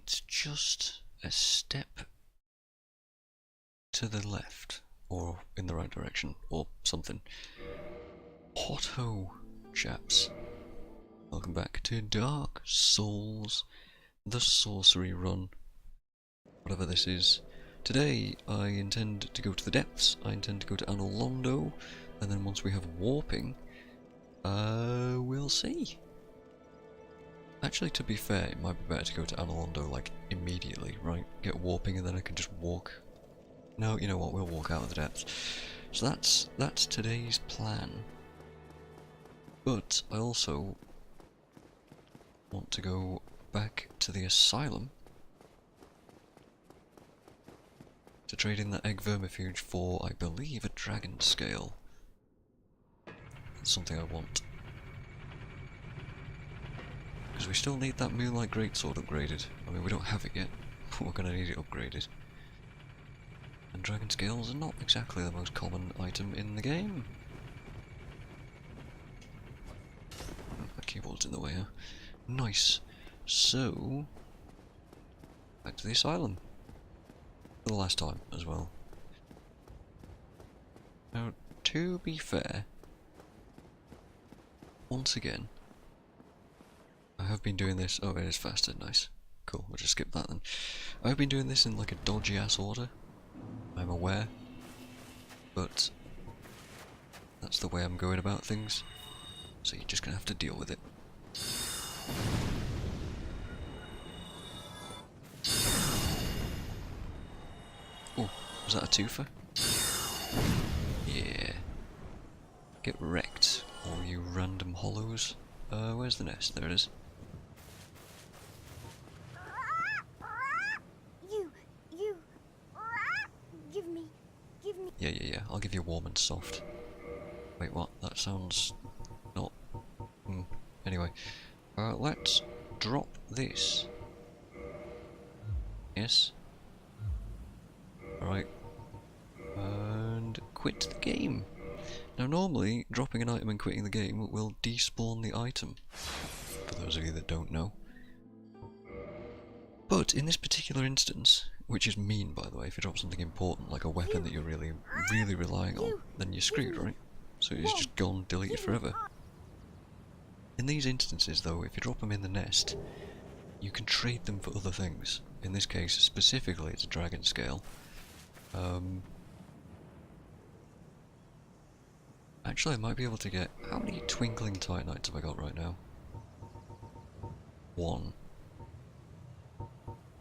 It's just a step to the left, or in the right direction, or something. Hot-ho, chaps. Welcome back to Dark Souls, the sorcery run, whatever this is. Today I intend to go to the depths, I intend to go to Anor Londo, and then once we have warping, we'll see. Actually, to be fair, it might be better to go to Anor Londo, like, immediately, right? Get warping and then I can just walk. No, you know what, we'll walk out of the depths. So that's today's plan. But I also want to go back to the asylum to trade in the egg vermifuge for, I believe, a dragon scale. That's something I want. Because we still need that Moonlight Greatsword upgraded. I mean, we don't have it yet, but we're going to need it upgraded. And dragon scales are not exactly the most common item in the game. My keyboard's in the way, huh? Nice. So, back to the asylum. For the last time, as well. Now, to be fair, once again, I have been doing this. Oh, it is faster, nice. Cool, we'll just skip that then. I've been doing this in like a dodgy ass order, I'm aware, but that's the way I'm going about things, so you're just gonna have to deal with it. Oh, was that a twofer? Yeah. Get wrecked, all you random hollows. Where's the nest? There it is. Yeah, I'll give you warm and soft. Wait, what? That sounds not... Anyway, let's drop this. Yes? Alright. And quit the game. Now normally, dropping an item and quitting the game will despawn the item, for those of you that don't know. But in this particular instance, which is mean by the way, if you drop something important like a weapon that you're really relying on, then you're screwed, right? So it's just gone, deleted forever. In these instances though, if you drop them in the nest, you can trade them for other things. In this case, specifically, it's a dragon scale. Actually, I might be able to get... How many twinkling titanites have I got right now? 1.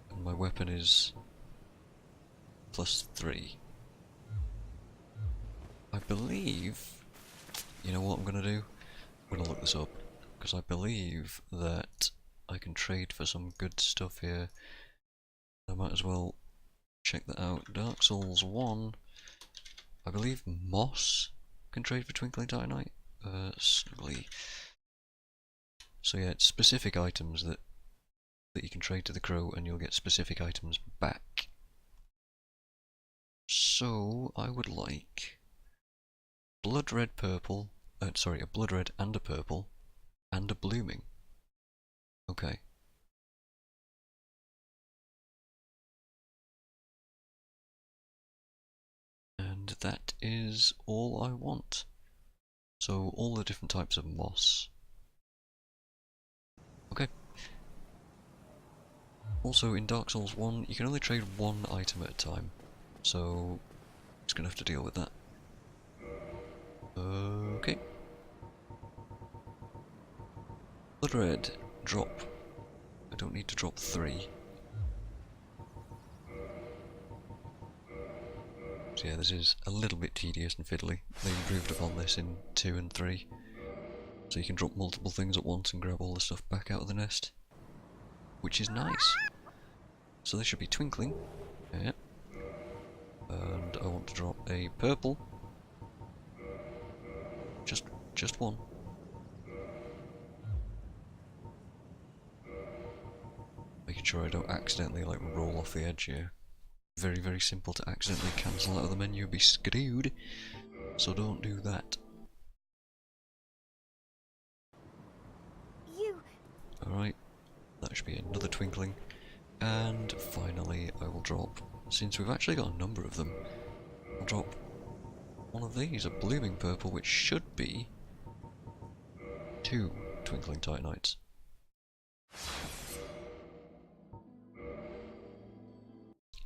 And my weapon is... +3. I believe... You know what I'm gonna do? I'm gonna look this up. Because I believe that I can trade for some good stuff here. I might as well check that out. Dark Souls 1. I believe moss can trade for twinkling titanite. Snuggly. So yeah, it's specific items that you can trade to the crow and you'll get specific items back. So I would like blood red purple, sorry, a blood red and a purple and a blooming. Okay. And that is all I want. So all the different types of moss. Okay. Also in Dark Souls 1 you can only trade one item at a time, so just gonna have to deal with that. Okay. Blood red, drop. I don't need to drop 3. So yeah, this is a little bit tedious and fiddly. They improved upon this in 2 and 3. So you can drop multiple things at once and grab all the stuff back out of the nest. Which is nice. So this should be twinkling. Yeah. And I want to drop a purple. Just one. Making sure I don't accidentally like roll off the edge here. Very, very simple to accidentally cancel out of the menu and be screwed. So don't do that. Alright. That should be another twinkling. And finally I will drop, since we've actually got a number of them, I'll drop one of these, a blooming purple, which should be 2 twinkling titanites.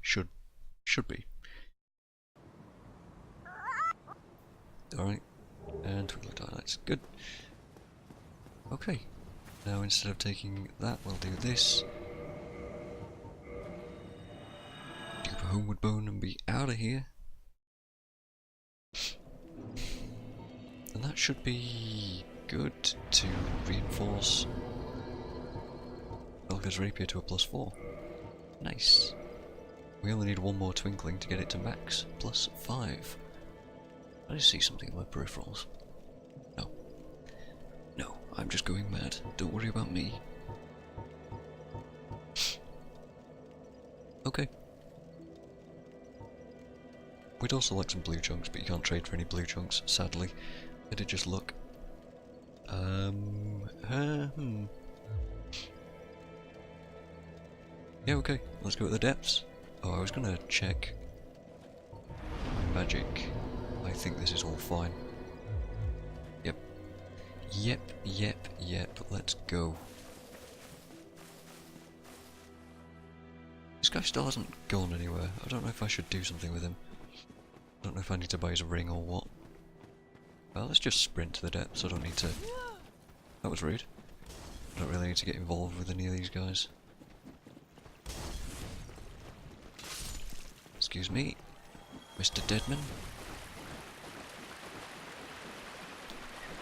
Should be. Alright, and twinkling titanites, good. Okay, now instead of taking that, we'll do this. Do a homeward bone and be out of here. And that should be good to reinforce Helga's rapier to a +4. Nice. We only need one more twinkling to get it to max, +5. I just see something in my peripherals. No. No, I'm just going mad. Don't worry about me. Okay. We'd also like some blue chunks, but you can't trade for any blue chunks, sadly. I did just look. Yeah, okay, let's go to the depths. Oh, I was gonna check magic. I think this is all fine. Yep. Yep, let's go. This guy still hasn't gone anywhere. I don't know if I should do something with him. I don't know if I need to buy his ring or what. Well, let's just sprint to the depths. I don't need to... That was rude. I don't really need to get involved with any of these guys. Excuse me, Mr. Deadman.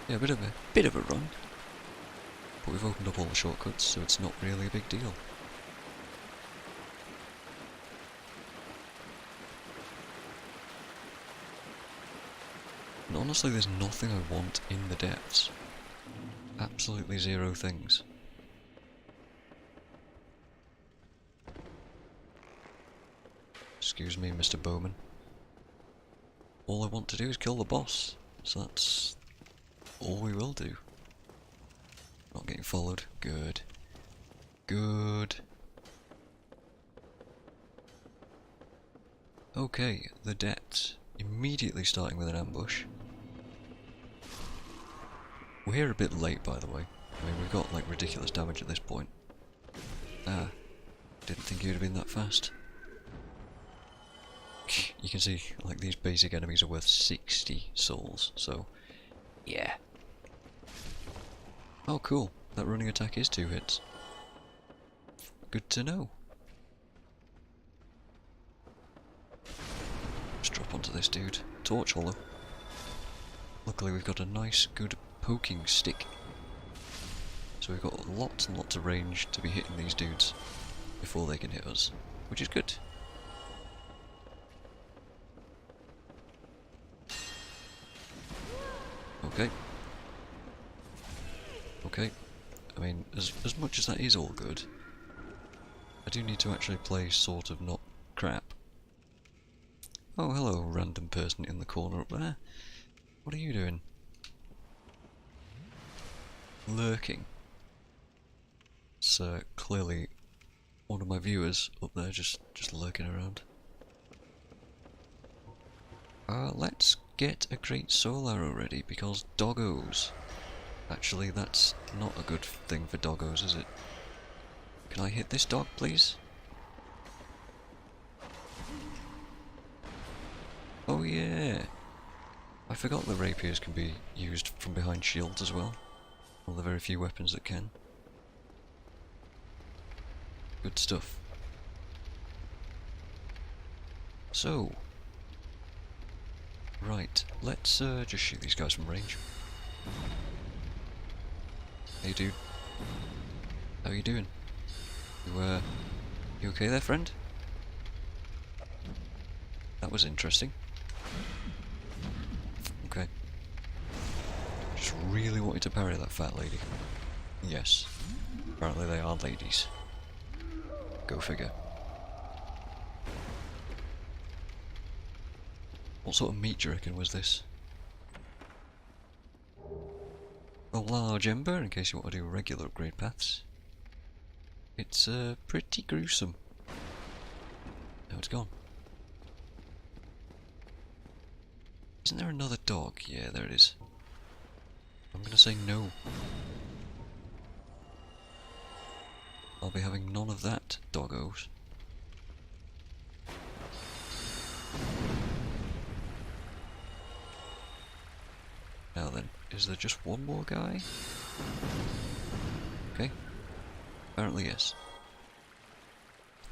Yeah, a bit of a run. But we've opened up all the shortcuts, so it's not really a big deal. And honestly, there's nothing I want in the depths. Absolutely zero things. Excuse me, Mr. Bowman. All I want to do is kill the boss, so that's all we will do. Not getting followed. Good. Good. Okay, the depths. Immediately starting with an ambush. We're here a bit late, by the way. I mean, we've got like ridiculous damage at this point. Ah, didn't think you'd have been that fast. You can see, like, these basic enemies are worth 60 souls, so yeah. Oh cool, that running attack is 2 hits. Good to know. Let's drop onto this dude. Torch hollow. Luckily we've got a nice, good poking stick. So we've got lots and lots of range to be hitting these dudes before they can hit us, which is good. Okay. Okay. I mean, as much as that is all good, I do need to actually play sort of not crap. Oh, hello, random person in the corner up there. What are you doing? Lurking. It's clearly one of my viewers up there just lurking around. Let's get a great soul arrow ready, because doggos. Actually, that's not a good thing for doggos, is it? Can I hit this dog, please? Oh yeah! I forgot the rapiers can be used from behind shields as well. One of the very few weapons that can. Good stuff. So... Right, let's just shoot these guys from range. Hey dude. How you doing? You okay there, friend? That was interesting. Okay. Just really wanted to parry that fat lady. Yes. Apparently they are ladies. Go figure. What sort of meat do you reckon was this? A large ember, in case you want to do regular upgrade paths. It's pretty gruesome, it's gone. Isn't there another dog? Yeah, there it is. I'm gonna say no. I'll be having none of that, doggos. Now then, is there just one more guy? Okay. Apparently yes.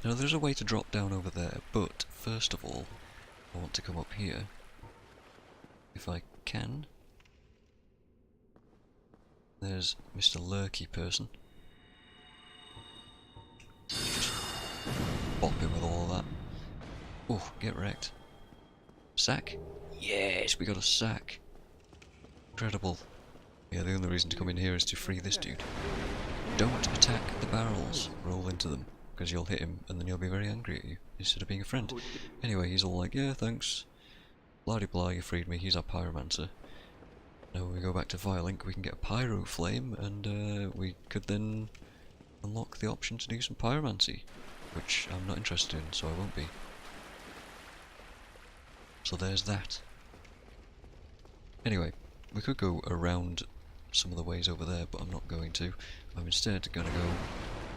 Now there's a way to drop down over there, but first of all, I want to come up here. If I can. There's Mr. Lurky person. Just bop him with all that. Oh, get wrecked. Sack? Yes, we got a sack. Incredible. Yeah, the only reason to come in here is to free this dude. Don't attack the barrels. Roll into them, because you'll hit him and then he'll be very angry at you, instead of being a friend. Anyway, he's all like, yeah, thanks. Blah-de-blah, you freed me, he's our pyromancer. Now when we go back to Violink, we can get a pyro flame, and we could then unlock the option to do some pyromancy, which I'm not interested in, so I won't be. So there's that. Anyway, we could go around some of the ways over there, but I'm not going to. I'm instead going to go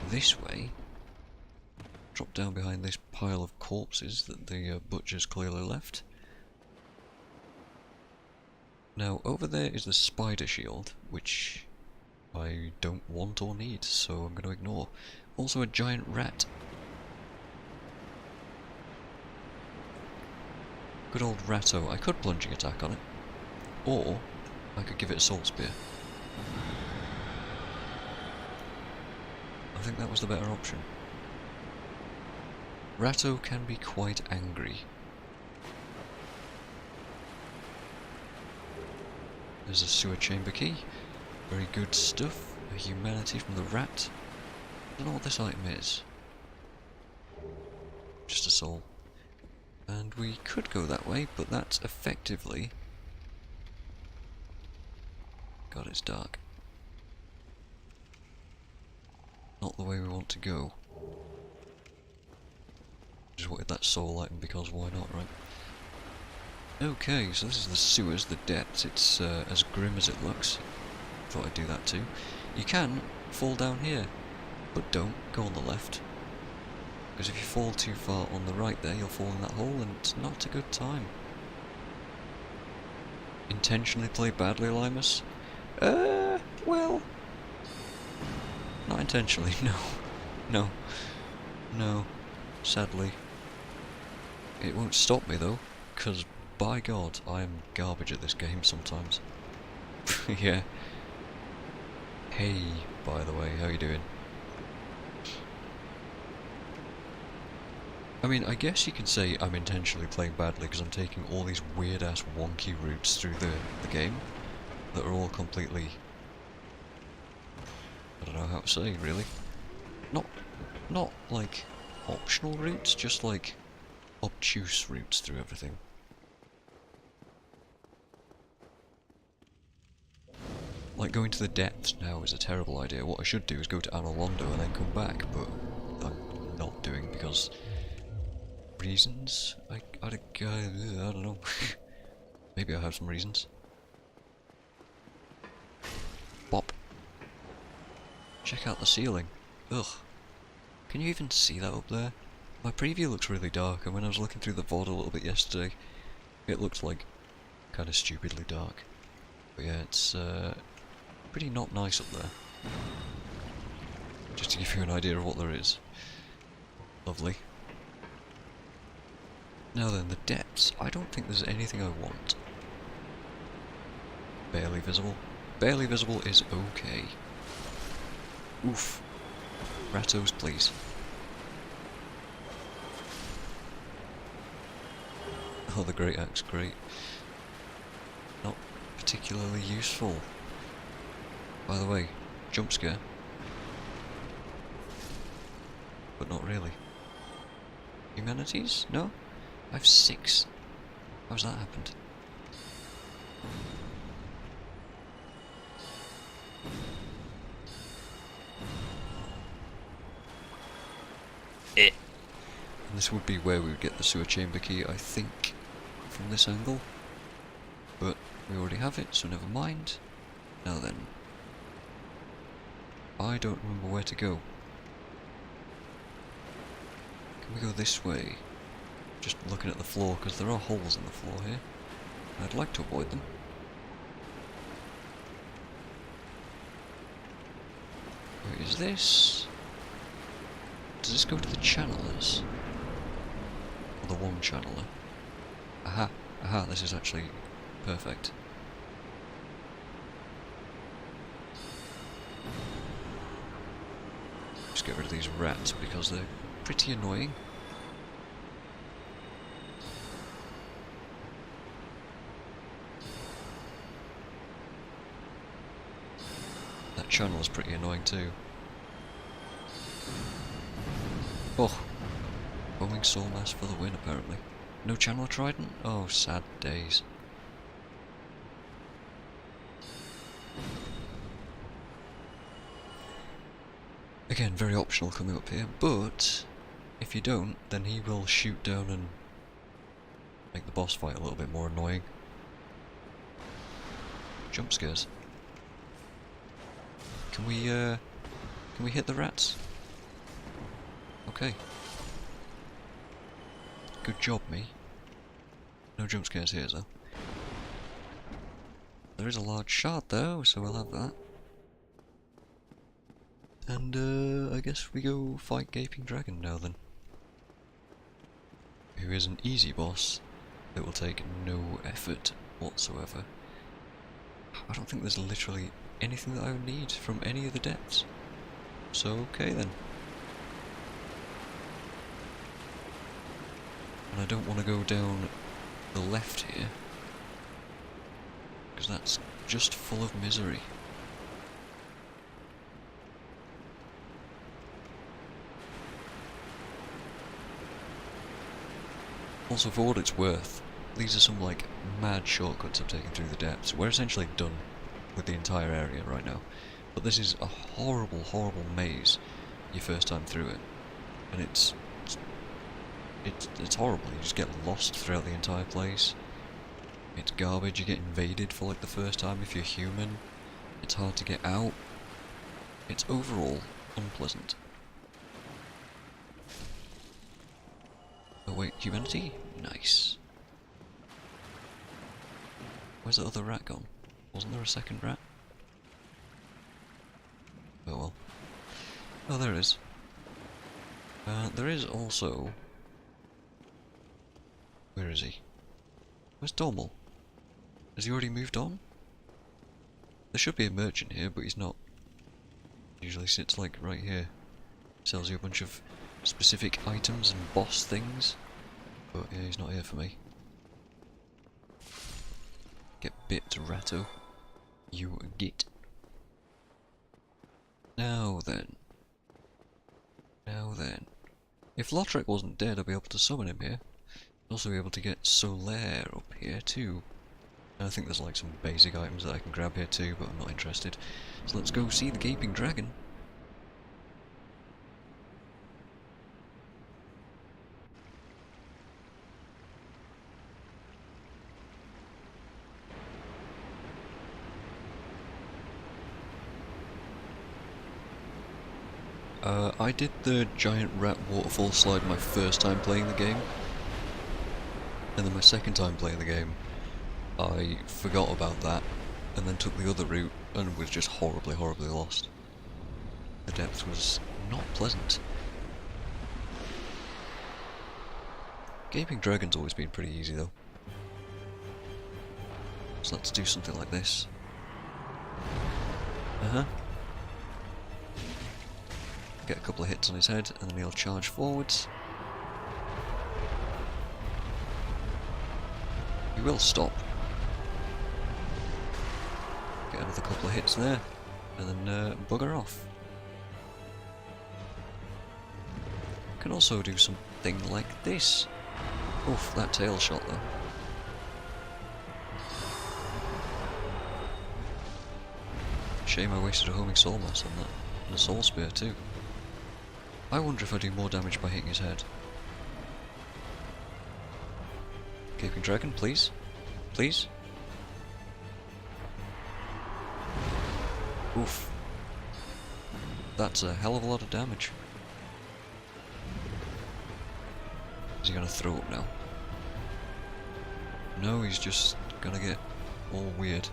this way, drop down behind this pile of corpses that the butcher's clearly left. Now, over there is the spider shield, which I don't want or need, so I'm going to ignore. Also a giant rat. Good old ratto. I could plunging attack on it, or I could give it a salt spear. I think that was the better option. Ratto can be quite angry. There's a sewer chamber key. Very good stuff. A humanity from the rat. I don't know what this item is. Just a soul. And we could go that way, but that's effectively... God, it's dark. Not the way we want to go. Just wanted that soul item because why not, right? Okay, so this is the sewers, the depths. It's as grim as it looks. Thought I'd do that too. You can fall down here, but don't go on the left. Because if you fall too far on the right there, you'll fall in that hole and it's not a good time. Intentionally play badly, Limus? Well... Not intentionally, no. No. No. Sadly. It won't stop me though, because by God, I am garbage at this game sometimes. Yeah. Hey, by the way, how you doing? I mean, I guess you could say I'm intentionally playing badly because I'm taking all these weird-ass wonky routes through the game that are all completely... I don't know how to say, really. Not like optional routes, just like obtuse routes through everything. Like going to the depths now is a terrible idea. What I should do is go to Anor Londo and then come back, but I'm not doing because reasons? I don't know. Maybe I have some reasons. Bop. Check out the ceiling. Ugh. Can you even see that up there? My preview looks really dark, and when I was looking through the VOD a little bit yesterday, it looked like kind of stupidly dark. But yeah, it's pretty not nice up there. Just to give you an idea of what there is. Lovely. Now then, the depths. I don't think there's anything I want. Barely visible. Barely visible is okay. Oof. Rattos, please. Oh, the great axe, great. Not particularly useful. By the way, jump scare. But not really. Humanities? No? I have 6. How's that happened? This would be where we would get the sewer chamber key, I think, from this angle. But we already have it, so never mind. Now then. I don't remember where to go. Can we go this way? Just looking at the floor, because there are holes in the floor here. I'd like to avoid them. Where is this? Does this go to the channelers? Or the one channeler? Aha! Aha, this is actually perfect. Just get rid of these rats because they're pretty annoying. That channel is pretty annoying too. Oh! Bombing soul mass for the win apparently. No channel trident? Oh, sad days. Again, very optional coming up here, but if you don't, then he will shoot down and make the boss fight a little bit more annoying. Jump scares. Can we hit the rats? Okay. Good job, me. No jump scares here, though. There is a large shard, though, so we'll have that. And, I guess we go fight Gaping Dragon now, then. Who is an easy boss that will take no effort whatsoever. I don't think there's literally anything that I would need from any of the depths. So, okay then. And I don't want to go down the left here, because that's just full of misery. Also, for what it's worth, these are some like mad shortcuts I've taken through the depths. We're essentially done with the entire area right now, but this is a horrible, horrible maze your first time through it, and it's horrible. You just get lost throughout the entire place. It's garbage. You get invaded for like the first time if you're human. It's hard to get out. It's overall unpleasant. Oh wait, humanity? Nice. Where's the other rat gone? Wasn't there a second rat? Oh well. Oh, there it is. There is also... Where is he? Where's Dormal? Has he already moved on? There should be a merchant here, but he's not. He usually sits like right here. Sells you a bunch of specific items and boss things. But yeah, he's not here for me. Get bit, ratto. You git. Now then. Now then. If Lotrek wasn't dead, I'd be able to summon him here. I'd also be able to get Solaire up here too. And I think there's like some basic items that I can grab here too, but I'm not interested. So let's go see the Gaping Dragon. I did the giant rat waterfall slide my first time playing the game, and then my second time playing the game I forgot about that and then took the other route and was just horribly, horribly lost. The depth was not pleasant. Gaping Dragon's always been pretty easy though. So let's do something like this. Get a couple of hits on his head and then he'll charge forwards. He will stop. Get another couple of hits there and then bugger off. Can also do something like this. Oof, that tail shot though. Shame I wasted a homing soul mass on that. And a soul spear too. I wonder if I do more damage by hitting his head. Gaping dragon, please. Please. Oof. That's a hell of a lot of damage. Is he gonna throw up now? No, he's just gonna get all weird.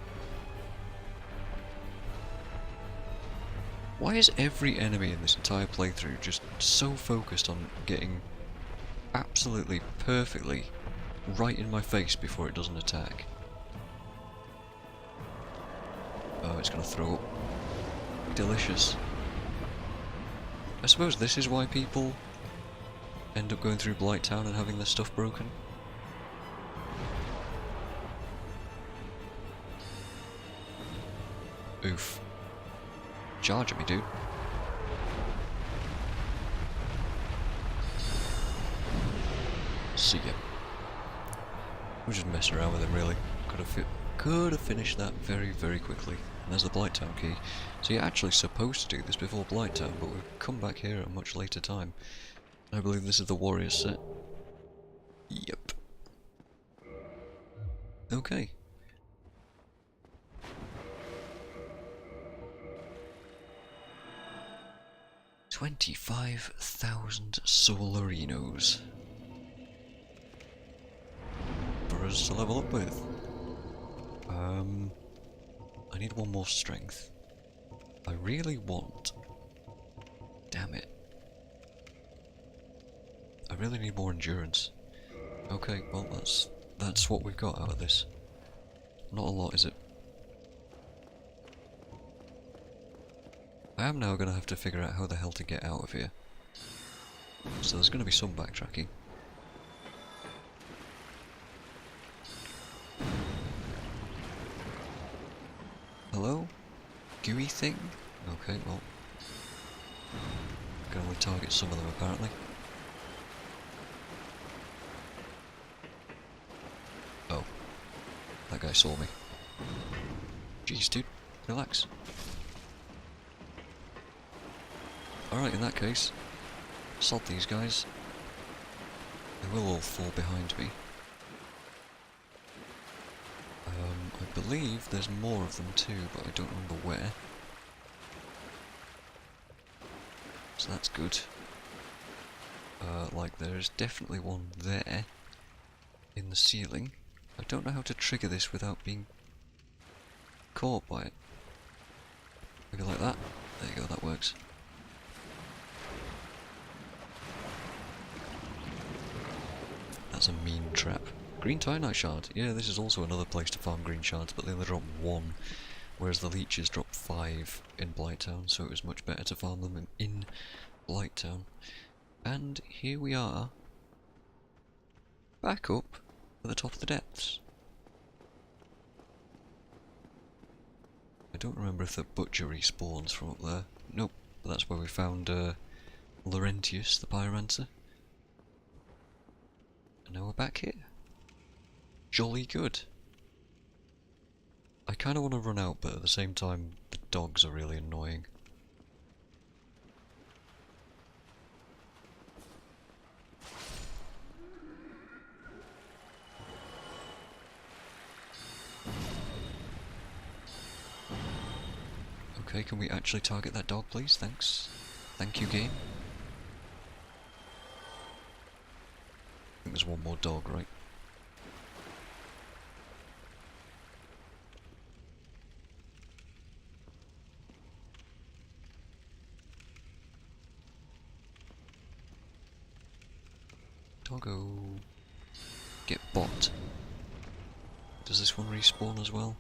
Why is every enemy in this entire playthrough just so focused on getting absolutely perfectly right in my face before it does an attack? Oh, it's gonna throw up. Delicious. I suppose this is why people end up going through Blighttown and having their stuff broken. Oof. Charge at me, dude. See ya. We're just messing around with him, really. Could have finished that very, very quickly. And there's the Blighttown key. So you're actually supposed to do this before Blighttown, but we've come back here at a much later time. I believe this is the warrior set. Yep. Okay. $25,000 Solarinos for us to level up with. I need one more strength. I really want... Damn it. I really need more endurance. Okay, well that's what we've got out of this. Not a lot, is it? I am now going to have to figure out how the hell to get out of here. So there's going to be some backtracking. Hello? Gooey thing? Okay, well... I can only target some of them apparently. Oh. That guy saw me. Jeez, dude. Relax. Alright, in that case, sod these guys. They will all fall behind me. I believe there's more of them too, but I don't remember where. So that's good. Like there's definitely one there, in the ceiling. I don't know how to trigger this without being caught by it. Maybe like that. There you go, that works. That's a mean trap. Green Titanite shard. Yeah, this is also another place to farm green shards, but they only drop 1, whereas the leeches drop 5 in Blighttown, so it was much better to farm them in Blighttown. And here we are, back up at the top of the depths. I don't remember if the butcher respawns from up there. Nope, but that's where we found Laurentius, the Pyromancer. And now we're back here. Jolly good. I kind of want to run out, but at the same time, the dogs are really annoying. Okay, can we actually target that dog, please? Thanks. Thank you, game. I think there's one more dog, right? Doggo. Get bot. Does this one respawn as well?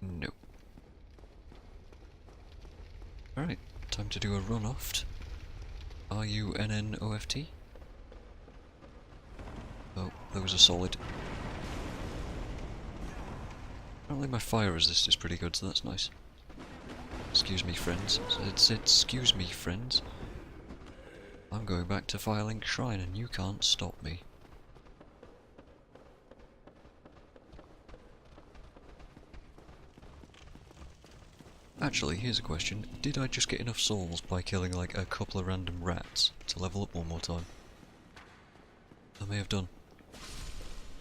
No. Alright, time to do a run-oft. R-U-N-N-O-F-T? Oh, that was a solid. Apparently my fire resist is pretty good, so that's nice. Excuse me, friends. It said, excuse me, friends. I'm going back to Firelink Shrine and you can't stop me. Actually, here's a question. Did I just get enough souls by killing like a couple of random rats to level up one more time? I may have done.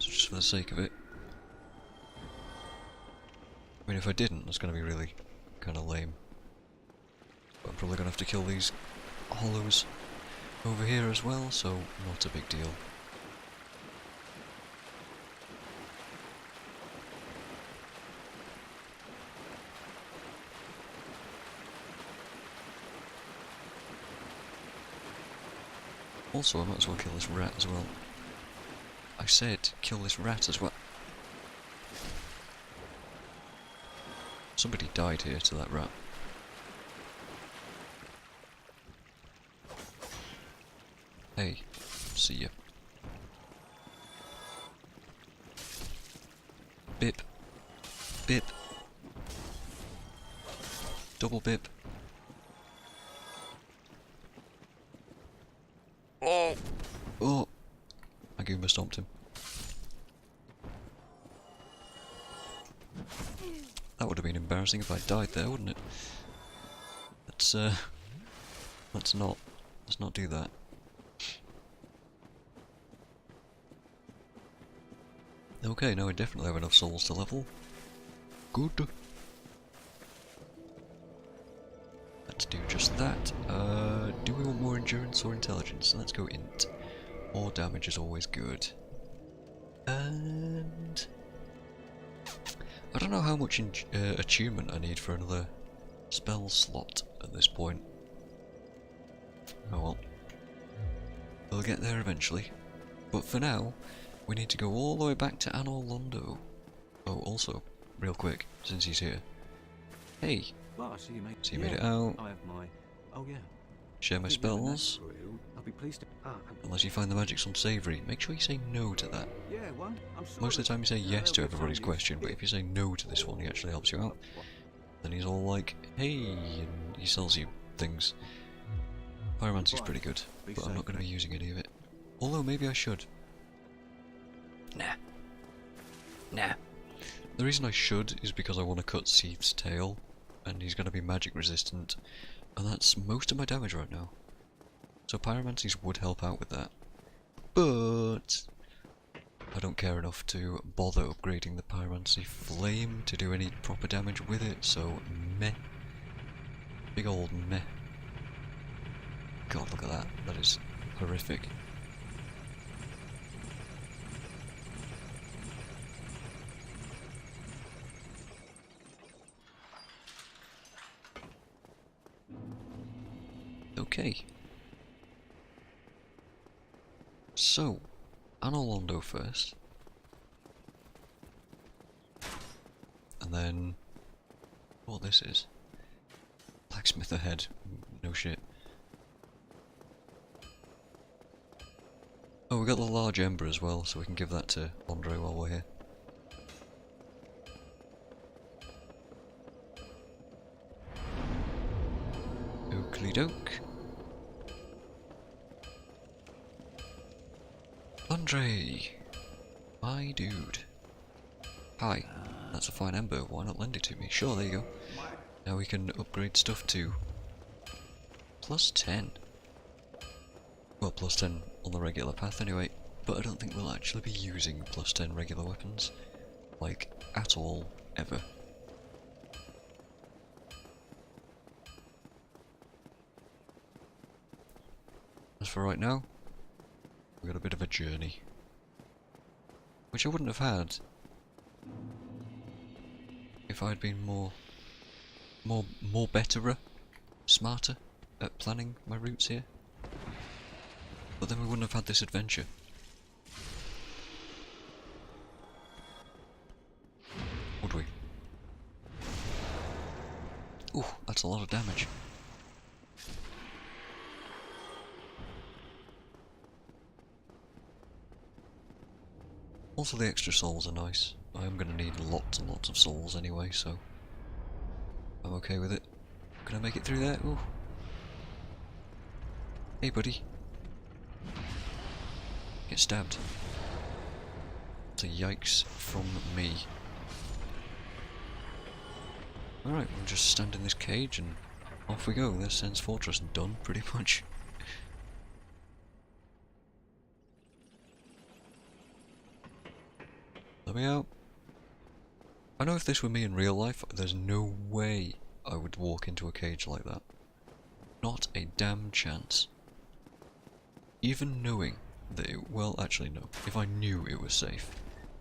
just for the sake of it. I mean, if I didn't, that's going to be really kind of lame. But I'm probably going to have to kill these hollows over here as well, so not a big deal. Also, I might as well kill this rat as well. I said kill this rat as well. Somebody died here to that rat. Hey, see ya. Bip. Bip. Double bip. Oh! Oh! I Goomba stomped him. That would have been embarrassing if I died there, wouldn't it? Let's not do that. Okay, now I definitely have enough souls to level. Good. Let's do just that. Do we want more endurance or intelligence? Let's go int. More damage is always good. And I don't know how much attunement I need for another spell slot at this point. Oh well. We'll get there eventually. But for now, we need to go all the way back to Anor Londo. Oh, also, real quick, since he's here. Hey! Well, so you made it out. I have my... Oh yeah. Share my spells. I'll be pleased to... Unless you find the magic's unsavoury, make sure you say no to that. Yeah, one. I'm sorry. Most of the time you say yes to everybody's question, but if you say no to this one, he actually helps you out. Then he's all like, hey, and he sells you things. Pyromancy's pretty good, but I'm not going to be using any of it. Although maybe I should. Nah. Nah. The reason I should is because I want to cut Seath's tail, and he's going to be magic resistant, and that's most of my damage right now. So pyromancies would help out with that. But I don't care enough to bother upgrading the pyromancy flame to do any proper damage with it, so meh. Big old meh. God, look at that. That is horrific. Okay. So, Anor Londo first. And then... what this is? Blacksmith ahead. No shit. Oh, we got the large ember as well, so we can give that to Andre while we're here. Oakley doke. Andre! My dude. Hi. That's a fine ember, why not lend it to me? Sure, there you go. Now we can upgrade stuff to plus 10. Well, plus 10 on the regular path anyway, but I don't think we'll actually be using plus 10 regular weapons. Like, at all, ever. As for right now, we've got a bit of a journey. Which I wouldn't have had if I'd been more betterer, smarter at planning my routes here. But then we wouldn't have had this adventure. Would we? Ooh, that's a lot of damage. Also the extra souls are nice. I am going to need lots and lots of souls anyway, so I'm okay with it. Can I make it through there? Ooh. Hey buddy. Get stabbed. It's a yikes from me. Alright, we'll just stand in this cage and off we go. There's Sen's Fortress done, pretty much. Let me out. I know if this were me in real life, there's no way I would walk into a cage like that. Not a damn chance. Even knowing that it, well, actually no, if I knew it was safe,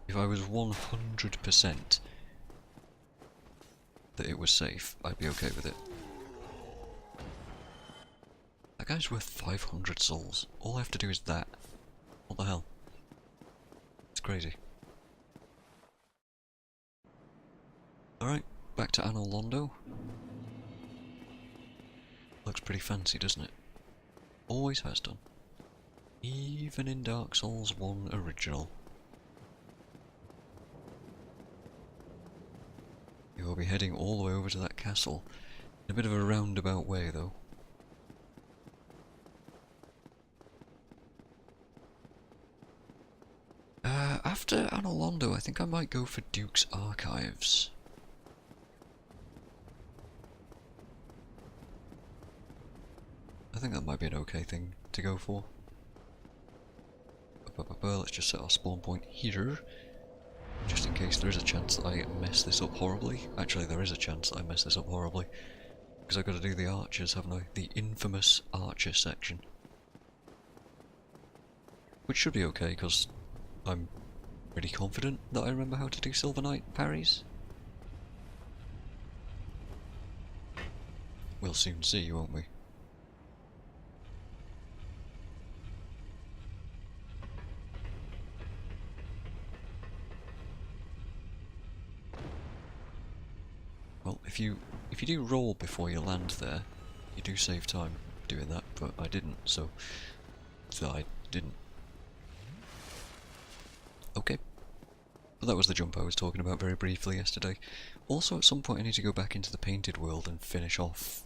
if I was 100% that it was safe, I'd be okay with it. That guy's worth 500 souls. All I have to do is that. What the hell? It's crazy. Alright, back to Anor Londo. Looks pretty fancy, doesn't it? Always has done. Even in Dark Souls 1 original. You will be heading all the way over to that castle. In a bit of a roundabout way though. After Anor Londo, I think I might go for Duke's Archives. I think that might be an okay thing to go for. Let's just set our spawn point here, just in case there is a chance that I mess this up horribly. Actually, there is a chance that I mess this up horribly, because I've got to do the archers, haven't I? The infamous archer section. Which should be okay, because I'm pretty confident that I remember how to do Silver Knight parries. We'll soon see, won't we? Well, if you do roll before you land there, you do save time doing that, but I didn't, so I didn't. Okay. But that was the jump I was talking about very briefly yesterday. Also, at some point I need to go back into the painted world and finish off.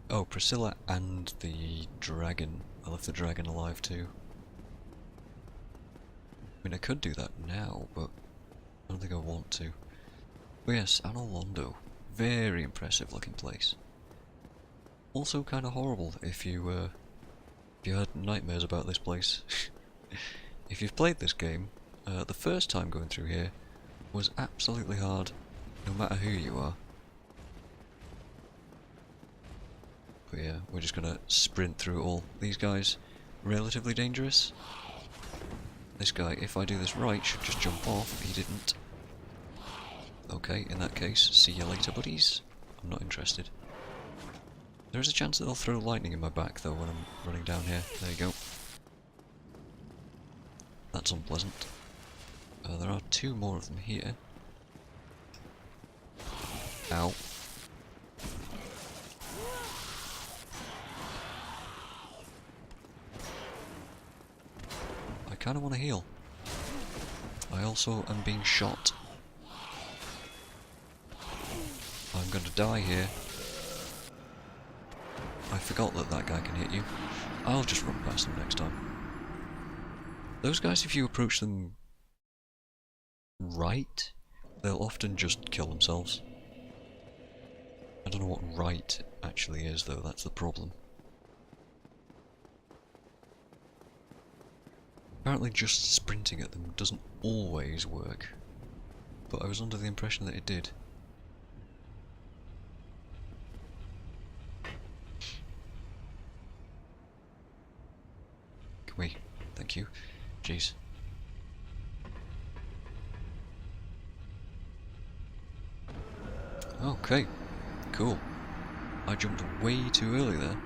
Oh, Priscilla and the dragon. I left the dragon alive too. I mean, I could do that now, but I don't think I want to. But yes, Anor Londo. Very impressive looking place. Also kind of horrible if you had nightmares about this place. If you've played this game, the first time going through here was absolutely hard, no matter who you are. But yeah, we're just gonna sprint through all these guys. Relatively dangerous. This guy, if I do this right, should just jump off. He didn't. Okay, in that case, see you later, buddies. I'm not interested. There is a chance that they'll throw lightning in my back, though, when I'm running down here. There you go. That's unpleasant. There are two more of them here. Ow. I kind of want to heal. I also am being shot. I'm going to die here. I forgot that that guy can hit you. I'll just run past them next time. Those guys, if you approach them right, they'll often just kill themselves. I don't know what right actually is though, that's the problem. Apparently just sprinting at them doesn't always work, but I was under the impression that it did. Can we? Thank you. Jeez. Okay, cool. I jumped way too early there.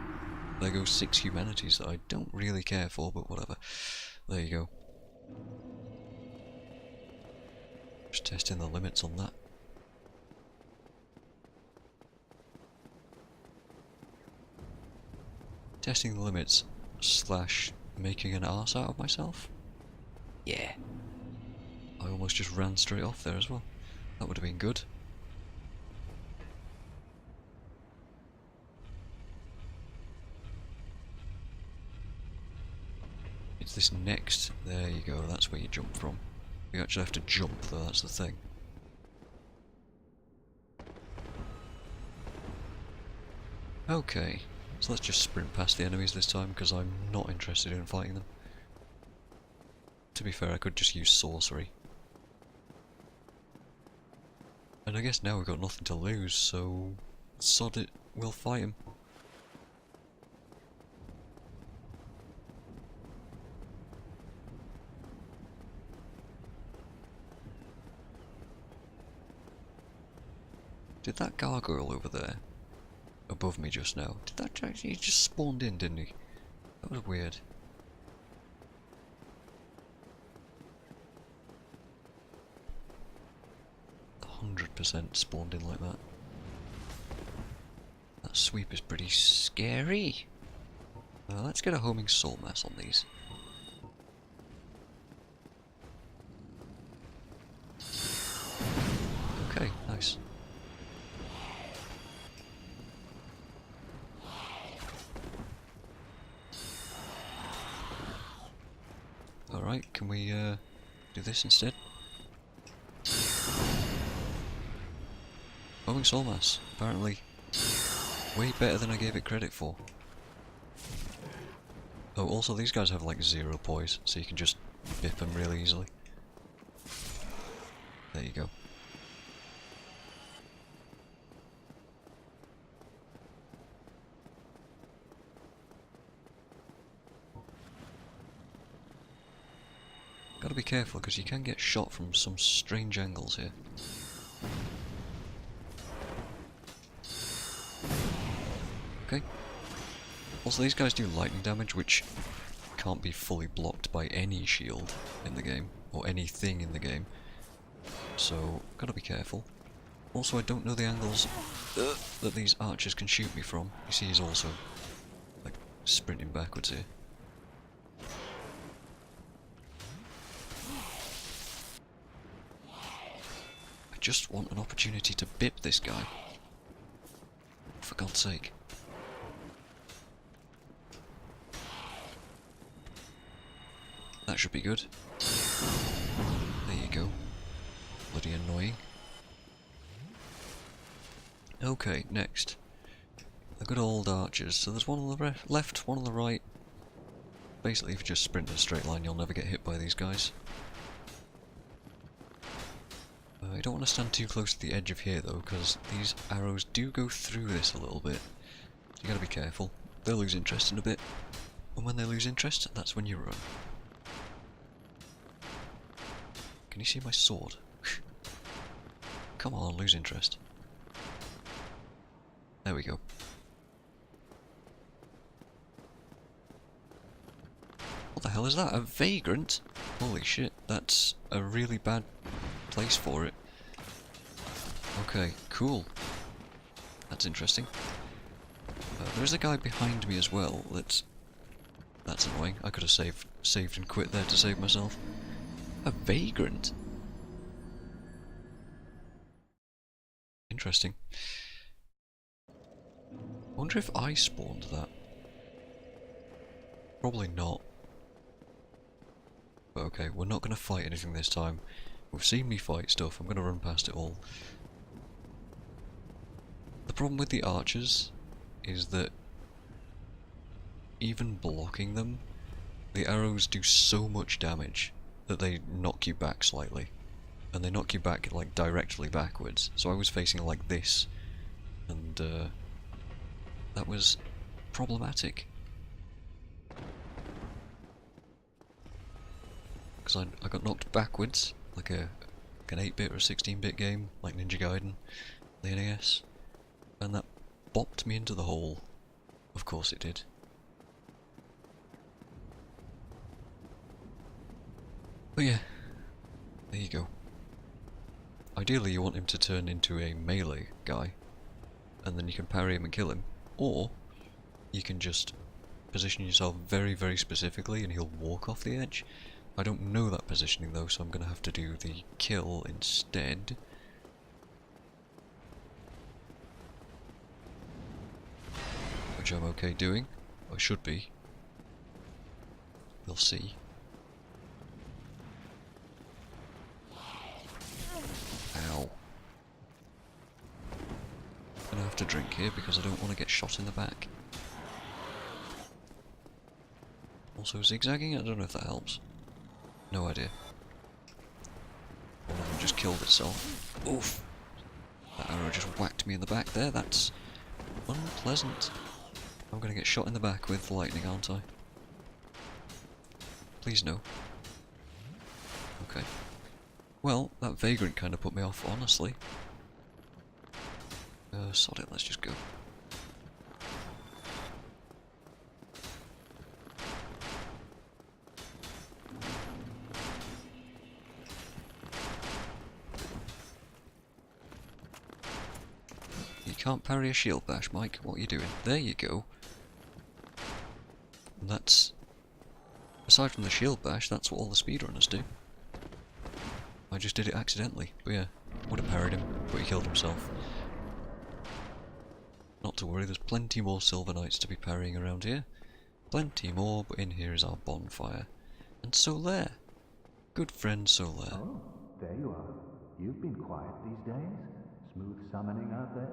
There goes 6 humanities that I don't really care for, but whatever. There you go. Just testing the limits on that. Testing the limits / making an arse out of myself? Yeah. I almost just ran straight off there as well. That would have been good. It's this next, there you go, that's where you jump from. You actually have to jump though, that's the thing. Okay, so let's just sprint past the enemies this time because I'm not interested in fighting them. To be fair, I could just use sorcery. And I guess now we've got nothing to lose, so sod it, we'll fight him. Did that gargoyle over there, above me just now, did that actually, he just spawned in, didn't he? That was weird. %, spawned in like that. That sweep is pretty scary. Let's get a homing soul mass on these. Okay, nice. Alright, can we do this instead? Homing soul mass, apparently way better than I gave it credit for. Oh, also these guys have like 0 poise, so you can just bip them really easily. There you go. Gotta be careful because you can get shot from some strange angles here. Okay. Also these guys do lightning damage, which can't be fully blocked by any shield in the game, or anything in the game. So, gotta be careful. Also, I don't know the angles that these archers can shoot me from. You see he's also, like, sprinting backwards here. I just want an opportunity to bip this guy. For God's sake. That should be good. There you go. Bloody annoying. Okay, next. The good old archers. So there's one on the left, one on the right. Basically, if you just sprint in a straight line, you'll never get hit by these guys. You don't want to stand too close to the edge of here though, because these arrows do go through this a little bit. So you gotta be careful. They'll lose interest in a bit. And when they lose interest, that's when you run. Can you see my sword? Come on, lose interest. There we go. What the hell is that? A vagrant? Holy shit, that's a really bad place for it. Okay, cool. That's interesting. There's a guy behind me as well. That's annoying. I could have saved and quit there to save myself. A vagrant? Interesting. I wonder if I spawned that. Probably not. But okay, we're not going to fight anything this time. We've seen me fight stuff, I'm going to run past it all. The problem with the archers is that even blocking them, the arrows do so much damage that they knock you back slightly. And they knock you back like directly backwards. So I was facing like this, and that was problematic. Because I got knocked backwards, like an 8-bit or a 16-bit game, like Ninja Gaiden, the NES, and that bopped me into the hole. Of course it did. But yeah, there you go. Ideally you want him to turn into a melee guy, and then you can parry him and kill him, or you can just position yourself very, very specifically and he'll walk off the edge. I don't know that positioning though, so I'm going to have to do the kill instead. Which I'm okay doing. I should be. We'll see. Ow. I'm gonna have to drink here because I don't want to get shot in the back. Also zigzagging? I don't know if that helps. No idea. One of them just killed itself. Oof! That arrow just whacked me in the back there. That's unpleasant. I'm gonna get shot in the back with lightning, aren't I? Please no. Okay. Well, that vagrant kind of put me off, honestly. Sod it, let's just go. You can't parry a shield bash, Mike. What are you doing? There you go. And that's... aside from the shield bash, that's what all the speedrunners do. I just did it accidentally, but yeah. Would have parried him, but he killed himself. Not to worry, there's plenty more Silver Knights to be parrying around here. Plenty more, but in here is our bonfire. And Sorcerer. Good friend Sorcerer. Oh, there you are. You've been quiet these days. Smooth summoning out there.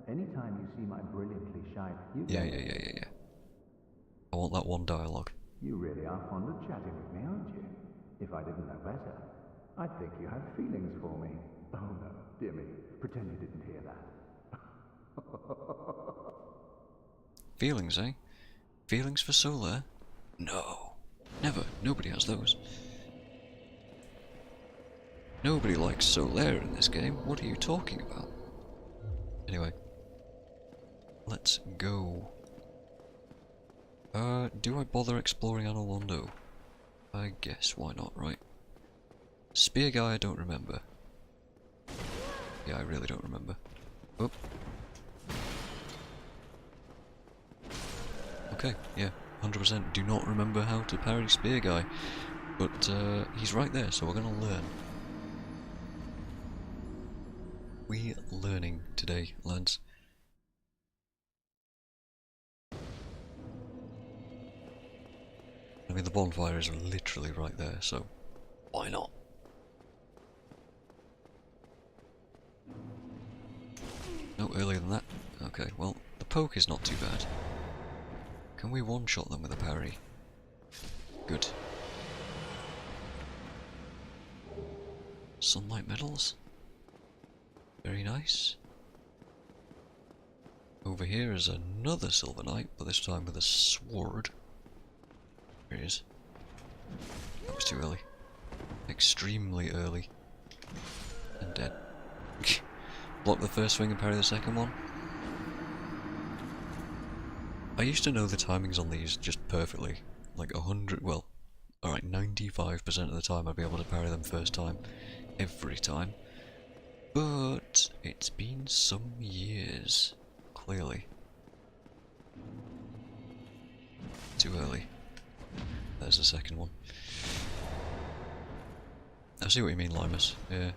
Anytime you see my brilliantly shine, you Yeah. I want that one dialogue. You really are fond of chatting with me, aren't you? If I didn't know better, I'd think you had feelings for me. Oh no, dear me. Pretend you didn't hear that. Feelings, eh? Feelings for Sorcerer? No. Never. Nobody has those. Nobody likes Sorcerer in this game. What are you talking about? Anyway. Let's go. Do I bother exploring Anor Londo? I guess, why not, right? Spear guy I don't remember. Yeah, I really don't remember. Oh. Okay, yeah, 100% do not remember how to parry Spear Guy, but he's right there, so we're gonna learn. We learning today, lads. I mean, the bonfire is literally right there, so why not? No, earlier than that. Okay, well, the poke is not too bad. Can we one-shot them with a parry? Good. Sunlight medals? Very nice. Over here is another Silver Knight, but this time with a sword. There he is. That was too early. Extremely early. And dead. Block the first swing and parry the second one. I used to know the timings on these just perfectly. Like 100, well, alright, 95% of the time I'd be able to parry them first time. Every time. But it's been some years, clearly. Too early. There's the second one. I see what you mean, Limus. Yeah.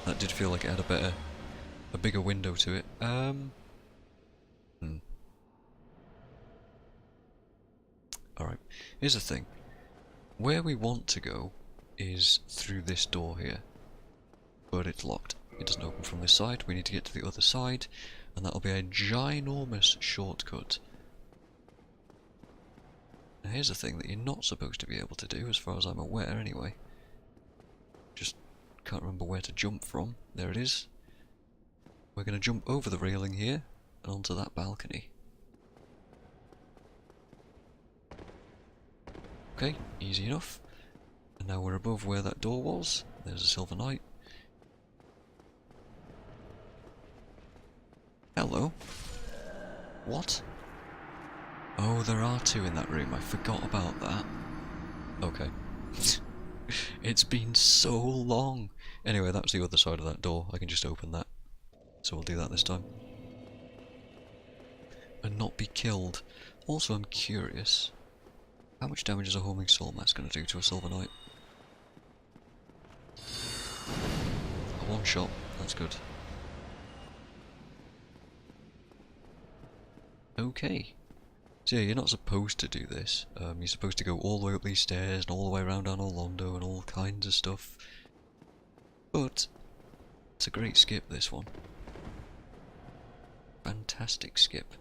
That did feel like it had a bigger window to it. Alright, here's the thing. Where we want to go is through this door here. But it's locked. It doesn't open from this side. We need to get to the other side, and that'll be a ginormous shortcut. Now here's the thing that you're not supposed to be able to do, as far as I'm aware anyway. Just can't remember where to jump from. There it is. We're going to jump over the railing here, and onto that balcony. Okay, easy enough. And now we're above where that door was. There's a Silver Knight. Hello. What? Oh, there are two in that room. I forgot about that. Okay. It's been so long. Anyway, that's the other side of that door. I can just open that. So we'll do that this time. And not be killed. Also, I'm curious. How much damage is a homing soul mask going to do to a Silver Knight? A one shot. That's good. Okay. So yeah, you're not supposed to do this. You're supposed to go all the way up these stairs and all the way around Anor Londo and all kinds of stuff. But it's a great skip, this one. Fantastic skip.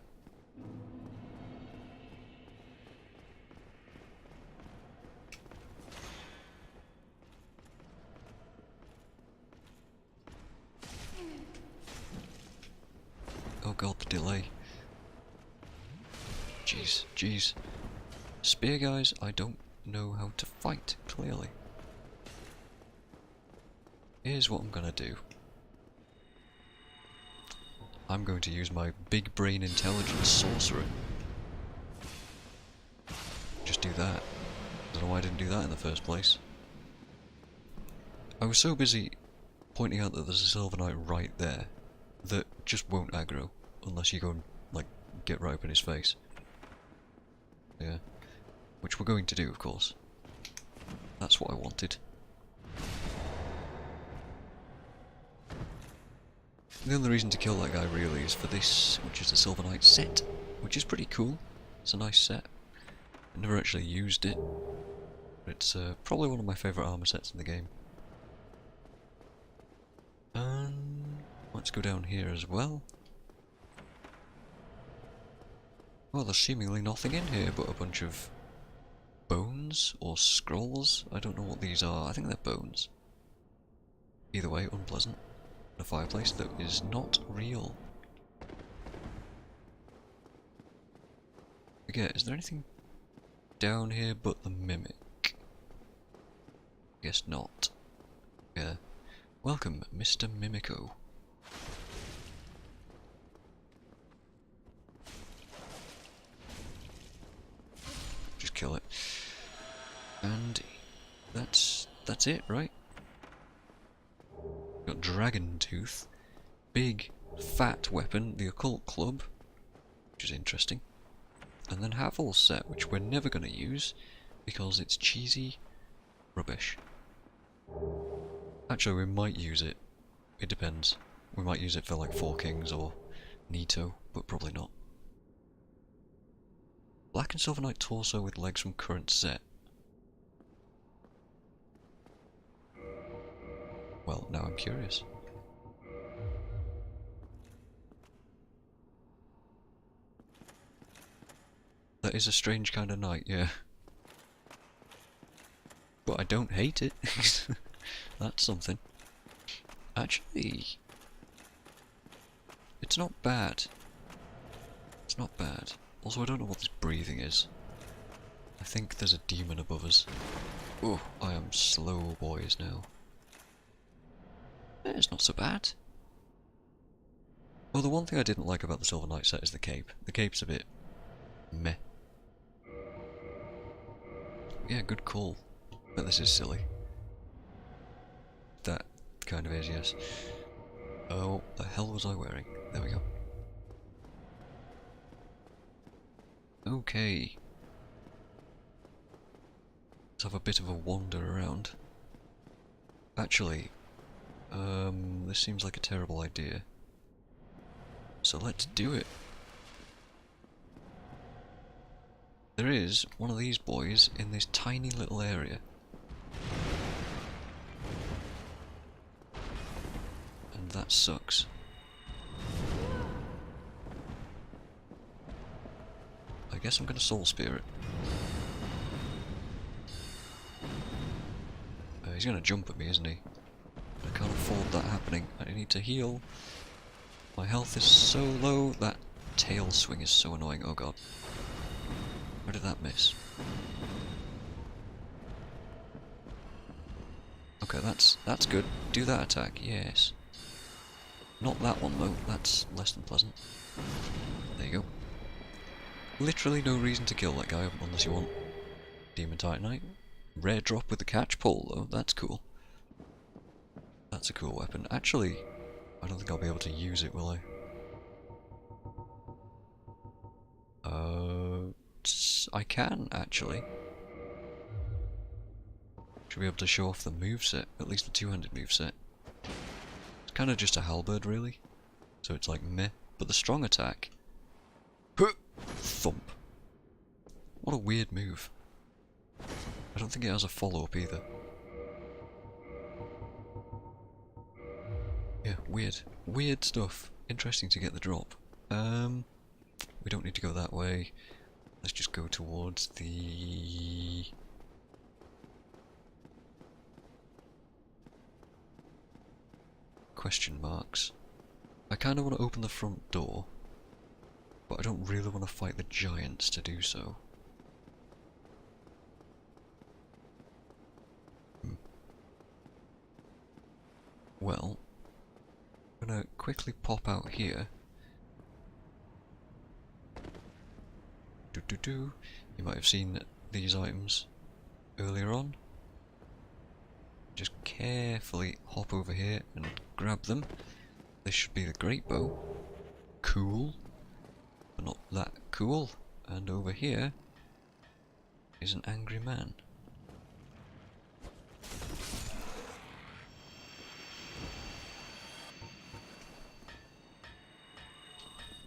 Oh god, the delay. Jeez, jeez. Spear guys, I don't know how to fight, clearly. Here's what I'm gonna do. I'm going to use my big brain intelligence sorcerer. Just do that. I don't know why I didn't do that in the first place. I was so busy pointing out that there's a Silver Knight right there that just won't aggro unless you go and, like, get right up in his face. Yeah. Which we're going to do, of course. That's what I wanted. The only reason to kill that guy really is for this, which is the Silver Knight set, which is pretty cool. It's a nice set. I never actually used it, but it's probably one of my favourite armour sets in the game. And let's go down here as well. Well, there's seemingly nothing in here but a bunch of bones or scrolls. I don't know what these are. I think they're bones. Either way, unpleasant. A fireplace that is not real. Forget, is there anything down here but the mimic? Guess not. Yeah. Welcome, Mr. Mimico. Just kill it. And that's it, right? Got Dragon Tooth, big fat weapon, the Occult Club, which is interesting, and then Havel's set, which we're never going to use because it's cheesy rubbish. Actually, we might use it. It depends. We might use it for like Four Kings or Nito, but probably not. Black and Silver Knight torso with legs from current set. Well, now I'm curious. That is a strange kind of knight, yeah. But I don't hate it. That's something. Actually, it's not bad. It's not bad. Also, I don't know what this breathing is. I think there's a demon above us. Oh, I am slow, boys, now. It's not so bad. Well, the one thing I didn't like about the Silver Knight set is the cape. The cape's a bit meh. Yeah, good call. But this is silly. That kind of is, yes. Oh, what the hell was I wearing? There we go. Okay. Let's have a bit of a wander around. Actually, this seems like a terrible idea. So let's do it. There is one of these boys in this tiny little area. And that sucks. I guess I'm gonna soul spear it. He's gonna jump at me, isn't he? I can't afford that happening. I need to heal. My health is so low. That tail swing is so annoying. Oh god. Where did that miss? Okay, that's good. Do that attack, yes. Not that one though. That's less than pleasant. There you go. Literally no reason to kill that guy unless you want Demon Titanite. Rare drop with the catch pole though. That's cool. That's a cool weapon. Actually, I don't think I'll be able to use it, will I? I can, actually. Should be able to show off the moveset, at least the two-handed moveset. It's kind of just a halberd, really. So it's like meh. But the strong attack... Thump. What a weird move. I don't think it has a follow-up either. Yeah, weird. Weird stuff. Interesting to get the drop. We don't need to go that way. Let's just go towards the... question marks. I kind of want to open the front door, but I don't really want to fight the giants to do so. Well, I'm gonna quickly pop out here. You might have seen these items earlier on. Just carefully hop over here and grab them. This should be the great bow. Cool, but not that cool. And over here is an angry man.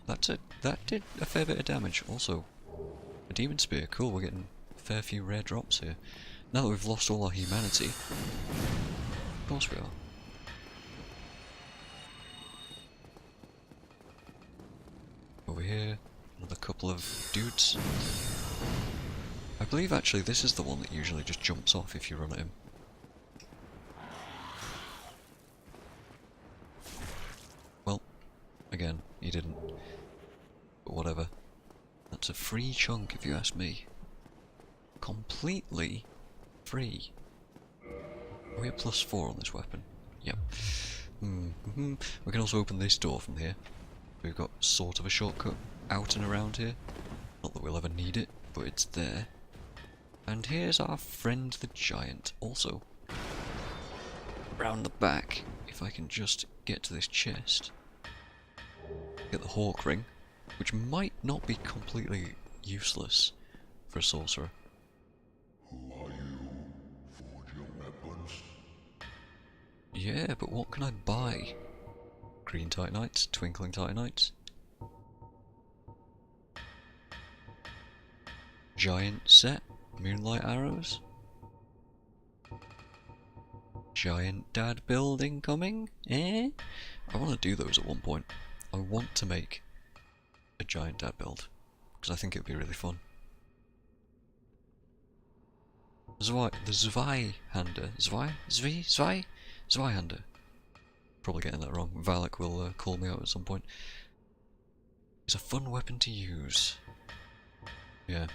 That's it. That did a fair bit of damage. Also, a demon spear. Cool, we're getting a fair few rare drops here. Now that we've lost all our humanity. Of course we are. Over here, another couple of dudes. I believe actually this is the one that usually just jumps off if you run at him. Well, again, he didn't. But whatever. That's a free chunk if you ask me. Completely free. Are we at +4 on this weapon? Yep. We can also open this door from here. We've got sort of a shortcut out and around here. Not that we'll ever need it, but it's there. And here's our friend the giant, also. Round the back, if I can just get to this chest. Get the hawk ring, which might not be completely useless for a sorcerer. Who are you? Forge your weapons? Yeah, but what can I buy? Green Titanites, Twinkling Titanites. Giant set, Moonlight Arrows. Giant Dad building coming, eh? I want to do those at one point. I want to make a Giant Dad build, because I think it would be really fun. The Zweihander. Zweihander. Probably getting that wrong. Valak will call me out at some point. It's a fun weapon to use. Yeah.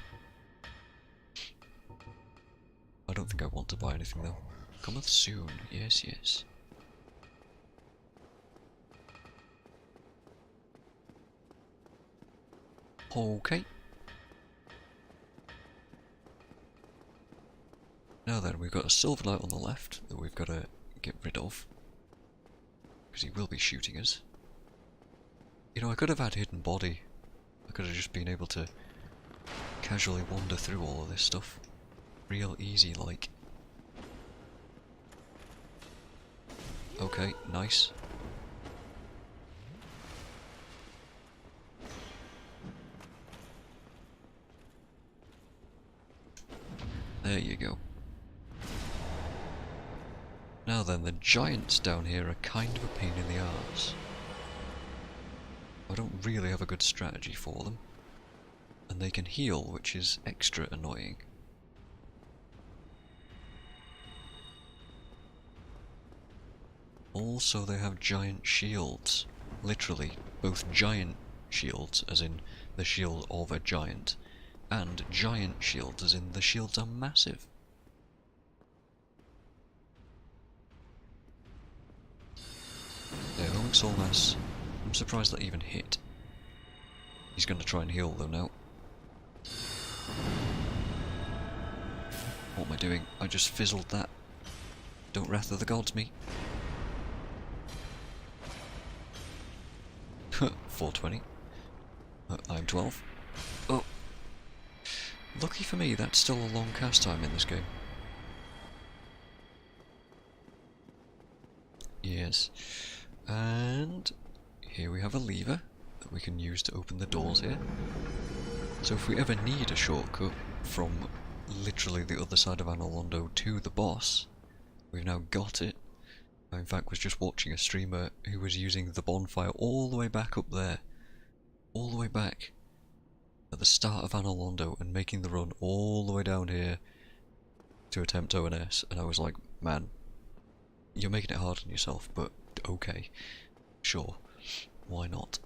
I don't think I want to buy anything though. Cometh soon. Yes, yes. Okay. Now then, we've got a silver light on the left that we've got to get rid of. Because he will be shooting us. You know, I could have had hidden body. I could have just been able to casually wander through all of this stuff. Real easy, like. Okay, nice. There you go. Now then, the giants down here are kind of a pain in the arse. I don't really have a good strategy for them. And they can heal, which is extra annoying. Also, they have giant shields. Literally, both giant shields, as in the shield of a giant, and giant shields, as in the shields are massive. Yeah, Homing Soul Mass. I'm surprised that even hit. He's going to try and heal though now. What am I doing? I just fizzled that. Don't Wrath of the Gods me. 420. I'm 12. Oh! Lucky for me, that's still a long cast time in this game. Yes. And here we have a lever that we can use to open the doors here. So if we ever need a shortcut from literally the other side of Anor Londo to the boss, we've now got it. I in fact was just watching a streamer who was using the bonfire all the way back up there. All the way back at the start of Anor Londo and making the run all the way down here to attempt ONS, and I was like, man, you're making it hard on yourself, but okay, sure, why not?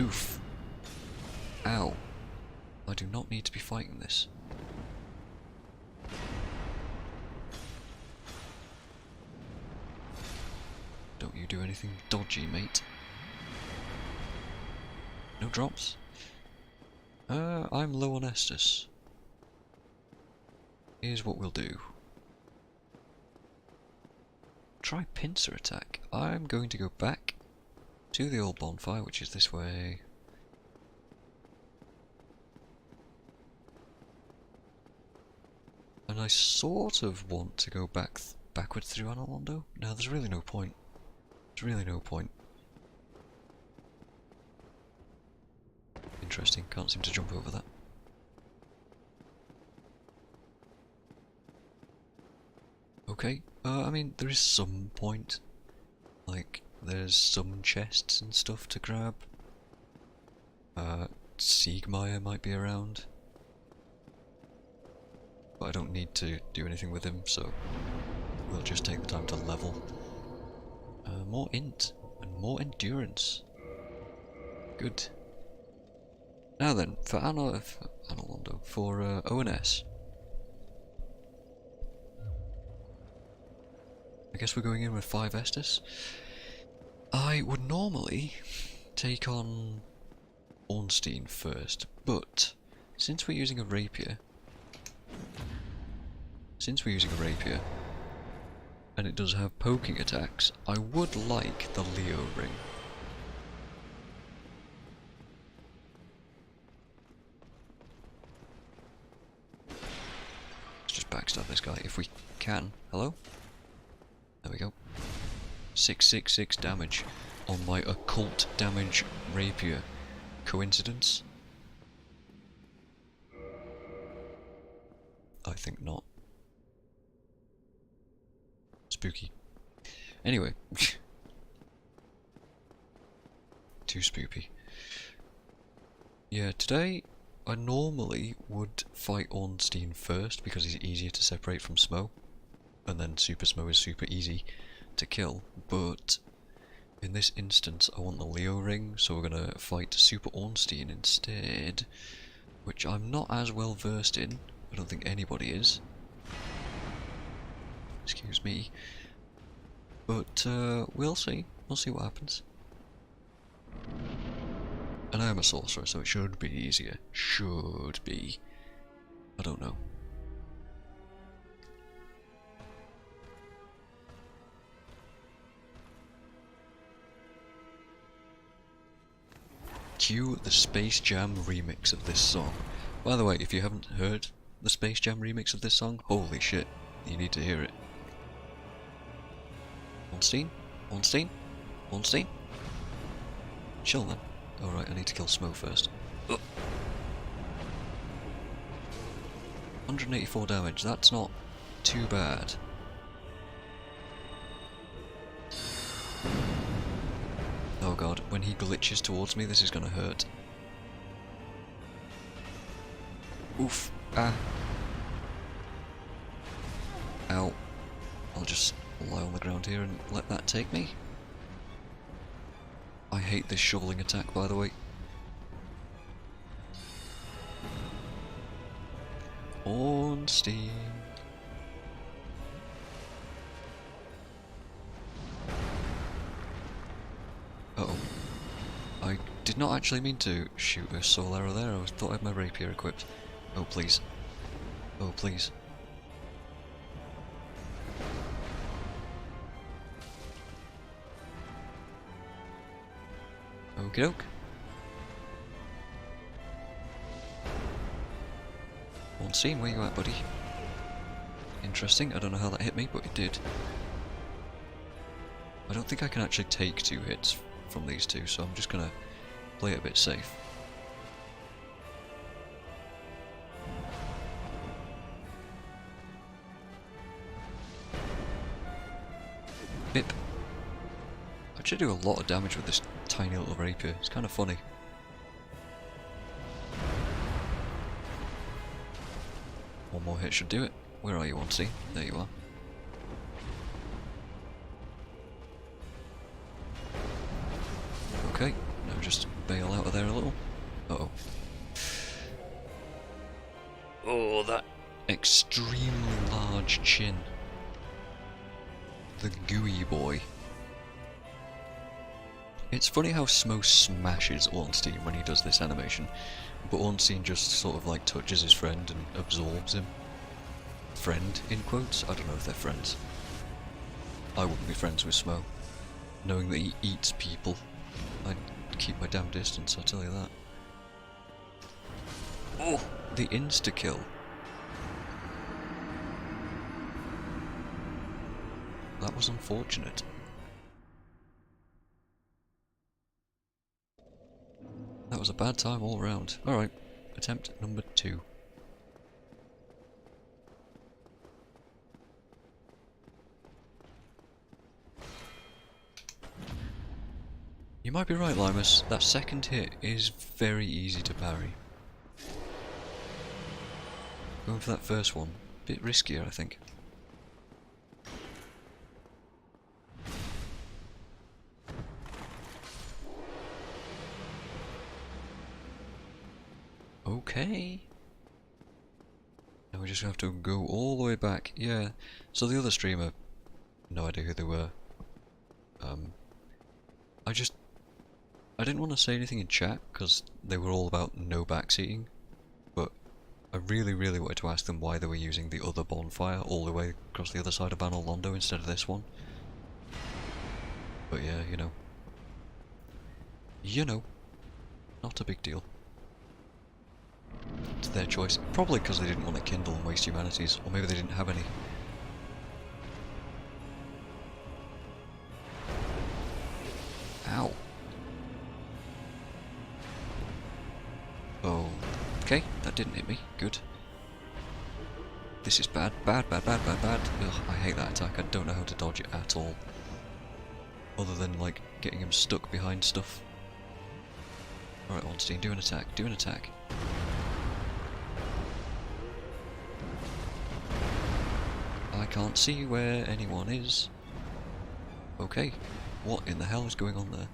Oof. Ow. I do not need to be fighting this. Don't you do anything dodgy, mate. No drops? I'm low on Estus. Here's what we'll do. Try pincer attack. I'm going to go back to the old bonfire, which is this way. And I sort of want to go backwards through Anor Londo. No, there's really no point. There's really no point. Interesting, can't seem to jump over that. Okay, I mean, there is some point. Like, there's some chests and stuff to grab. Siegmeyer might be around. But I don't need to do anything with him, so we'll just take the time to level. More int and more endurance. Good. Now then, for Anor Londo, for ONS. I guess we're going in with 5 Estus. I would normally take on Ornstein first, but since we're using a rapier, and it does have poking attacks, I would like the Leo ring. Let's just backstab this guy if we can. Hello? There we go. 666 damage on my occult damage rapier. Coincidence? I think not. Spooky. Anyway. Too spoopy. Yeah, today I normally would fight Ornstein first because he's easier to separate from Smo. And then Super Smo is super easy to kill. But in this instance I want the Leo ring, so we're gonna fight Super Ornstein instead. Which I'm not as well versed in. I don't think anybody is. Excuse me. But we'll see. We'll see what happens. And I am a sorcerer, so it should be easier. Should be. I don't know. Cue the Space Jam remix of this song. By the way, if you haven't heard the Space Jam remix of this song, holy shit, you need to hear it. Ornstein? Ornstein? Ornstein? Chill then. Alright, I need to kill Smo first. Ugh. 184 damage, that's not too bad. Oh god, when he glitches towards me, this is gonna hurt. Oof. Ah. Ow. I'll just lie on the ground here and let that take me. I hate this shoveling attack, by the way. Ornstein. Uh-oh. I did not actually mean to shoot a soul arrow there, I thought I had my rapier equipped. Oh please. Oh please. Okie doke. Ornstein, where you at, buddy? Interesting, I don't know how that hit me, but it did. I don't think I can actually take 2 hits from these two, so I'm just gonna play it a bit safe. Bip. I actually do a lot of damage with this tiny little rapier, it's kind of funny. One more hit should do it. Where are you, Ornstein? There you are. Okay, now just bail out of there a little. Uh-oh. Oh, that extremely large chin. The gooey boy. It's funny how Smo smashes Ornstein when he does this animation, but Ornstein just sort of like touches his friend and absorbs him. Friend, in quotes? I don't know if they're friends. I wouldn't be friends with Smo. Knowing that he eats people, I'd keep my damn distance, I tell you that. Oh, the insta-kill. That was unfortunate. That was a bad time all round. Alright, attempt number 2. You might be right, Limus. That second hit is very easy to parry. Going for that first one, a bit riskier, I think. Okay. Now we just have to go all the way back. Yeah. So the other streamer, no idea who they were. I didn't want to say anything in chat because they were all about no backseating, but I really wanted to ask them why they were using the other bonfire all the way across the other side of Anor Londo instead of this one. But yeah, you know, not a big deal. It's their choice. Probably because they didn't want to kindle and waste humanities, or maybe they didn't have any. Ow. Oh, okay, that didn't hit me. Good. This is bad. Bad. Ugh, I hate that attack. I don't know how to dodge it at all. Other than, like, getting him stuck behind stuff. Alright, Ornstein, do an attack. I can't see where anyone is. Okay, what in the hell is going on there?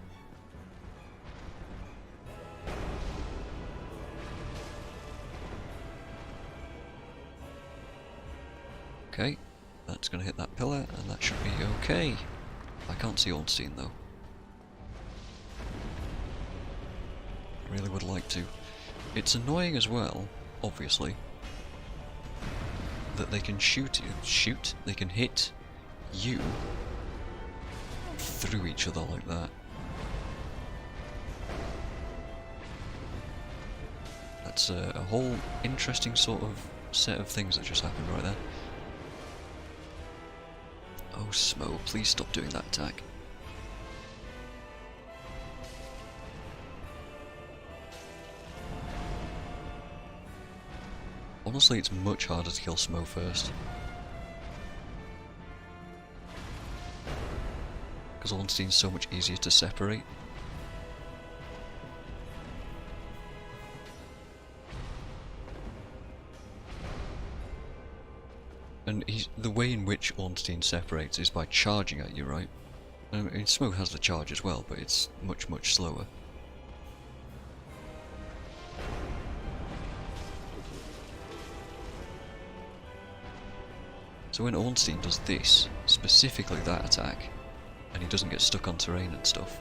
Okay, that's going to hit that pillar, and that should be okay. I can't see Ornstein though. I really would like to. It's annoying as well, obviously, that they can they can hit you through each other like that. That's a whole interesting sort of set of things that just happened right there. Oh, Smo, please stop doing that attack. Honestly, it's much harder to kill Smo first. Because Ornstein's so much easier to separate. And the way in which Ornstein separates is by charging at you, right? I mean, Smo has the charge as well, but it's much slower. So when Ornstein does this, specifically that attack, and he doesn't get stuck on terrain and stuff,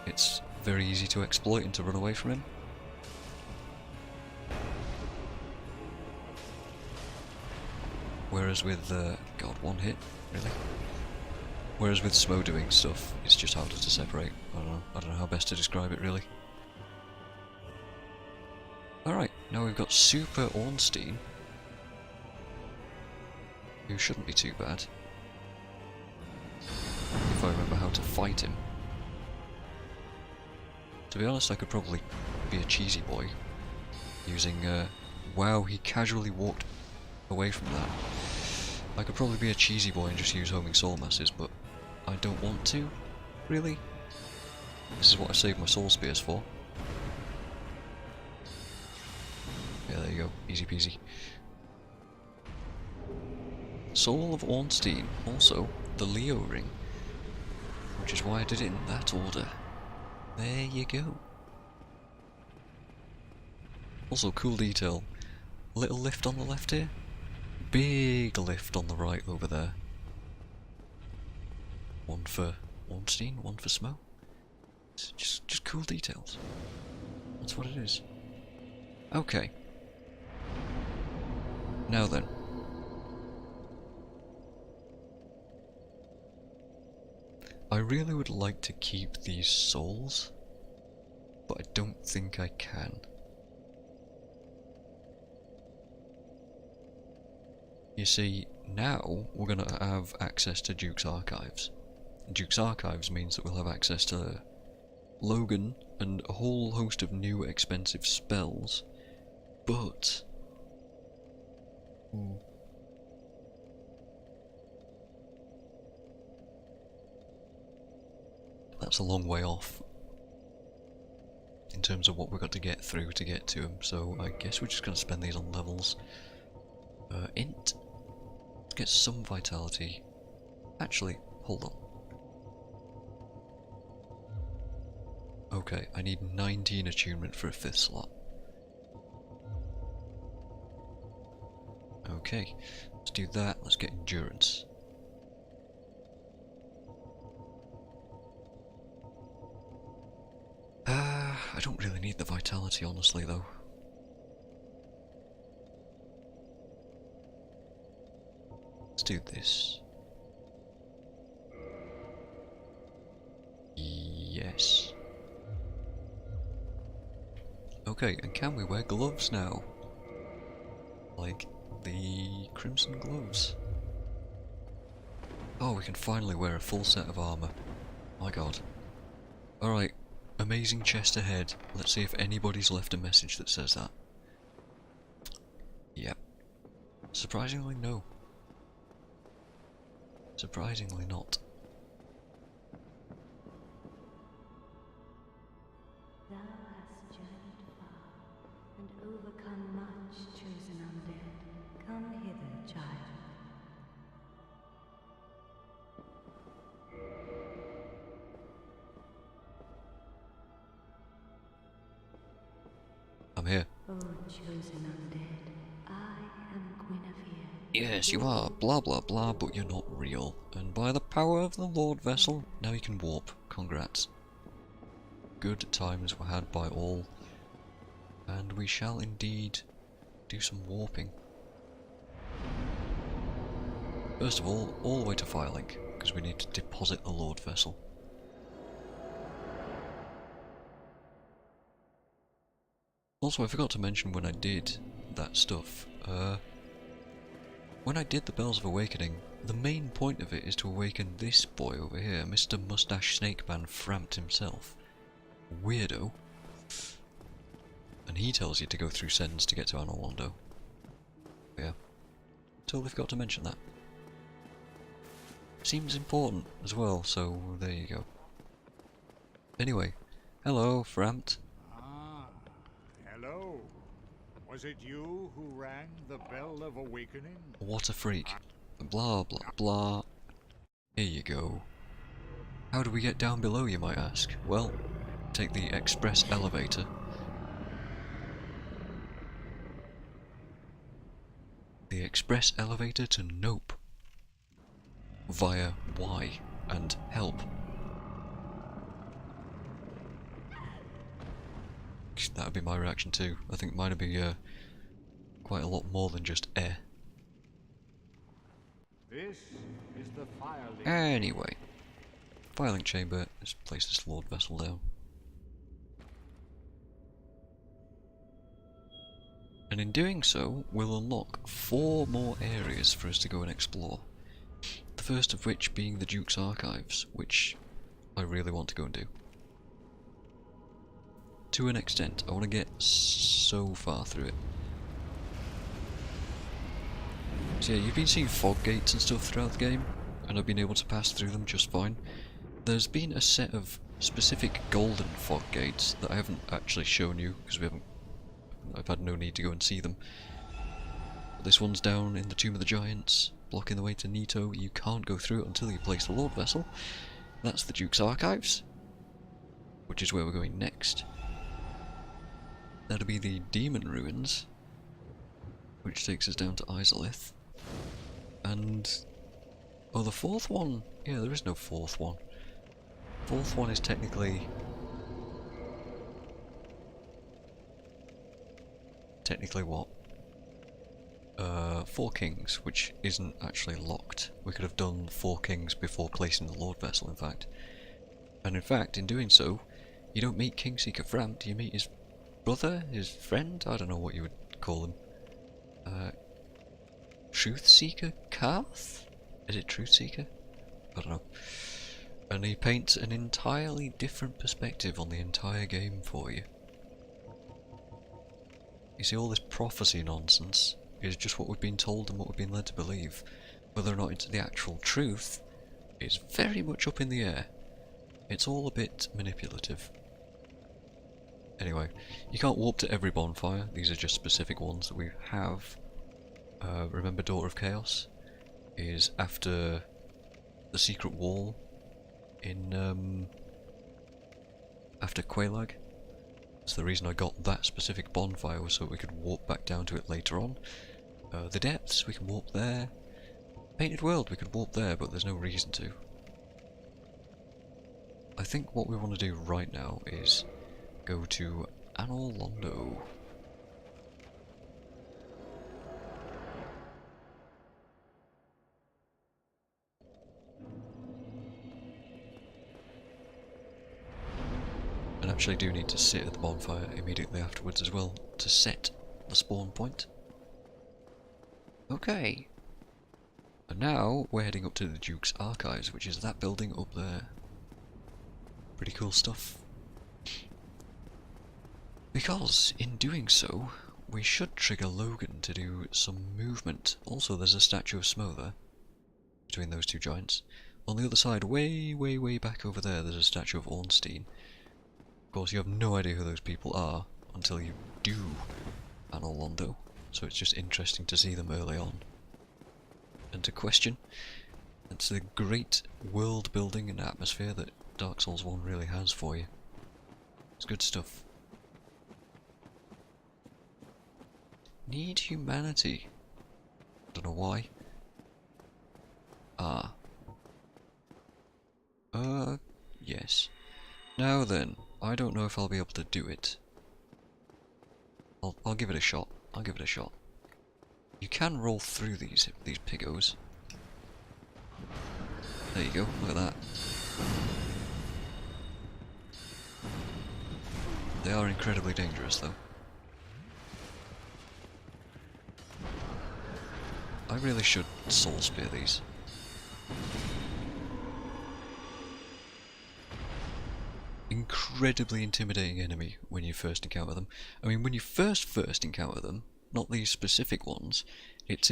it's very easy to exploit and to run away from him. Whereas with, God, one hit? Really? Whereas with Smo doing stuff, it's just harder to separate. I don't know how best to describe it, really. Alright, now we've got Super Ornstein, who shouldn't be too bad, if I remember how to fight him. To be honest, I could probably be a cheesy boy, using, wow, he casually walked away from that. I could probably be a cheesy boy and just use homing soul masses, but I don't want to, really. This is what I saved my soul spears for. Yeah, there you go, easy peasy. Soul of Ornstein, also the Leo ring, which is why I did it in that order. There you go. Also, cool detail. Little lift on the left here. Big lift on the right over there. One for Ornstein, one for Smo. It's just cool details. That's what it is. Okay. Now then. I really would like to keep these souls, but I don't think I can. You see, now we're going to have access to Duke's Archives. Duke's Archives means that we'll have access to Logan and a whole host of new expensive spells, but... that's a long way off in terms of what we've got to get through to get to him, so I guess we're just going to spend these on levels. Int. Let's get some vitality. Actually, hold on. Okay, I need 19 attunement for a 5th slot. Okay, let's do that. Let's get endurance. I don't really need the vitality, honestly, though. Let's do this. Yes. Okay, and can we wear gloves now? Like the crimson gloves. Oh, we can finally wear a full set of armour. My god. Alright, amazing chest ahead. Let's see if anybody's left a message that says that. Yep. Surprisingly, no. Surprisingly not. Thou hast journeyed far and overcome much, chosen undead. Come hither, child. I'm here. O chosen undead, I am Guinevere. Yes, you are. Blah blah blah, but you're not real. And by the power of the Lord Vessel, now you can warp. Congrats. Good times were had by all. And we shall indeed do some warping. First of all the way to Firelink, because we need to deposit the Lord Vessel. Also, I forgot to mention when I did that stuff, when I did the Bells of Awakening, the main point of it is to awaken this boy over here, Mr. Mustache Snakeman Frampt himself. Weirdo. And he tells you to go through Sens to get to Anor Londo. Yeah. Totally forgot to mention that. Seems important as well, so there you go. Anyway, hello, Frampt. Ah, hello. Was it you who rang the Bell of Awakening? What a freak. Blah blah blah. Here you go. How do we get down below, you might ask? Well, take the express elevator. The express elevator to Nope. Via Y and help. That would be my reaction too. I think mine would be quite a lot more than just air. This is the Firelink. Anyway, Firelink chamber. Let's place this Lord Vessel down. And in doing so, we'll unlock 4 more areas for us to go and explore. The first of which being the Duke's Archives, which I really want to go and do. To an extent, I want to get so far through it. So yeah, you've been seeing fog gates and stuff throughout the game, and I've been able to pass through them just fine. There's been a set of specific golden fog gates that I haven't actually shown you, because I've had no need to go and see them. This one's down in the Tomb of the Giants, blocking the way to Nito. You can't go through it until you place the Lord Vessel. That's the Duke's Archives. which is where we're going next. That'll be the Demon Ruins, which takes us down to Izalith. And... oh, the fourth one? Yeah, there is no fourth one. Fourth one is technically... what? Four Kings, which isn't actually locked. We could have done Four Kings before placing the Lord Vessel, in fact. And in fact, in doing so, you don't meet Kingseeker Frampt, you meet his brother, his friend, I don't know what you would call him. Truthseeker Karth? Is it Truthseeker? I don't know. And he paints an entirely different perspective on the entire game for you. You see, all this prophecy nonsense is just what we've been told and what we've been led to believe. Whether or not it's the actual truth is very much up in the air. It's all a bit manipulative. Anyway, you can't warp to every bonfire, these are just specific ones that we have. Remember Daughter of Chaos is after the secret wall in after Quelaag. So the reason I got that specific bonfire was so we could warp back down to it later on. The depths, we can warp there. Painted World, we could warp there, but there's no reason to. I think what we want to do right now is go to Anor Londo. And actually do need to sit at the bonfire immediately afterwards as well to set the spawn point. Okay. And now we're heading up to the Duke's Archives, which is that building up there. Pretty cool stuff. Because in doing so, we should trigger Logan to do some movement. Also, there's a statue of Smother between those two giants. On the other side, way back over there, there's a statue of Ornstein. Of course, you have no idea who those people are until you do Anor Londo, so it's just interesting to see them early on. And to question, it's the great world building and atmosphere that Dark Souls 1 really has for you. It's good stuff. Need humanity. Don't know why. Ah. Yes. Now then, I don't know if I'll be able to do it. I'll give it a shot. I'll give it a shot. You can roll through these piggos. There you go, look at that. They are incredibly dangerous though. I really should soul spear these. Incredibly intimidating enemy when you first encounter them. I mean, when you first encounter them, not these specific ones, it's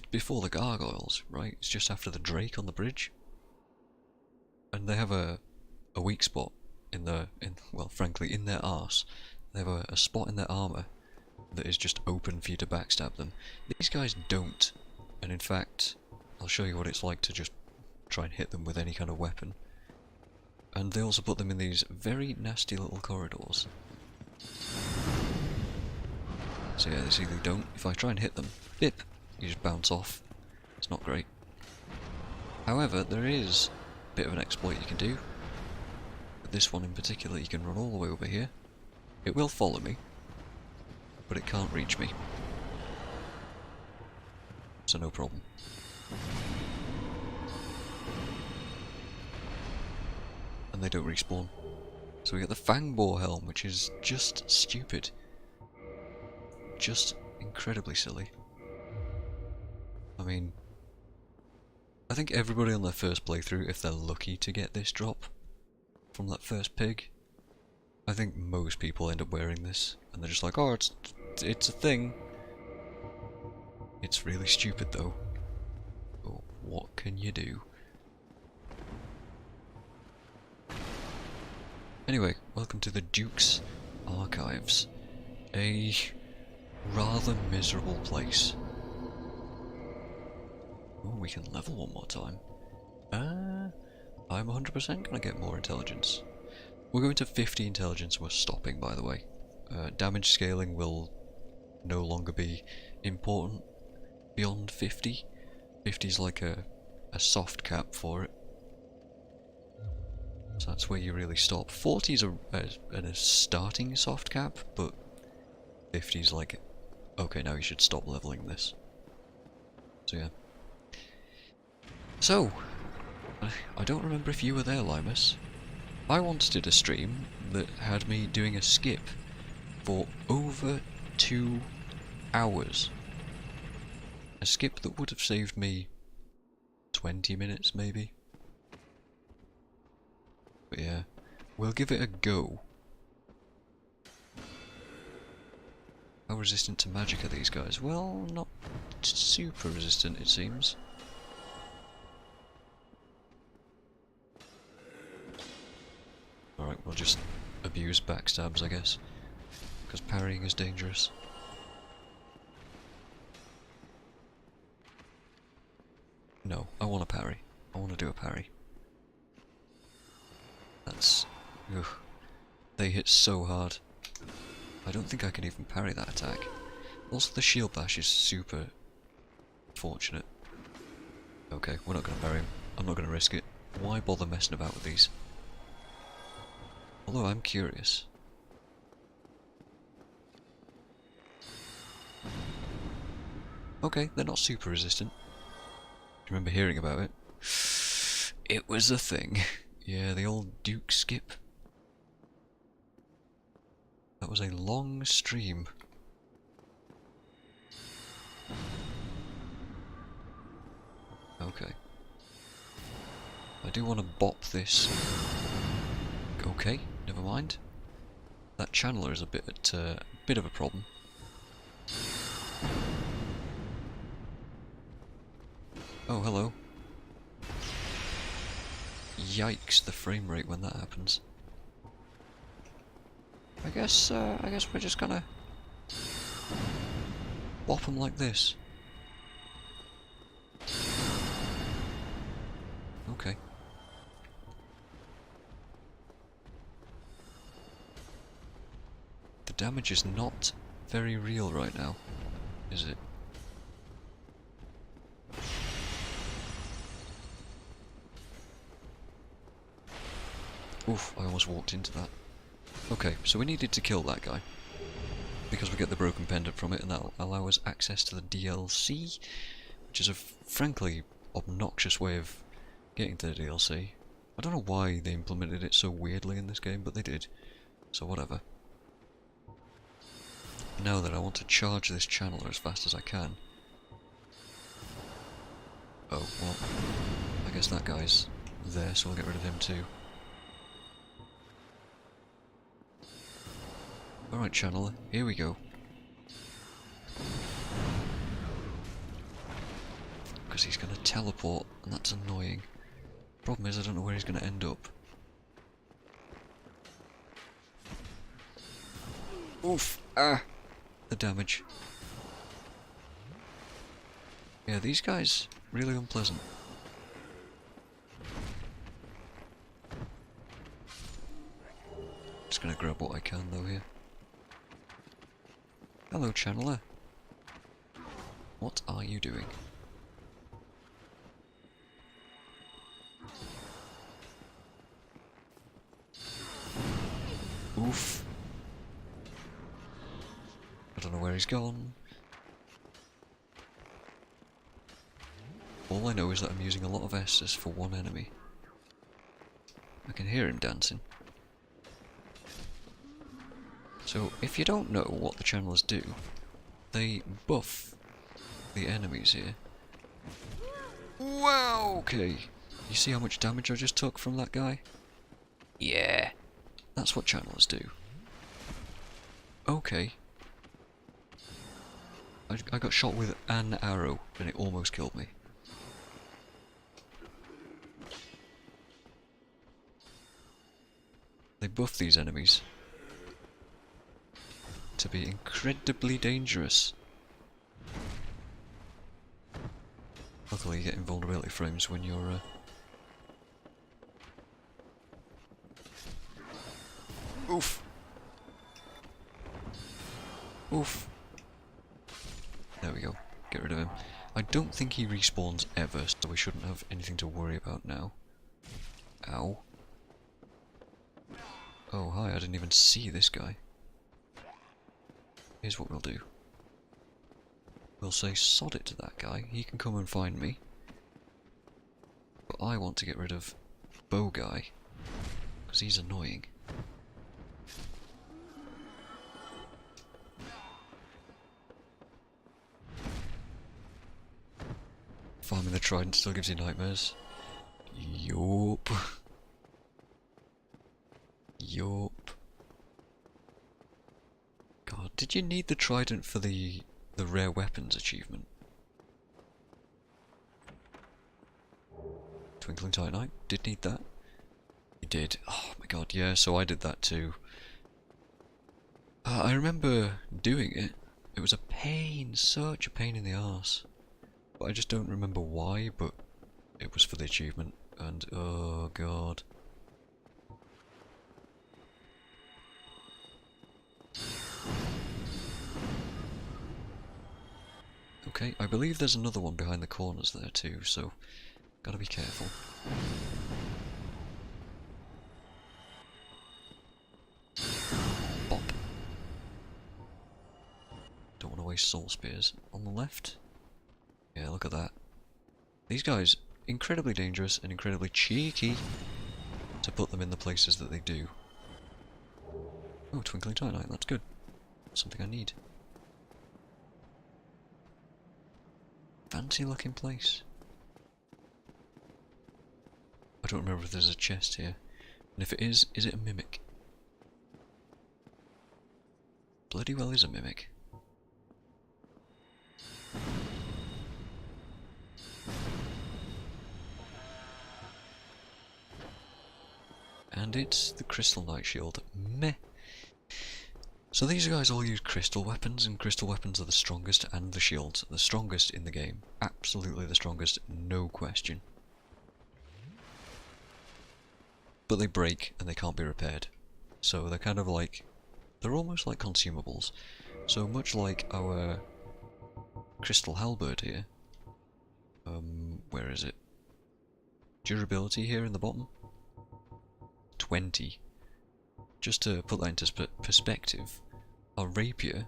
before the gargoyles, right? It's just after the Drake on the bridge. And they have a weak spot well, frankly, in their arse. They have a spot in their armour that is just open for you to backstab them. These guys don't, and in fact, I'll show you what it's like to just try and hit them with any kind of weapon. And they also put them in these very nasty little corridors. So yeah, see, they don't. If I try and hit them, bip, you just bounce off. It's not great. However, there is a bit of an exploit you can do. With this one in particular, you can run all the way over here. It will follow me, but it can't reach me. So no problem. And they don't respawn. So we get the Fangboar Helm, which is just stupid. Just incredibly silly. I mean, I think everybody on their first playthrough, if they're lucky to get this drop from that first pig, I think most people end up wearing this, and they're just like, oh, it's a thing. It's really stupid though. But what can you do? Anyway, welcome to the Duke's Archives. A rather miserable place. Oh, we can level one more time. I'm 100% gonna get more intelligence. We're going to 50 intelligence, we're stopping by the way. Damage scaling will no longer be important beyond 50. 50 is like a soft cap for it. So that's where you really stop. 40 is a starting soft cap, but 50 is like, okay, now you should stop leveling this. So yeah. So, I don't remember if you were there, Limus. I once did a stream that had me doing a skip for over 2 hours. A skip that would have saved me 20 minutes maybe. But yeah, we'll give it a go. How resistant to magic are these guys? Well, not super resistant it seems. Alright, we'll just abuse backstabs I guess. Because parrying is dangerous. No, I want to parry. I want to do a parry. That's... ugh. They hit so hard. I don't think I can even parry that attack. Also the shield bash is super fortunate. Okay, we're not going to parry him. I'm not going to risk it. Why bother messing about with these? Although I'm curious. Okay, they're not super resistant. I remember hearing about it. It was a thing. Yeah, the old Duke skip. That was a long stream. Okay. I do want to bop this. Okay, never mind. That channeler is a bit of a problem. Oh, hello. Yikes, the frame rate when that happens. I guess we're just gonna bop them like this. Okay. The damage is not very real right now, is it? Oof, I almost walked into that. Okay, so we needed to kill that guy. Because we get the broken pendant from it and that'll allow us access to the DLC. Which is a frankly obnoxious way of getting to the DLC. I don't know why they implemented it so weirdly in this game, but they did. So whatever. Now that I want to charge this channeler as fast as I can. Oh, well, I guess that guy's there, so I'll get rid of him too. Alright, channeler, here we go. Because he's going to teleport, and that's annoying. Problem is, I don't know where he's going to end up. Oof! Ah! The damage. Yeah, these guys, really unpleasant. Just gonna grab what I can though here. Hello, channeler. What are you doing? Oof. I don't know where he's gone. All I know is that I'm using a lot of S's for one enemy. I can hear him dancing. So, if you don't know what the channelers do, they buff the enemies here. Wow, okay. You see how much damage I just took from that guy? Yeah. That's what channelers do. Okay. I got shot with an arrow and it almost killed me. They buff these enemies to be incredibly dangerous. Luckily you get invulnerability frames when you're Oof. Oof. There we go. Get rid of him. I don't think he respawns ever, so we shouldn't have anything to worry about now. Ow. Oh, hi, I didn't even see this guy. Here's what we'll do. We'll say sod it to that guy. He can come and find me. But I want to get rid of Bow Guy, because he's annoying. Farming the trident still gives you nightmares. Yup. Yup. God, did you need the trident for the rare weapons achievement? Twinkling Titanite, did need that. You did. Oh my god, yeah, so I did that too. I remember doing it. It was a pain, such a pain in the arse. But I just don't remember why, but it was for the achievement, and oh god. Okay, I believe there's another one behind the corners there too, so gotta be careful. Bop. Don't want to waste soul spears. On the left? Yeah, look at that. These guys, incredibly dangerous and incredibly cheeky to put them in the places that they do. Oh, Twinkling Titanite, that's good. Something I need. Fancy looking place. I don't remember if there's a chest here. And if it is it a mimic? Bloody well is a mimic. And it's the Crystal Knight Shield. Meh. So these guys all use crystal weapons, and crystal weapons are the strongest, and the shields are the strongest in the game. Absolutely the strongest, no question. But they break, and they can't be repaired. So they're kind of like... they're almost like consumables. So much like our Crystal Halberd here. Where is it? Durability here in the bottom? 20. Just to put that into perspective, our rapier...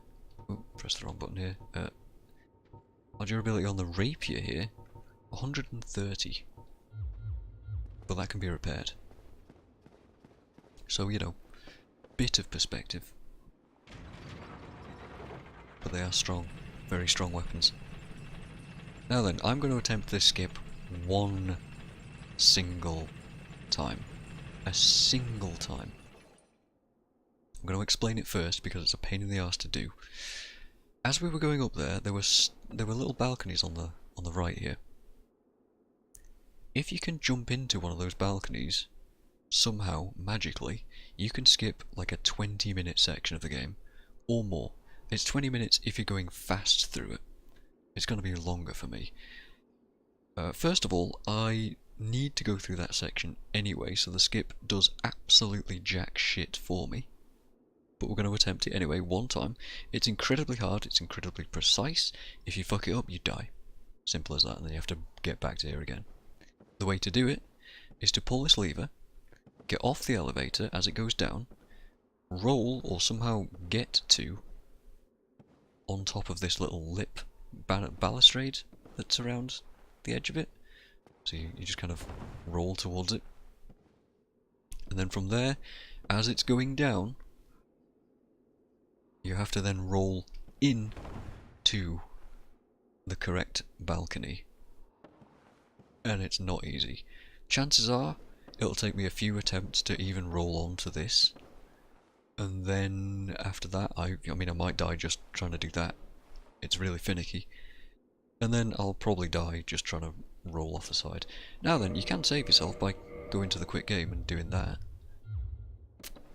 oh, press the wrong button here. Our durability on the rapier here, 130. But that can be repaired. So, you know, bit of perspective. But they are strong. Very strong weapons. Now then, I'm going to attempt this skip one single time. A single time. I'm going to explain it first because it's a pain in the arse to do. As we were going up there, there were little balconies on the right here. If you can jump into one of those balconies, somehow, magically, you can skip like a 20-minute section of the game, or more. It's 20 minutes if you're going fast through it. It's going to be longer for me. First of all, I need to go through that section anyway, so the skip does absolutely jack shit for me. But we're going to attempt it anyway, one time. It's incredibly hard, it's incredibly precise. If you fuck it up, you die. Simple as that, and then you have to get back to here again. The way to do it is to pull this lever, get off the elevator as it goes down, roll or somehow get to on top of this little lip balustrade that's around the edge of it. So you just kind of roll towards it. And then from there, as it's going down, you have to then roll in to the correct balcony. And it's not easy. Chances are, it'll take me a few attempts to even roll onto this. And then after that, I mean I might die just trying to do that. It's really finicky. And then I'll probably die just trying to roll off the side. Now then, you can save yourself by going to the quick game and doing that.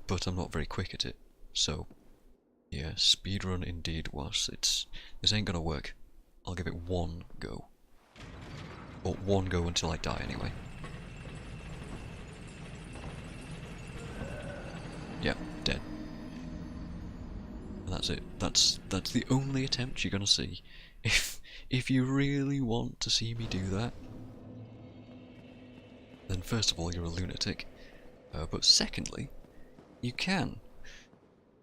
But I'm not very quick at it. So, yeah, speedrun indeed was. This ain't gonna work. I'll give it one go. Or one go until I die anyway. Yeah, dead. That's it. That's the only attempt you're gonna see. If you really want to see me do that, then first of all you're a lunatic. But secondly, you can.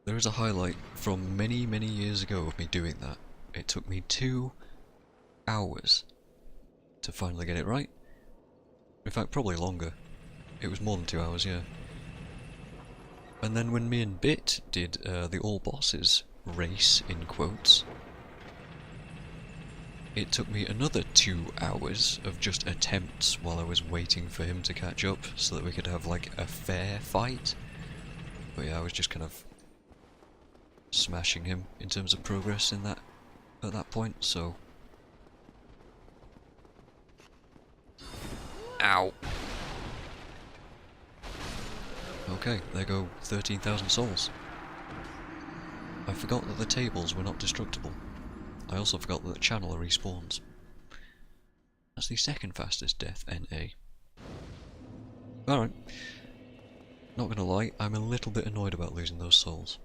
There is a highlight from many years ago of me doing that. It took me 2 hours to finally get it right. In fact, probably longer. It was more than 2 hours, yeah. And then when me and Bit did the all bosses race, in quotes, it took me another 2 hours of just attempts while I was waiting for him to catch up so that we could have like a fair fight. But yeah, I was just kind of smashing him in terms of progress in that at that point, so ow. Okay, there go 13,000 souls. I forgot that the tables were not destructible. I also forgot that the channeler respawns. That's the second fastest death, NA. Alright. Not gonna lie, I'm a little bit annoyed about losing those souls.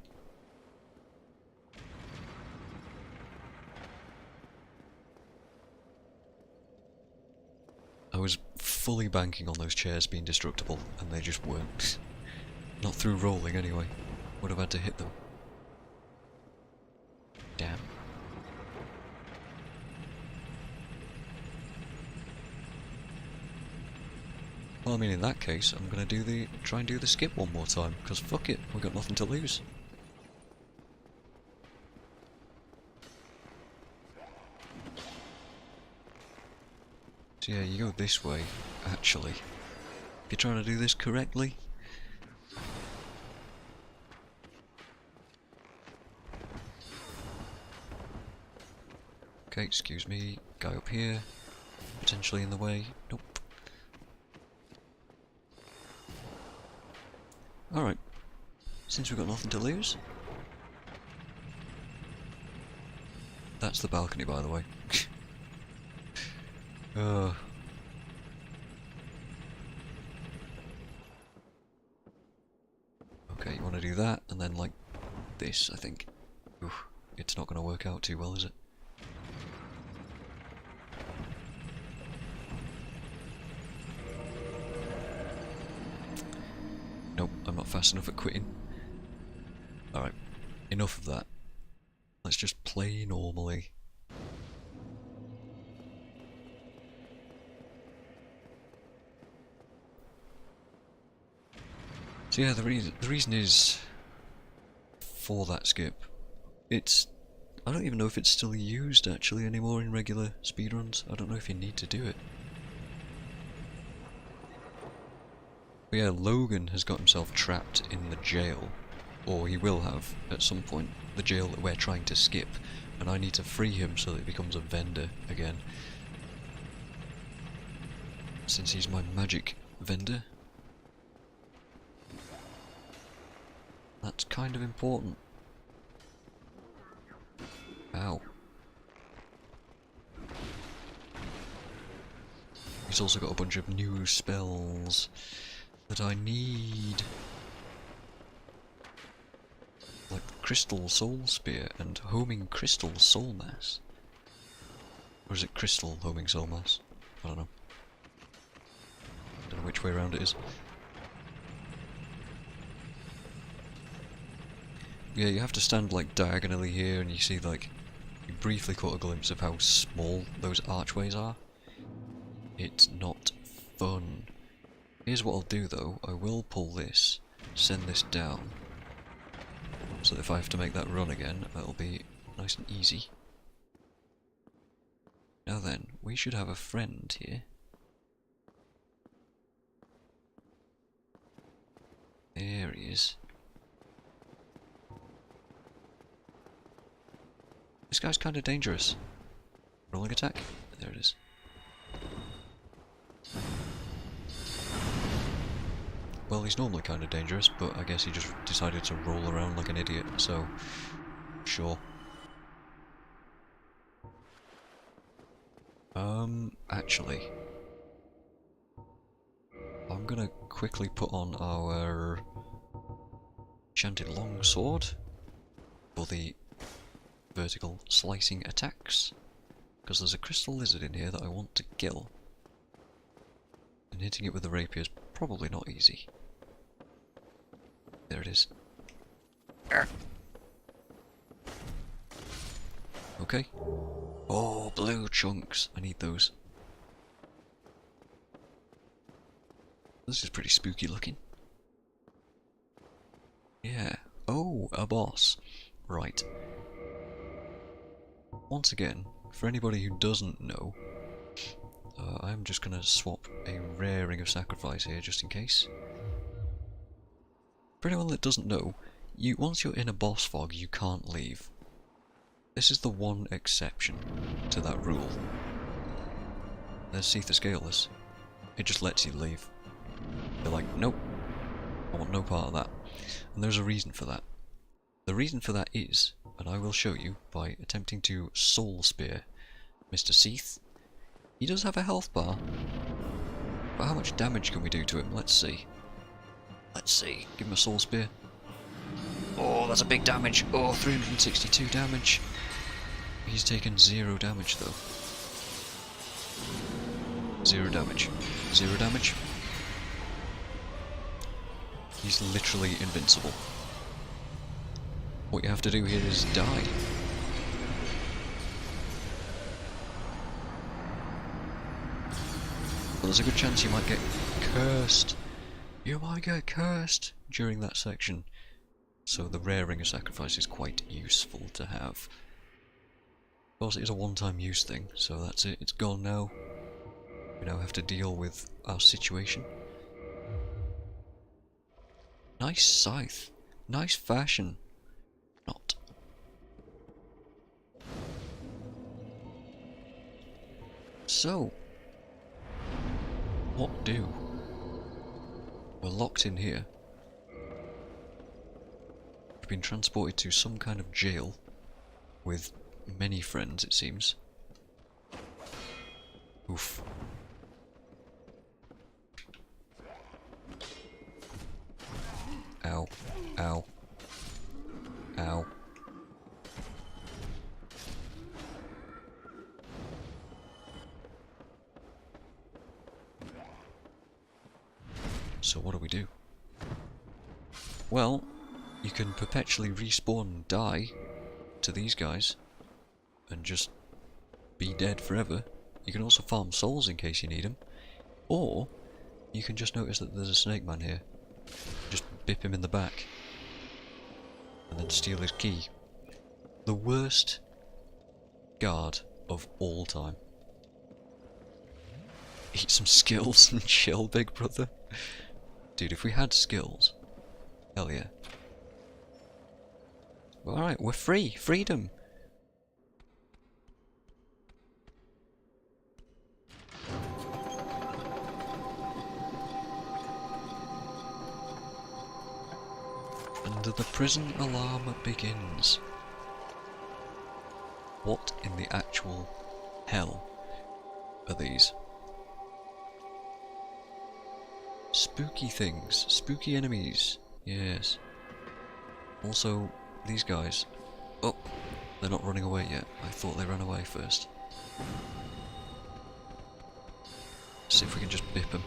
I was fully banking on those chairs being destructible, and they just weren't. Not through rolling, anyway. Would have had to hit them. Damn. Well, I mean, in that case, I'm gonna try and do the skip one more time, because fuck it, we've got nothing to lose. So yeah, you go this way, actually. If you're trying to do this correctly. Okay, excuse me, guy up here, potentially in the way. Nope. Alright, since we've got nothing to lose. That's the balcony, by the way. Okay, you want to do that, and then like this, I think. Oof, it's not going to work out too well, is it? Nope, I'm not fast enough at quitting. Alright, enough of that. Let's just play normally. So yeah, the reason is for that skip. I don't even know if it's still used actually anymore in regular speedruns. I don't know if you need to do it. But yeah, Logan has got himself trapped in the jail, or he will have at some point, the jail that we're trying to skip, and I need to free him so that he becomes a vendor again. Since he's my magic vendor. That's kind of important. Ow. He's also got a bunch of new spells that I need. Like Crystal Soul Spear and Homing Crystal Soul Mass. Or is it Crystal Homing Soul Mass? I don't know. Don't know which way around it is. Yeah, you have to stand like diagonally here and you see like, you briefly caught a glimpse of how small those archways are. It's not fun. Here's what I'll do though, I will pull this, send this down, so that if I have to make that run again, that'll be nice and easy. Now then, we should have a friend here. There he is. This guy's kind of dangerous. Rolling attack? There it is. Well, he's normally kind of dangerous, but I guess he just decided to roll around like an idiot, so sure. Actually, I'm gonna quickly put on our enchanted longsword for the vertical slicing attacks. Because there's a crystal lizard in here that I want to kill. And hitting it with the rapier is probably not easy. There it is. Okay. Oh, blue chunks. I need those. This is pretty spooky looking. Yeah. Oh, a boss. Right. Once again, for anybody who doesn't know, I'm just going to swap a rare ring of sacrifice here just in case. For anyone that doesn't know, once you're in a boss fog, you can't leave. This is the one exception to that rule. There's Seath the Scaleless. It just lets you leave. They're like, nope, I want no part of that. And there's a reason for that. The reason for that is, and I will show you by attempting to soul spear Mr. Seath. He does have a health bar, but how much damage can we do to him? Let's see. Let's see. Give him a soul spear. Oh, that's a big damage. Oh, 362 damage. He's taken 0 damage though. 0 damage. 0 damage. He's literally invincible. What you have to do here is die. Well, there's a good chance you might get cursed. You might get cursed during that section. So the rare ring of sacrifice is quite useful to have. Of course it is a one-time use thing, so that's it. It's gone now. We now have to deal with our situation. Nice scythe. Nice fashion. Not. So, what do? We're locked in here. We've been transported to some kind of jail with many friends, it seems. Oof. Ow. Ow. Ow. So what do? Well, you can perpetually respawn and die to these guys and just be dead forever. You can also farm souls in case you need them. Or you can just notice that there's a snake man here. Just bip him in the back and then steal his key. The worst guard of all time. Eat some skills and chill, big brother. Dude, if we had skills, hell yeah. Alright, we're free. Freedom. And the prison alarm begins. What in the actual hell are these? Spooky things. Spooky enemies. Yes. Also, these guys. Oh, they're not running away yet. I thought they ran away first. See if we can just bip them.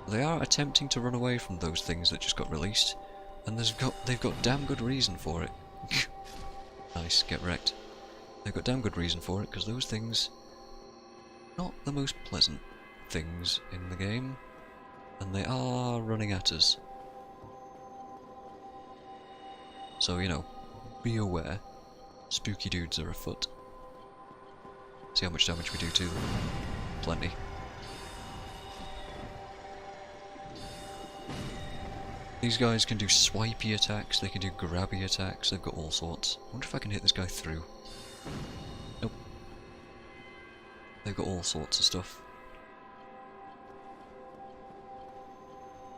They are attempting to run away from those things that just got released, and they've got damn good reason for it. Nice, get wrecked. They've got damn good reason for it, because those things, not the most pleasant things in the game, and they are running at us. So, you know, be aware, spooky dudes are afoot. See how much damage we do to them. Plenty. These guys can do swipey attacks, they can do grabby attacks, they've got all sorts. I wonder if I can hit this guy through. Nope. They've got all sorts of stuff.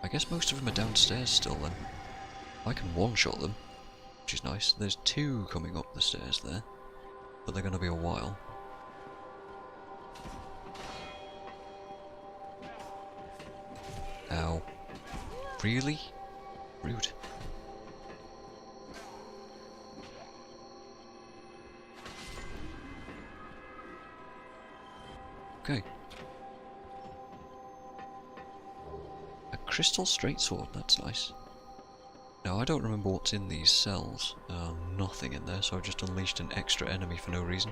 I guess most of them are downstairs still then. I can one-shot them, which is nice. There's 2 coming up the stairs there, but they're going to be a while. Ow. Really? Rude. Okay. A crystal straight sword, that's nice. Now, I don't remember what's in these cells. Nothing in there, so I've just unleashed an extra enemy for no reason.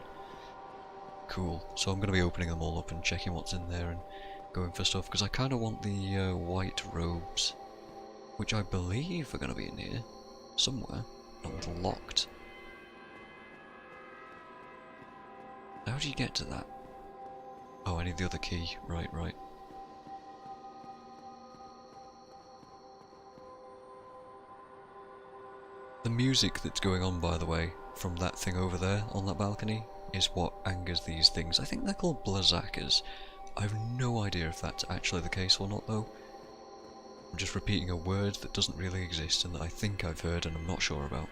Cool. So I'm going to be opening them all up and checking what's in there and going for stuff, because I kind of want the white robes, which I believe are going to be in here somewhere. Not locked. How do you get to that? Oh, I need the other key. Right, right. The music that's going on, by the way, from that thing over there on that balcony is what angers these things. I think they're called blazakas. I have no idea if that's actually the case or not, though. I'm just repeating a word that doesn't really exist and that I think I've heard and I'm not sure about.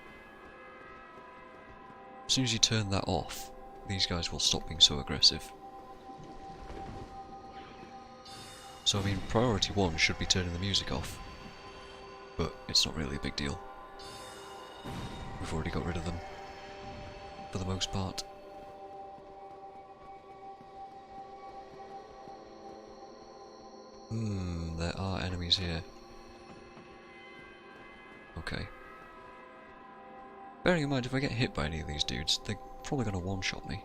As soon as you turn that off, these guys will stop being so aggressive. So I mean, priority 1 should be turning the music off, but it's not really a big deal. We've already got rid of them, for the most part. There are enemies here. Okay. Bearing in mind, if I get hit by any of these dudes, they're probably going to one-shot me.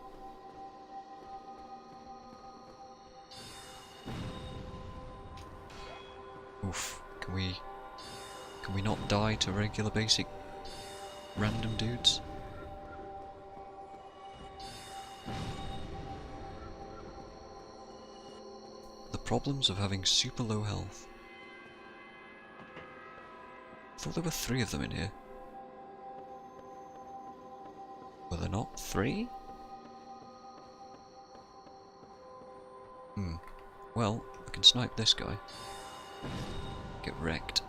Oof. Can we not die to regular basic random dudes? The problems of having super low health. I thought there were 3 of them in here. Were there not 3? Well, I can snipe this guy. Get wrecked.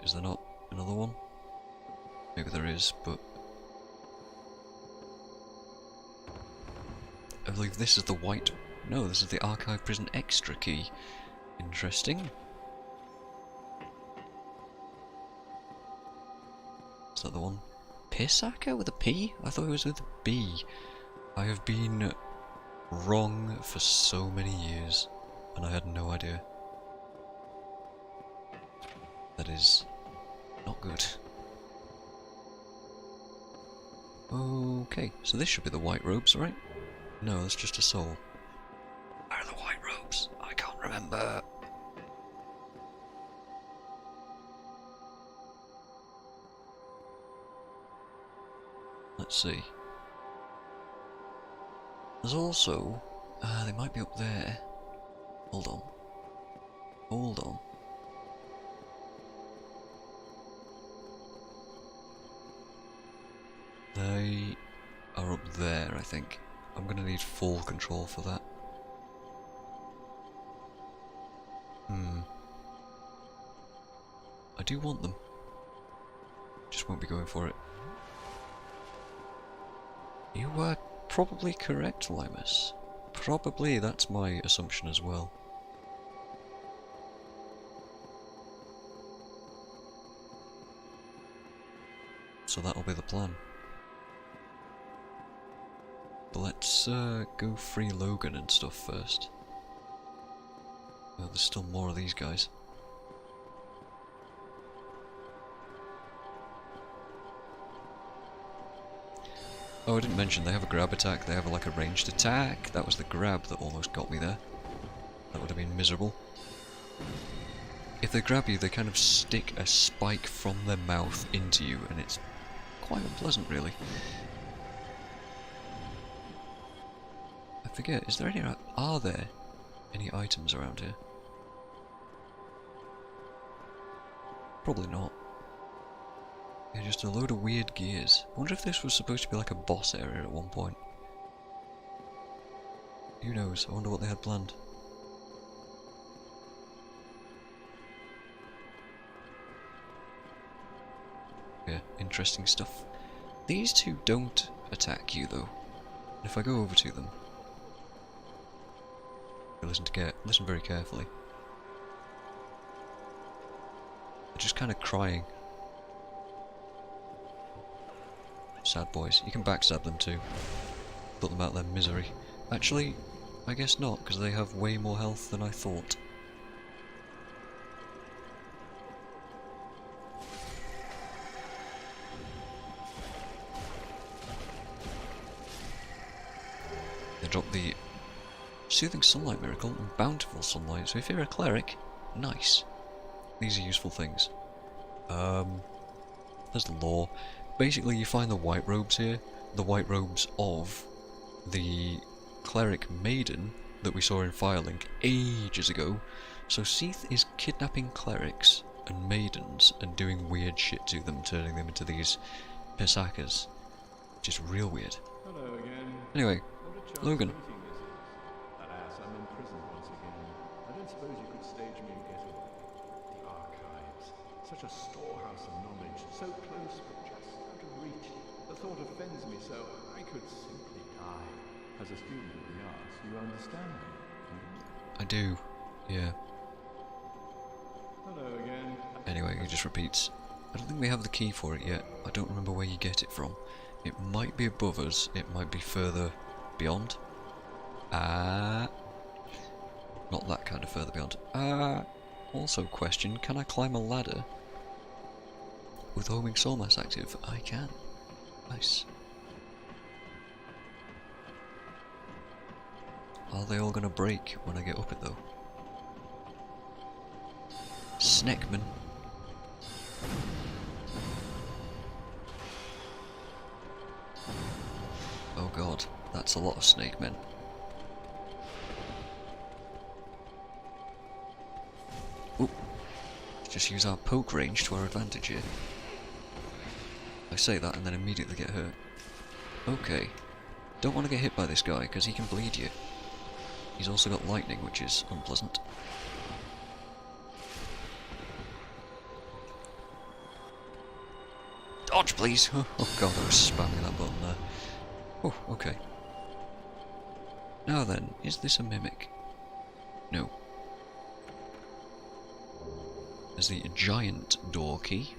Is there not another one? Maybe there is, but I believe this is the white... No, this is the Archive Prison extra key. Interesting. Is that the one? Pisaka with a P? I thought it was with a B. I have been wrong for so many years, and I had no idea. That is not good. Okay, so this should be the white robes, right? No, that's just a soul. Where are the white robes? I can't remember. Let's see. There's also... they might be up there. Hold on. Hold on. They are up there, I think. I'm gonna need full control for that. I do want them. Just won't be going for it. You were probably correct, Limus. Probably, that's my assumption as well. So that'll be the plan. But let's go free Logan and stuff first. Oh, there's still more of these guys. Oh, I didn't mention they have a grab attack, they have like a ranged attack. That was the grab that almost got me there. That would have been miserable. If they grab you, they kind of stick a spike from their mouth into you, and it's quite unpleasant, really. I forget, is there any... Are there any items around here? Probably not. Yeah, just a load of weird gears. I wonder if this was supposed to be like a boss area at one point. Who knows? I wonder what they had planned. Yeah, interesting stuff. These two don't attack you though. And if I go over to them, listen very carefully. They're just kind of crying. Sad boys. You can backstab them too. put them out of their misery. Actually, I guess not, because they have way more health than I thought. They drop the Soothing Sunlight Miracle and Bountiful Sunlight, so if you're a cleric, nice. These are useful things. There's the lore. Basically you find the white robes here, the white robes of the cleric maiden that we saw in Firelink ages ago. So Seath is kidnapping clerics and maidens and doing weird shit to them, turning them into these Pisakas, which is real weird. Hello again. Anyway, What a chance Logan. meeting this is. Alas, I'm in prison once again. I don't suppose you could stage me a getaway. The archives. Such a storehouse of knowledge. So close, but just out of reach. The thought offends me so. I could simply die. As a student of the arts, you understand me, do you? I do, yeah. Hello again. Anyway, it just repeats. I don't think we have the key for it yet. I don't remember where you get it from. It might be above us, it might be further beyond. Not that kind of further beyond. Also question, can I climb a ladder with homing soul mass active? I can. Nice. Are they all gonna break when I get up it though? Snakeman. Oh god, that's a lot of snake men. Oop. Let's just use our poke range to our advantage here. I say that and then immediately get hurt. Okay. Don't want to get hit by this guy because he can bleed you. He's also got lightning, which is unpleasant. Dodge, please! Oh god, I was spamming that button there. Oh, okay. Now then, is this a mimic? No. There's the giant door key.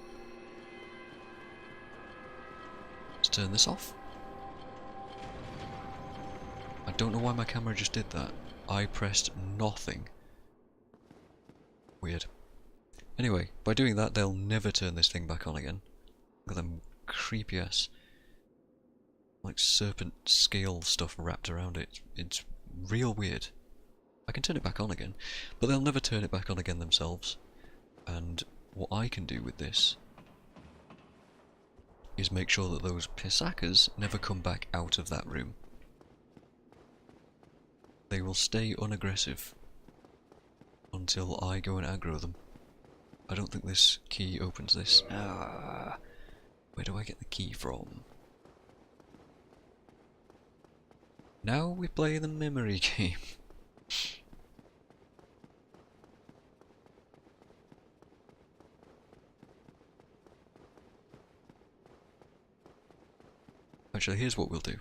Let's turn this off. I don't know why my camera just did that. I pressed nothing. Weird. Anyway, by doing that, they'll never turn this thing back on again. Look at them creepy ass, like serpent scale stuff wrapped around it. It's real weird. I can turn it back on again, but they'll never turn it back on again themselves. And what I can do with this is make sure that those Pisakas never come back out of that room. They will stay unaggressive until I go and aggro them. I don't think this key opens this. Where do I get the key from? Now we play the memory game. Actually, here's what we'll do.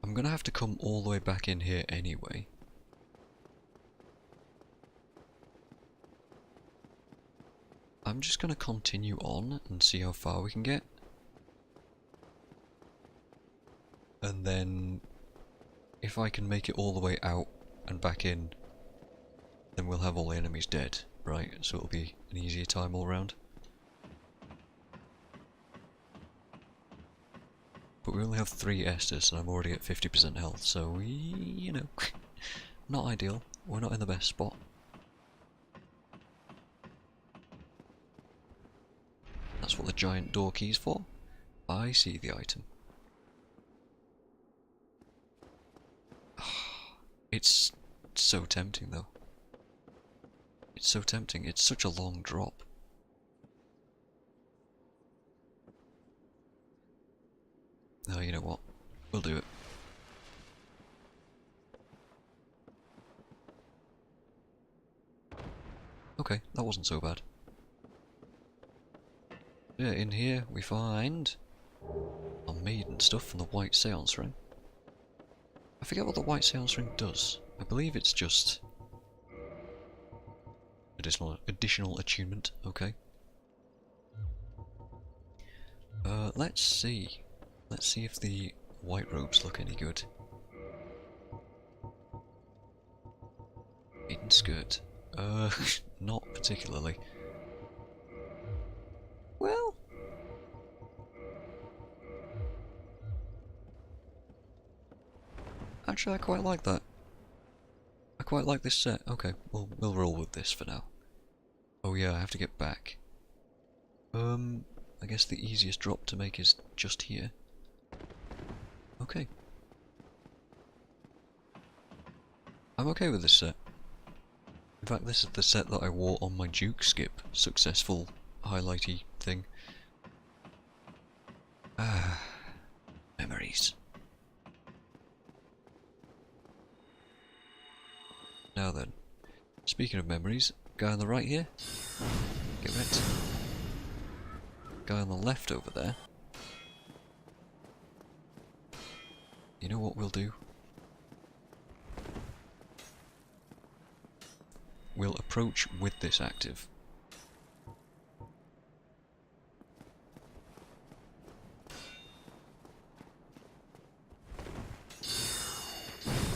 I'm gonna have to come all the way back in here anyway. I'm just gonna continue on and see how far we can get. And then, if I can make it all the way out and back in, then we'll have all the enemies dead, right? So it'll be an easier time all round. But we only have 3 Estus and I'm already at 50% health, so we, you know, not ideal. We're not in the best spot. That's what the giant door key's for. I see the item. It's so tempting though. It's so tempting. It's such a long drop. Oh, you know what? We'll do it. Okay, that wasn't so bad. Yeah, in here we find our maiden stuff from the white seance ring. I forget what the white seance ring does. I believe it's just additional attunement. Okay. Let's see. Let's see if the white robes look any good. Maiden skirt. Not particularly. Well... Actually, I quite like that. I quite like this set. Okay, we'll roll with this for now. Oh yeah, I have to get back. I guess the easiest drop to make is just here. Okay. I'm okay with this set. In fact, this is the set that I wore on my Duke skip. Successful, highlighty thing. Ah, memories. Now then, speaking of memories, guy on the right here, get wrecked. Guy on the left over there. You know what we'll do? We'll approach with this active.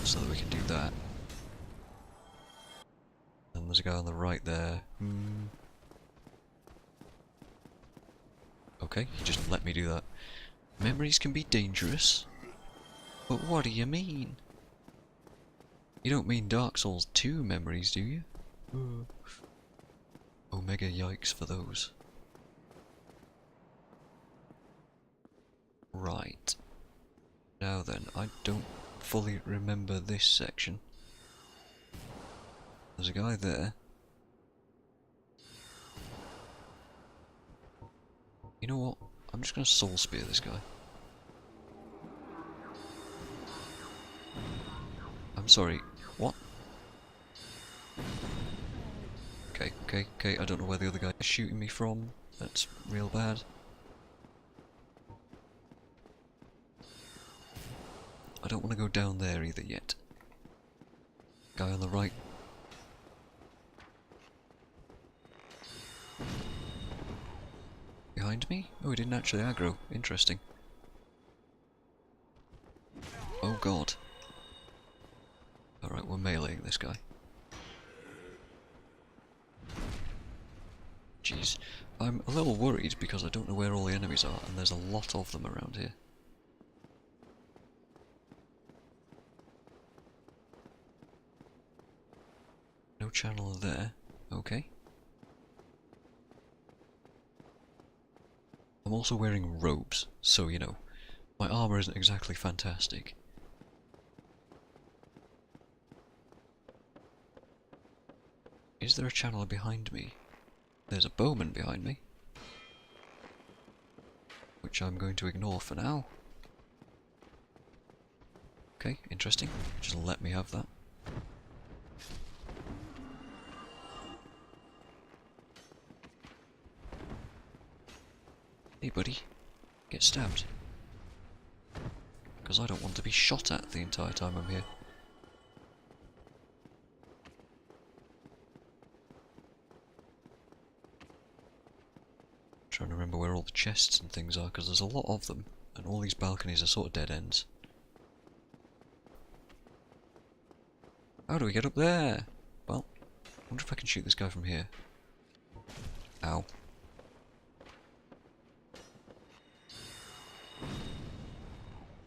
So that we can do that. And there's a guy on the right there. Okay, you just let me do that. Memories can be dangerous. But what do you mean? You don't mean Dark Souls 2 memories, do you? Omega yikes for those. Right. Now then, I don't fully remember this section. There's a guy there. You know what? I'm just gonna soul spear this guy. I'm sorry, what? Okay, I don't know where the other guy is shooting me from. That's real bad. I don't want to go down there either yet. Guy on the right. Behind me? Oh, he didn't actually aggro. Interesting. Oh god. Alright, we're meleeing this guy. Jeez. I'm a little worried because I don't know where all the enemies are, and there's a lot of them around here. No channel there. Okay. I'm also wearing robes, so you know, my armour isn't exactly fantastic. Is there a channeler behind me? There's a bowman behind me. Which I'm going to ignore for now. Okay, interesting. Just let me have that. Hey buddy, get stabbed. Because I don't want to be shot at the entire time I'm here. Trying to remember where all the chests and things are, because there's a lot of them, and all these balconies are sort of dead ends. How do we get up there? Well, I wonder if I can shoot this guy from here. Ow.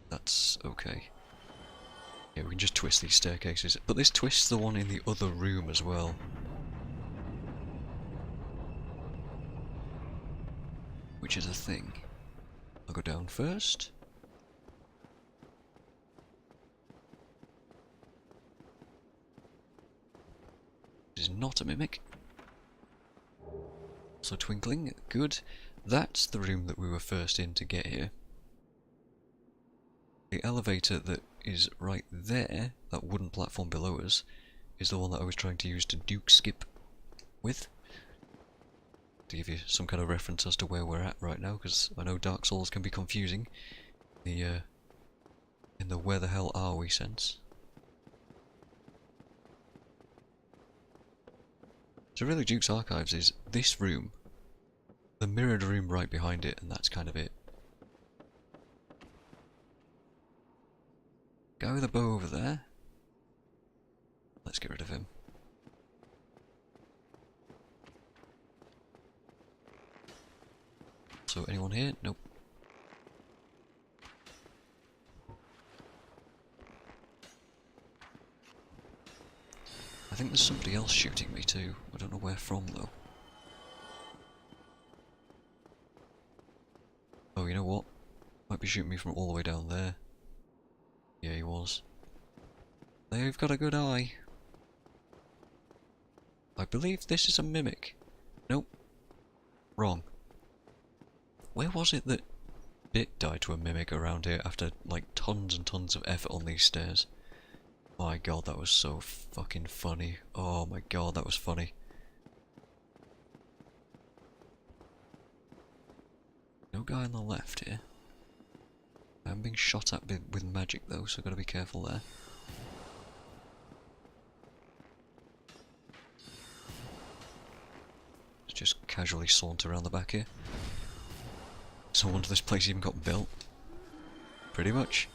That's okay. Yeah, we can just twist these staircases, but this twists the one in the other room as well. Which is a thing. I'll go down first. This is not a mimic. Also twinkling, good. That's the room that we were first in to get here. The elevator that is right there, that wooden platform below us, is the one that I was trying to use to Duke skip with. To give you some kind of reference as to where we're at right now, because I know Dark Souls can be confusing. In the where the hell are we sense. So really Duke's Archives is this room, the mirrored room right behind it, and that's kind of it. Guy with a bow over there. Let's get rid of him. So anyone here? Nope. I think there's somebody else shooting me too. I don't know where from though. Oh, you know what? Might be shooting me from all the way down there. Yeah, he was. They've got a good eye. I believe this is a mimic. Nope. Wrong. Where was it that Bit died to a mimic around here after like tons and tons of effort on these stairs? My god, that was so fucking funny. Oh my god, that was funny. No guy on the left here. I'm being shot at with magic though, so I've got to be careful there. Let's just casually saunter around the back here. So I wonder this place even got built. Pretty much.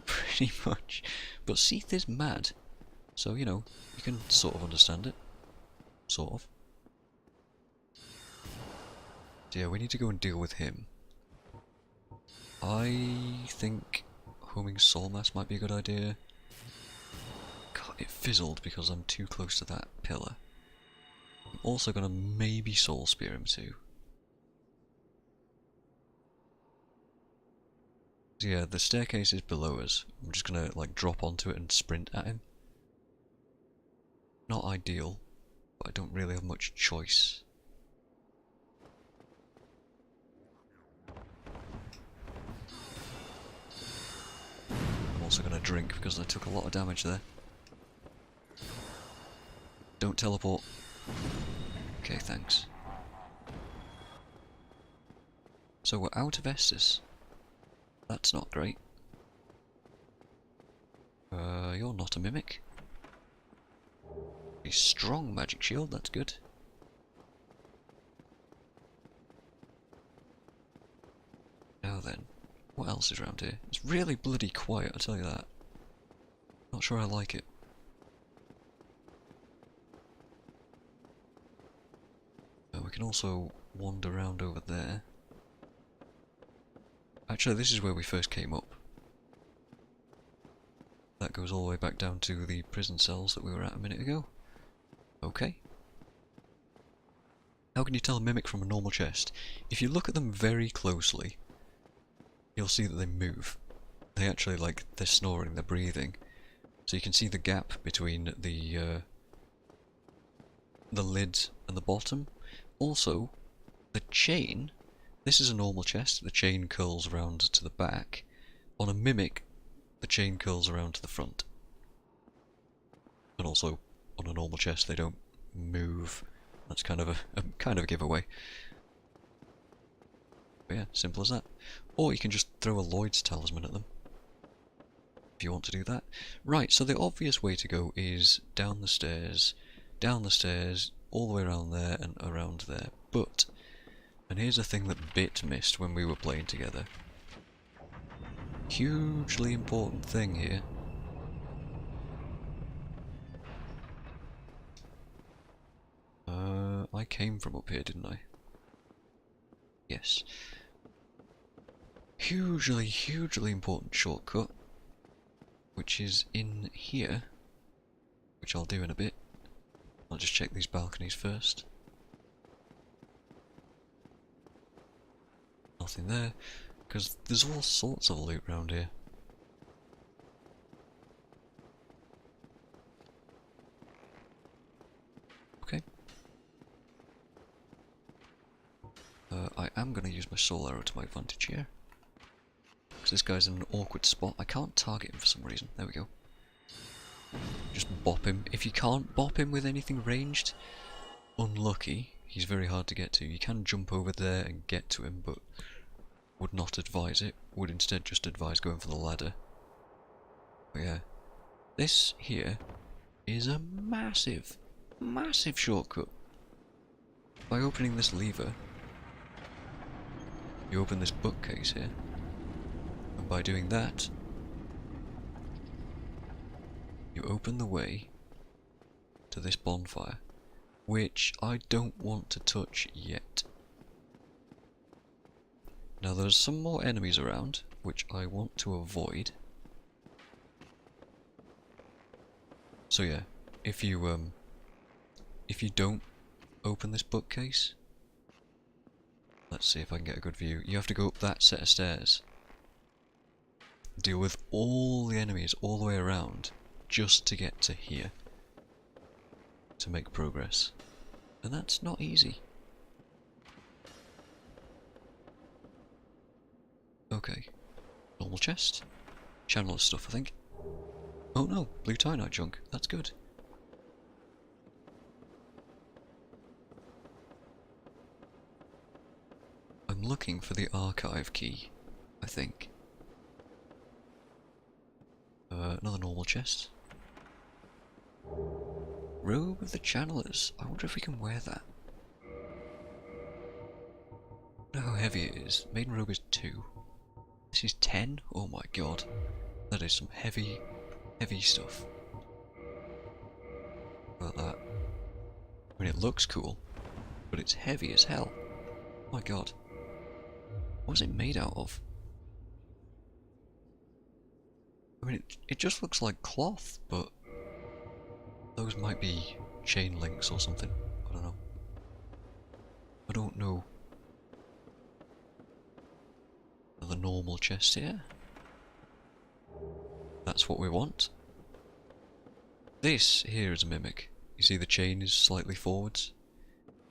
Pretty much. But Seath is mad. So, you know, you can sort of understand it. Sort of. So yeah, we need to go and deal with him. I think homing soul mass might be a good idea. God, it fizzled because I'm too close to that pillar. I'm also gonna maybe soul spear him too. So yeah, the staircase is below us. I'm just gonna like drop onto it and sprint at him. Not ideal, but I don't really have much choice. I'm also gonna drink because I took a lot of damage there. Don't teleport. Okay, thanks. So we're out of Estus. That's not great. You're not a mimic. A strong magic shield, that's good. Now then, what else is around here? It's really bloody quiet, I'll tell you that. Not sure I like it. We can also wander around over there. Actually, this is where we first came up. That goes all the way back down to the prison cells that we were at a minute ago. Okay. How can you tell a mimic from a normal chest? If you look at them very closely, you'll see that they move. They actually, like, they're snoring, they're breathing. So you can see the gap between the lid and the bottom. Also, the chain, this is a normal chest, the chain curls around to the back. On a mimic, the chain curls around to the front. And also, on a normal chest, they don't move. That's kind of a giveaway. But yeah, simple as that. Or you can just throw a Lloyd's talisman at them, if you want to do that. Right, so the obvious way to go is down the stairs, all the way around there and around there. But, and here's a thing that Bit missed when we were playing together. Hugely important thing here. I came from up here, didn't I? Yes. Hugely important shortcut, which is in here, which I'll do in a bit. I'll just check these balconies first. Nothing there, because there's all sorts of loot around here. Okay. I am going to use my soul arrow to my advantage here. Because this guy's in an awkward spot. I can't target him for some reason. There we go. Just bop him. If you can't bop him with anything ranged, unlucky. He's very hard to get to. You can jump over there and get to him, but would not advise it. Would instead just advise going for the ladder. But yeah. This here is a massive shortcut. By opening this lever, you open this bookcase here. And by doing that, you open the way to this bonfire, which I don't want to touch yet. Now there's some more enemies around, which I want to avoid. So yeah, if you don't open this bookcase, let's see if I can get a good view. You have to go up that set of stairs. Deal with all the enemies all the way around just to get to here. To make progress. And that's not easy. Okay. Normal chest. Channel stuff, I think. Oh no, blue tie-knot junk. That's good. I'm looking for the archive key, I think. Another normal chest. Robe of the Channelers. I wonder if we can wear that. I wonder how heavy it is. Maiden robe is 2. This is 10? Oh my god. That is some heavy, heavy stuff. Look at that. I mean, it looks cool, but it's heavy as hell. Oh my god. What is it made out of? I mean, it just looks like cloth, but those might be chain links or something. I don't know. I don't know. Another normal chest here. That's what we want. This here is a mimic. You see the chain is slightly forwards?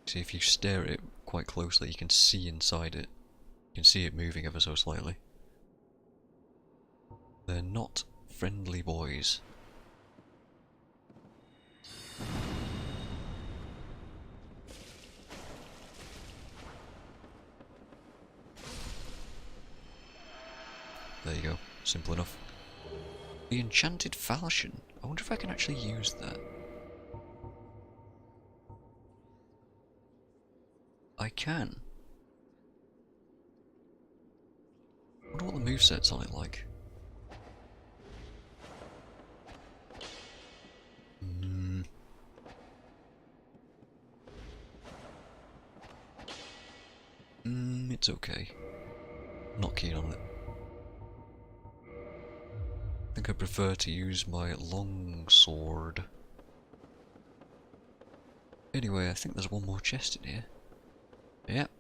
See, if you stare at it quite closely, you can see inside it. You can see it moving ever so slightly. They're not friendly boys. There you go. Simple enough. The enchanted falchion. I wonder if I can actually use that. I can. I wonder what the moveset's on it like. It's okay. Not keen on it. I think I prefer to use my long sword. Anyway, I think there's one more chest in here. Yep.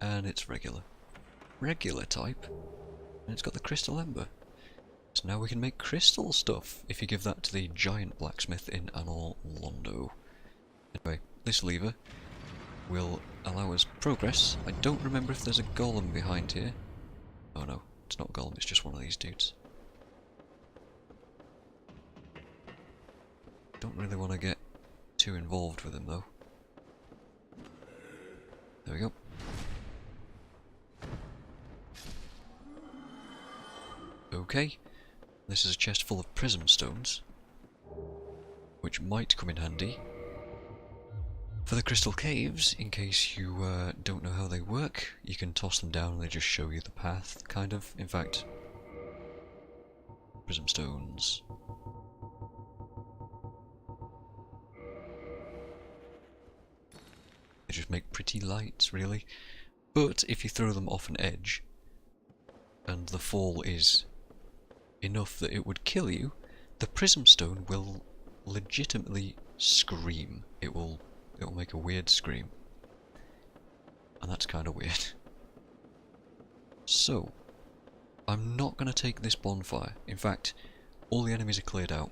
And it's regular. Regular type. And it's got the crystal ember. So now we can make crystal stuff if you give that to the giant blacksmith in Anor Londo. Anyway, this lever will allow us progress. I don't remember if there's a golem behind here. Oh no, it's not a golem, it's just one of these dudes. Don't really want to get too involved with him though. There we go. Okay, this is a chest full of prism stones, which might come in handy for the crystal caves. In case you don't know how they work, you can toss them down and they just show you the path, kind of. In fact, prism stones. They just make pretty lights, really. But if you throw them off an edge, and the fall is enough that it would kill you, the prism stone will legitimately scream. It'll make a weird scream. And that's kind of weird. So, I'm not going to take this bonfire. In fact, all the enemies are cleared out.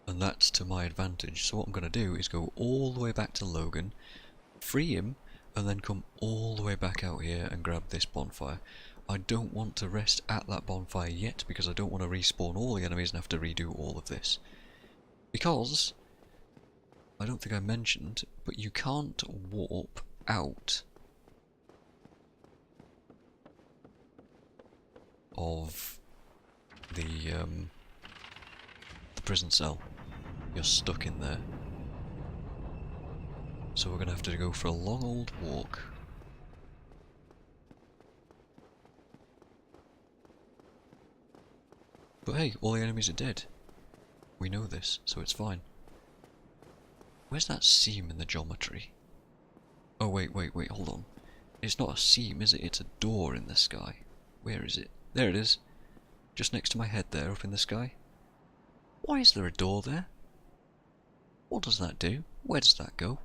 And that's to my advantage. So what I'm going to do is go all the way back to Logan, free him, and then come all the way back out here and grab this bonfire. I don't want to rest at that bonfire yet because I don't want to respawn all the enemies and have to redo all of this. Because, I don't think I mentioned, but you can't warp out of the prison cell. You're stuck in there. So we're going to have to go for a long old walk. But hey, all the enemies are dead. We know this, so it's fine. Where's that seam in the geometry? Oh wait, hold on. It's not a seam, is it? It's a door in the sky. Where is it? There it is. Just next to my head there, up in the sky. Why is there a door there? What does that do? Where does that go?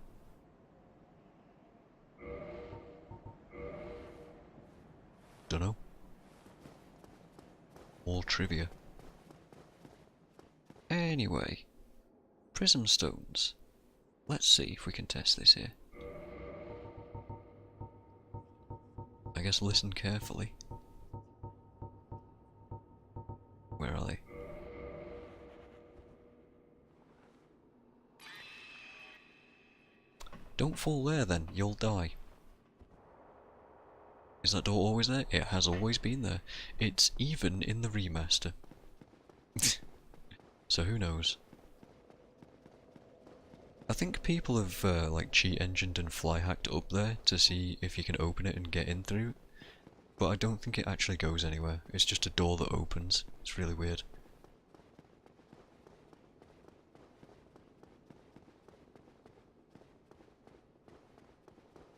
Dunno. All trivia. Anyway. Prism stones. Let's see if we can test this here. I guess listen carefully. Where are they? Don't fall there then, you'll die. Is that door always there? It has always been there. It's even in the remaster. So who knows? I think people have like cheat engined and fly hacked up there to see if you can open it and get in through. But I don't think it actually goes anywhere. It's just a door that opens. It's really weird.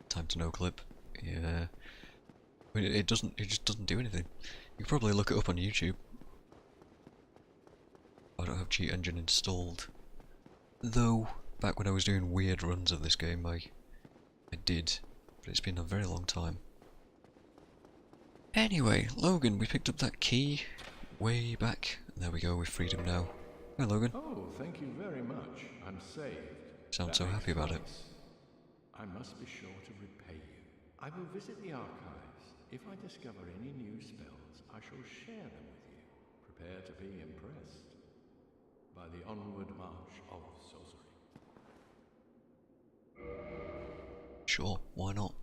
Time to no clip. Yeah. I mean, it just doesn't do anything. You can probably look it up on YouTube. I don't have cheat engine installed. Though, back when I was doing weird runs of this game, I did. But it's been a very long time. Anyway, Logan, we picked up that key way back. There we go, we've freed him now. Hi Logan. Oh, thank you very much. I'm saved. Sound so happy about it. I must be sure to repay you. I will visit the archives. If I discover any new spells, I shall share them with you. Prepare to be impressed by the onward march of sorcery. Sure, why not?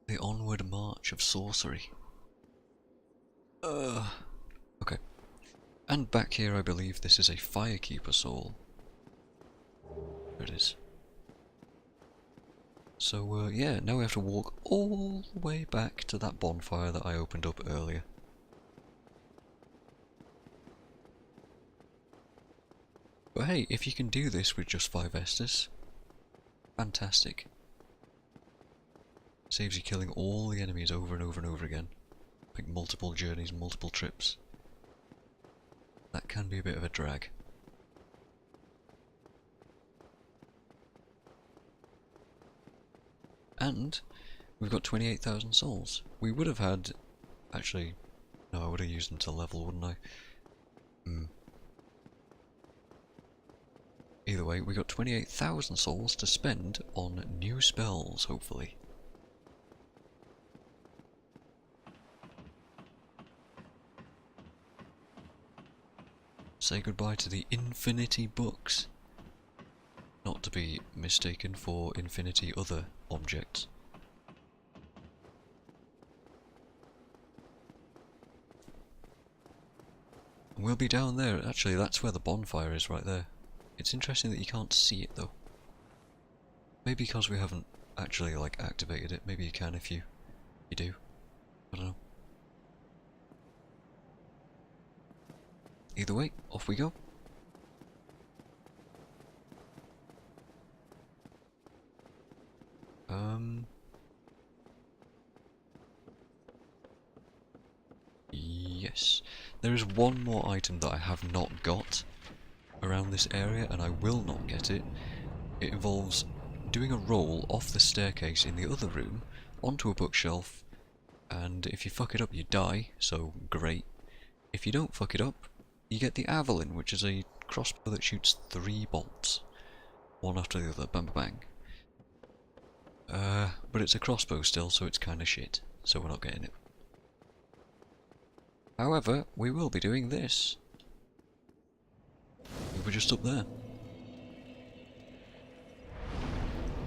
The onward march of sorcery. Okay. And back here I believe this is a Firekeeper soul. There it is. So yeah, now we have to walk all the way back to that bonfire that I opened up earlier. But hey, if you can do this with just 5 Estus, fantastic. Saves you killing all the enemies over and over and over again. Like multiple journeys, multiple trips. That can be a bit of a drag. And we've got 28,000 souls. We would have had... Actually, no, I would have used them to level, wouldn't I? Either way, we got 28,000 souls to spend on new spells, hopefully. Say goodbye to the Infinity Books. Not to be mistaken for Infinity other objects. And we'll be down there. Actually, that's where the bonfire is, right there. It's interesting that you can't see it, though. Maybe because we haven't actually, like, activated it. Maybe you can if you do. I don't know. Either way, off we go. Yes. There is one more item that I have not got around this area, and I will not get it. It involves doing a roll off the staircase in the other room onto a bookshelf, and if you fuck it up you die, so great. If you don't fuck it up, you get the Avalon, which is a crossbow that shoots 3 bolts. One after the other, bang bang bang. But it's a crossbow still, so it's kinda shit, so we're not getting it. However, we will be doing this. We were just up there.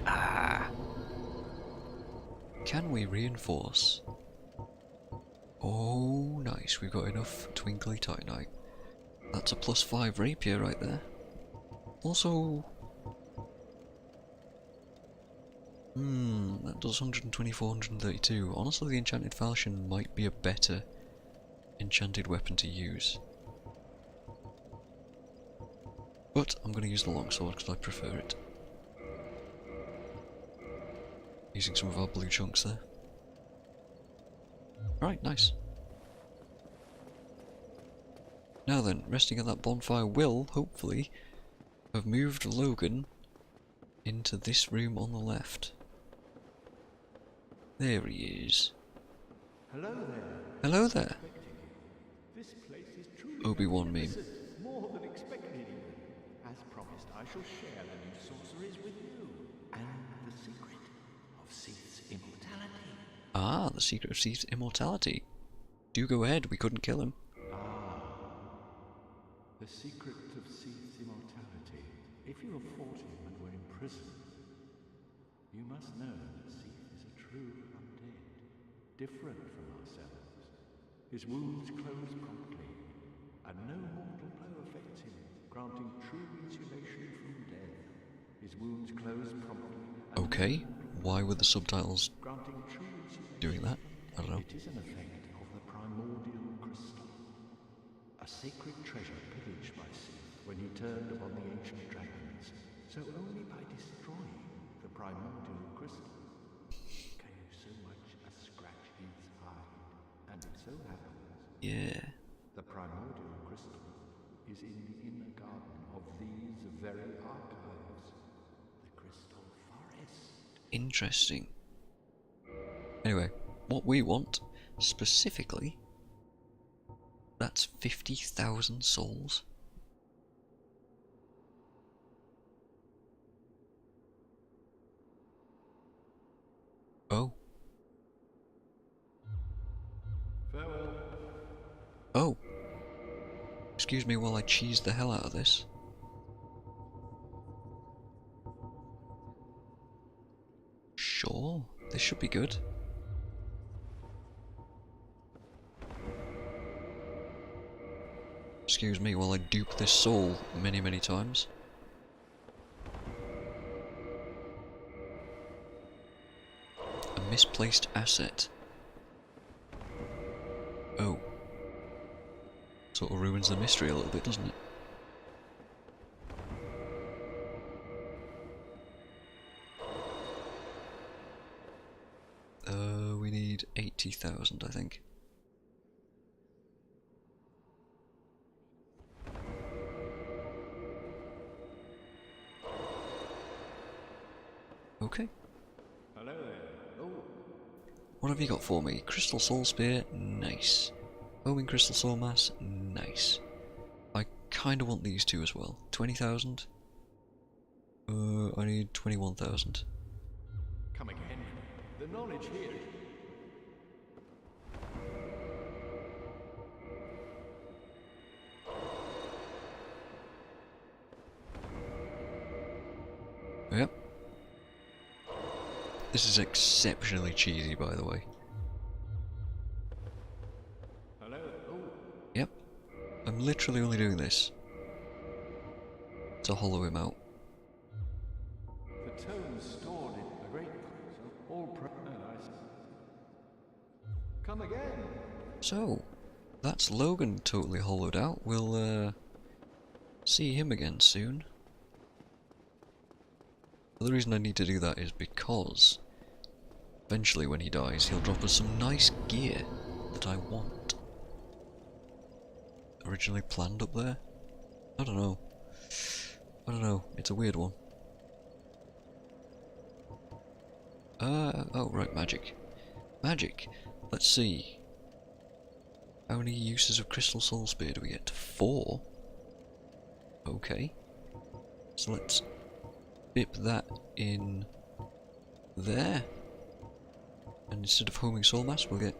Ah! Can we reinforce? Oh, nice. We've got enough twinkly titanite. That's a +5 rapier right there. Also... that does 124, 132. Honestly, the enchanted falchion might be a better enchanted weapon to use. But I'm going to use the longsword because I prefer it. Using some of our blue chunks there. Right, nice. Now then, resting at that bonfire will, hopefully, have moved Logan into this room on the left. There he is. Hello there. Hello there. This place is truly Obi-Wan meme. magnificent, more than expected. As promised, I shall share the new sorceries with you, and the secret of Seath's immortality. Ah, the secret of Seath's immortality. Do go ahead, we couldn't kill him. The secret of Seath's immortality. If you have fought him and were imprisoned, you must know that Seath is a true undead, different from ourselves. His wounds close promptly, and no mortal blow affects him, granting true insulation from death. His wounds close promptly. Okay, why were the subtitles Granting true insulation. doing that? I don't know. It is an effect of the primordial crystal, a sacred treasure pillaged by Seath when he turned upon the ancient dragons. So only by destroying the primordial crystal can you so much as scratch his hide. And it so happens Yeah. the primordial crystal is in the inner garden of these very archives, the Crystal Forest. Interesting. Anyway, what we want, specifically, that's 50,000 souls. Oh. Farewell. Oh. Excuse me while I cheese the hell out of this. Sure, this should be good. Excuse me while I dupe this soul many, many times. A misplaced asset. Oh. Sort of ruins the mystery a little bit, doesn't it? We need 80,000, I think. Okay. Hello there. Oh, What have you got for me? Crystal Soul Spear, nice. Homing Crystal Soul Mass, nice. I kinda want these two as well. 20,000? I need 21,000. come again. The knowledge here. Yep. This is exceptionally cheesy, by the way. Hello. Oh, Yep. I'm literally only doing this to hollow him out. the tomes stored in the great books of all paradise. Come again. So, that's Logan totally hollowed out. We'll see him again soon. The reason I need to do that is because eventually when he dies he'll drop us some nice gear that I want. Originally planned up there? I don't know. I don't know, it's a weird one. Oh right, magic. Magic! Let's see. How many uses of Crystal Soul Spear do we get? 4? Okay. So let's dip that in there. And instead of homing soul mass, we'll get...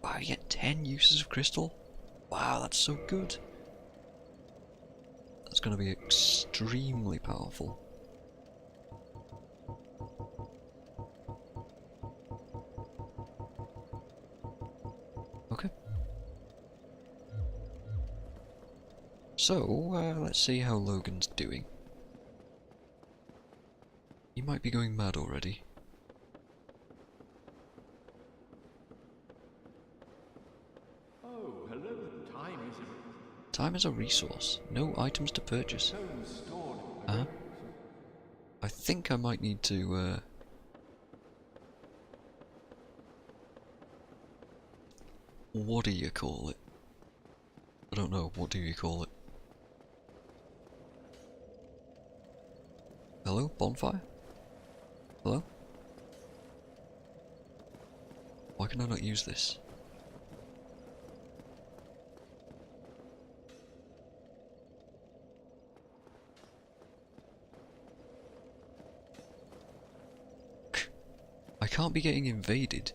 Wow, you get 10 uses of crystal? Wow, that's so good. That's going to be extremely powerful. Okay. So, let's see how Logan's doing. He might be going mad already. Time is a resource. No items to purchase. Uh-huh. I think I might need to, what do you call it? I don't know, what do you call it? Hello? Bonfire? Hello? Why can I not use this? I can't be getting invaded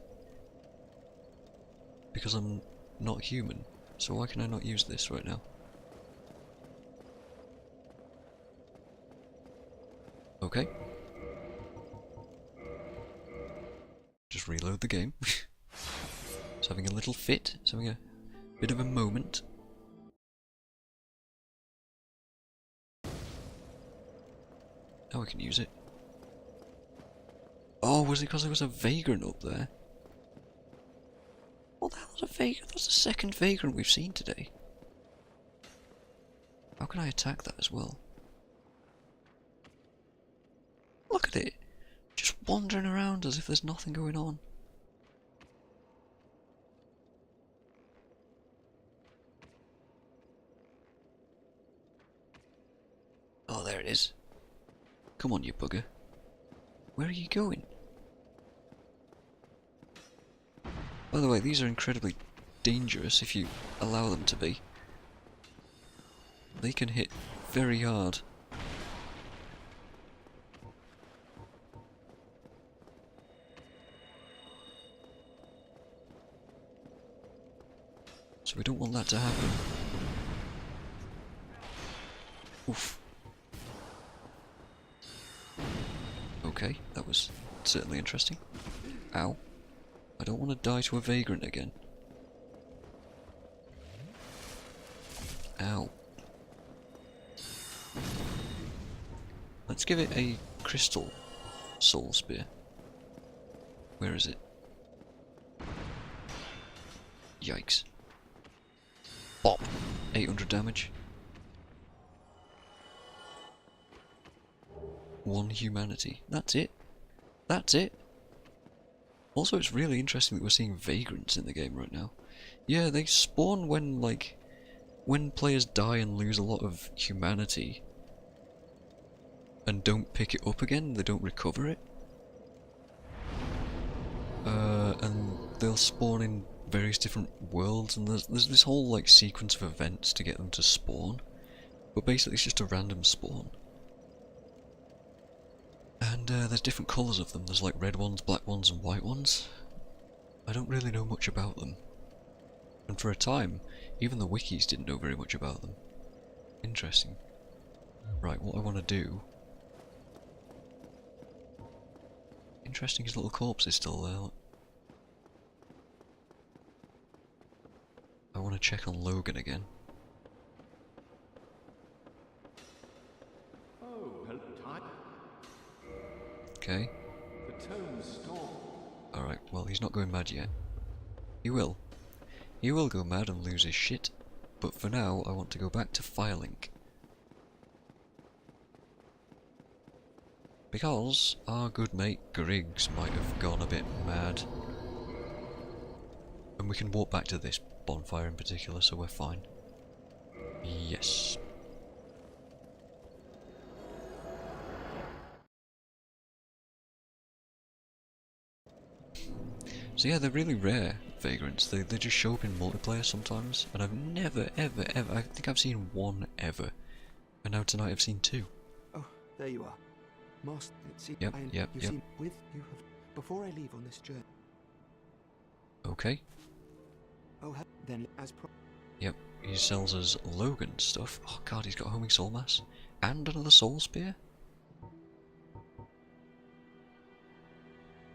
because I'm not human, so why can I not use this right now? Okay. Just reload the game. It's having a little fit, it's having a bit of a moment. Now I can use it. Oh, was it because there was a vagrant up there? What the hell's a vagrant? That's the second vagrant we've seen today. How can I attack that as well? Look at it! Just wandering around as if there's nothing going on. Oh, there it is. Come on, you bugger. Where are you going? By the way, these are incredibly dangerous if you allow them to be. They can hit very hard. So we don't want that to happen. Oof. Okay, that was certainly interesting. Ow. I don't want to die to a vagrant again. Ow. Let's give it a crystal soul spear. Where is it? Yikes. Bop! 800 damage. 1 humanity. That's it. That's it. Also, it's really interesting that we're seeing vagrants in the game right now. Yeah, they spawn when, like, when players die and lose a lot of humanity and don't pick it up again, they don't recover it. And they'll spawn in various different worlds, and there's this whole, like, sequence of events to get them to spawn. But basically it's just a random spawn. And there's different colours of them. There's like red ones, black ones and white ones. I don't really know much about them. And for a time, even the wikis didn't know very much about them. Interesting. Right, what I want to do... Interesting, his little corpse is still there. I want to check on Logan again. Oh, hello, Ty. Okay. The tone storm. Alright, well, he's not going mad yet. He will. He will go mad and lose his shit, but for now I want to go back to Firelink. Because our good mate Griggs might have gone a bit mad. And we can walk back to this bonfire in particular, so we're fine. Yes. So yeah, they're really rare, vagrants. They just show up in multiplayer sometimes, and I've never, ever, I think I've seen 1 ever. And now tonight I've seen 2. Oh, there you are. Master, see, Yep, yep. See, with you have... Before I leave on this journey... Okay. Oh, then, as Yep, he sells us Logan stuff. Oh god, he's got a homing soul mass. And another soul spear?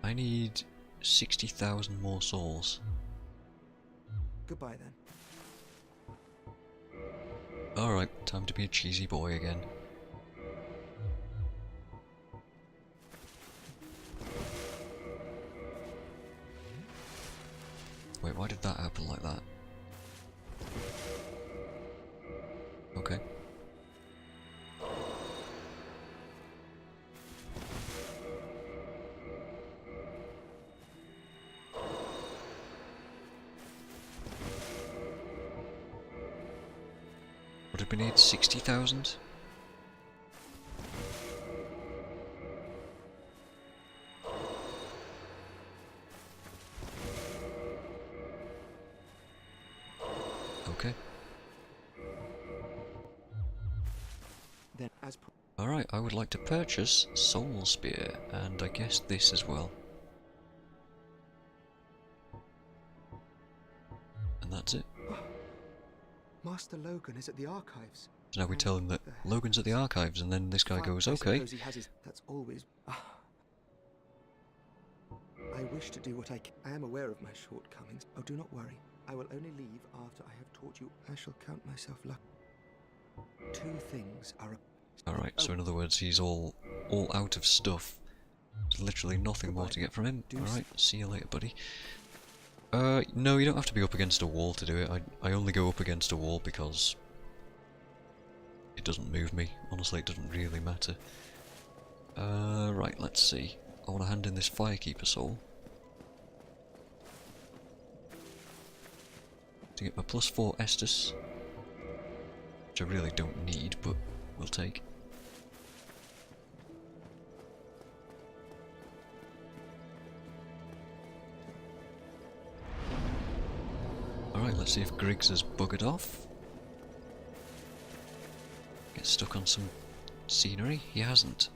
I need 60,000 more souls. Goodbye, then. Alright, time to be a cheesy boy again. Wait, why did that happen like that? What did we need? 60,000? Okay. Then, as Alright, I would like to purchase Soul Spear, and I guess this as well. And that's it. Master Logan is at the archives. So now we tell him that Logan's at the archives, and then this guy goes, I okay. suppose he has his. That's always. I wish to do what I can. I am aware of my shortcomings. Oh, do not worry. I will only leave after I have taught you. I shall count myself lucky. Two things are. Alright, so in other words, he's all out of stuff. There's literally nothing more to get from him. Alright, see you later, buddy. No, you don't have to be up against a wall to do it. I only go up against a wall because it doesn't move me. Honestly, it doesn't really matter. Right, let's see. I want to hand in this Firekeeper soul to get my +4 Estus, which I really don't need, but we'll take. Alright, let's see if Griggs has buggered off. Get stuck on some scenery? He hasn't.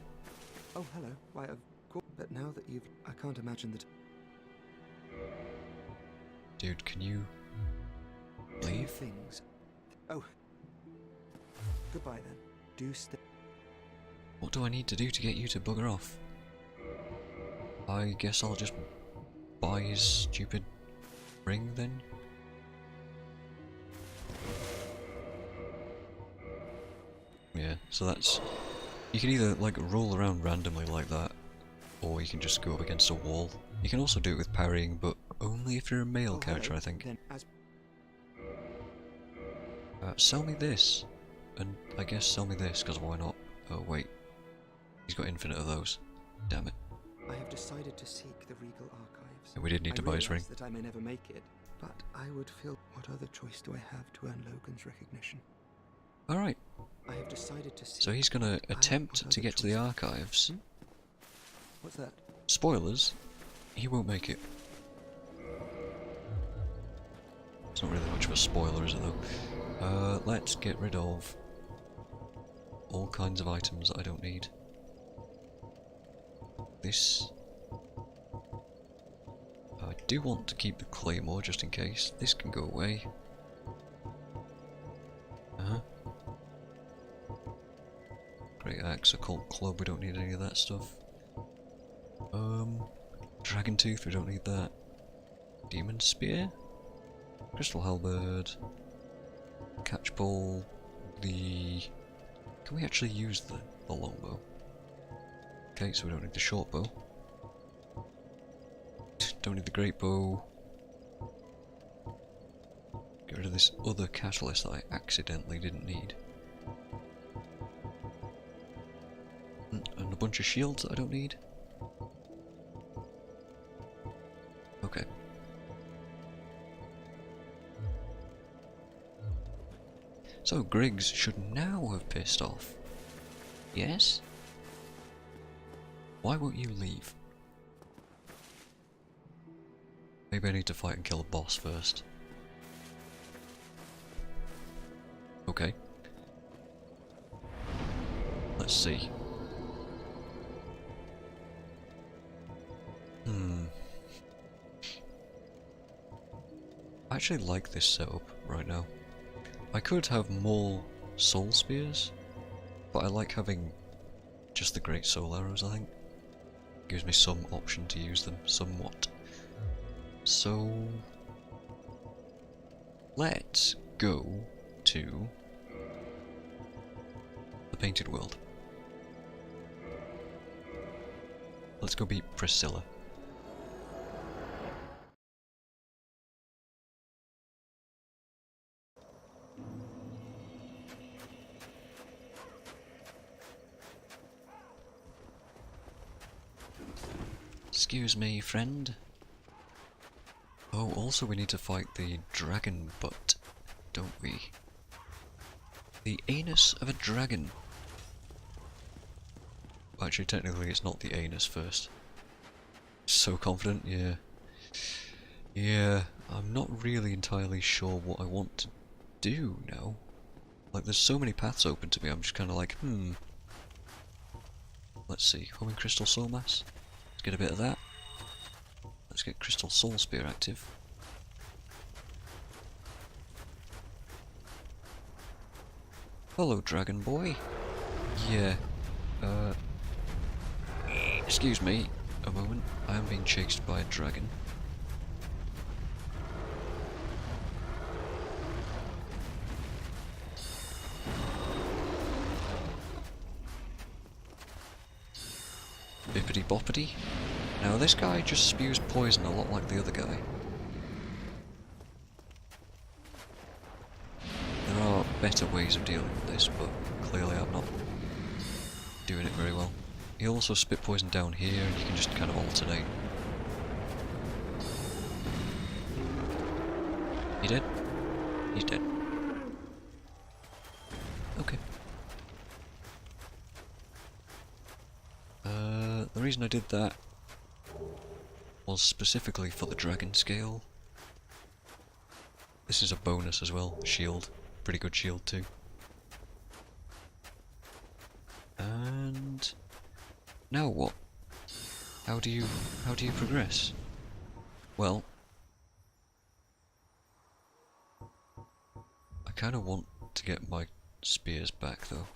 Oh, hello. Why, of course. But now that you've. I can't imagine that. Dude, can you Two leave? things. Oh. Goodbye then. Do stay. What do I need to do to get you to bugger off? I guess I'll just buy his stupid ring then? Yeah, so that's... You can either like roll around randomly like that, or you can just go up against a wall. You can also do it with parrying, but only if you're a male character, hello. I think. Then, as Sell me this, and I guess sell me this, because why not? Oh wait, he's got infinite of those. Damn it. I have decided to seek the Regal Archives. Yeah, we did need to buy his ring. That I may never make it, but I would feel. What other choice do I have to earn Logan's recognition? Alright, I have decided to seek. so he's gonna attempt what to other get to the choice- archives. What's that? Spoilers, he won't make it. It's not really much of a spoiler, is it though? Let's get rid of all kinds of items that I don't need. This... I do want to keep the claymore just in case. This can go away. Great axe, occult club, we don't need any of that stuff. Dragon tooth, we don't need that. Demon spear? Crystal halberd. Catchpole. The... Can we actually use the longbow? Okay, so we don't need the short bow. Don't need the great bow. Get rid of this other catalyst that I accidentally didn't need. And a bunch of shields that I don't need. Okay. So Griggs should now have pissed off. Yes? Why won't you leave? Maybe I need to fight and kill a boss first. Okay. Let's see. I actually like this setup right now. I could have more soul spears, but I like having just the great soul arrows, I think. Gives me some option to use them, somewhat. So... let's go to the Painted World. Let's go beat Priscilla. Excuse me, friend. Oh, also we need to fight the dragon butt, don't we? The anus of a dragon. Actually, technically it's not the anus first. So confident, yeah. Yeah, I'm not really entirely sure what I want to do now. Like, there's so many paths open to me, I'm just kind of like, Let's see, homing crystal soul mass. Let's get a bit of that. Let's get crystal soul spear active. Hello, dragon boy. Yeah, excuse me a moment, I am being chased by a dragon. Bippity boppity. Now this guy just spews poison a lot like the other guy. There are better ways of dealing with this, but clearly I'm not doing it very well. He'll also spit poison down here, and you can just kind of alternate. He dead? He's dead. Okay. The reason I did that was specifically for the dragon scale. This is a bonus as well, shield. Pretty good shield too. And now what? How do you progress? Well, I kind of want to get my spears back though.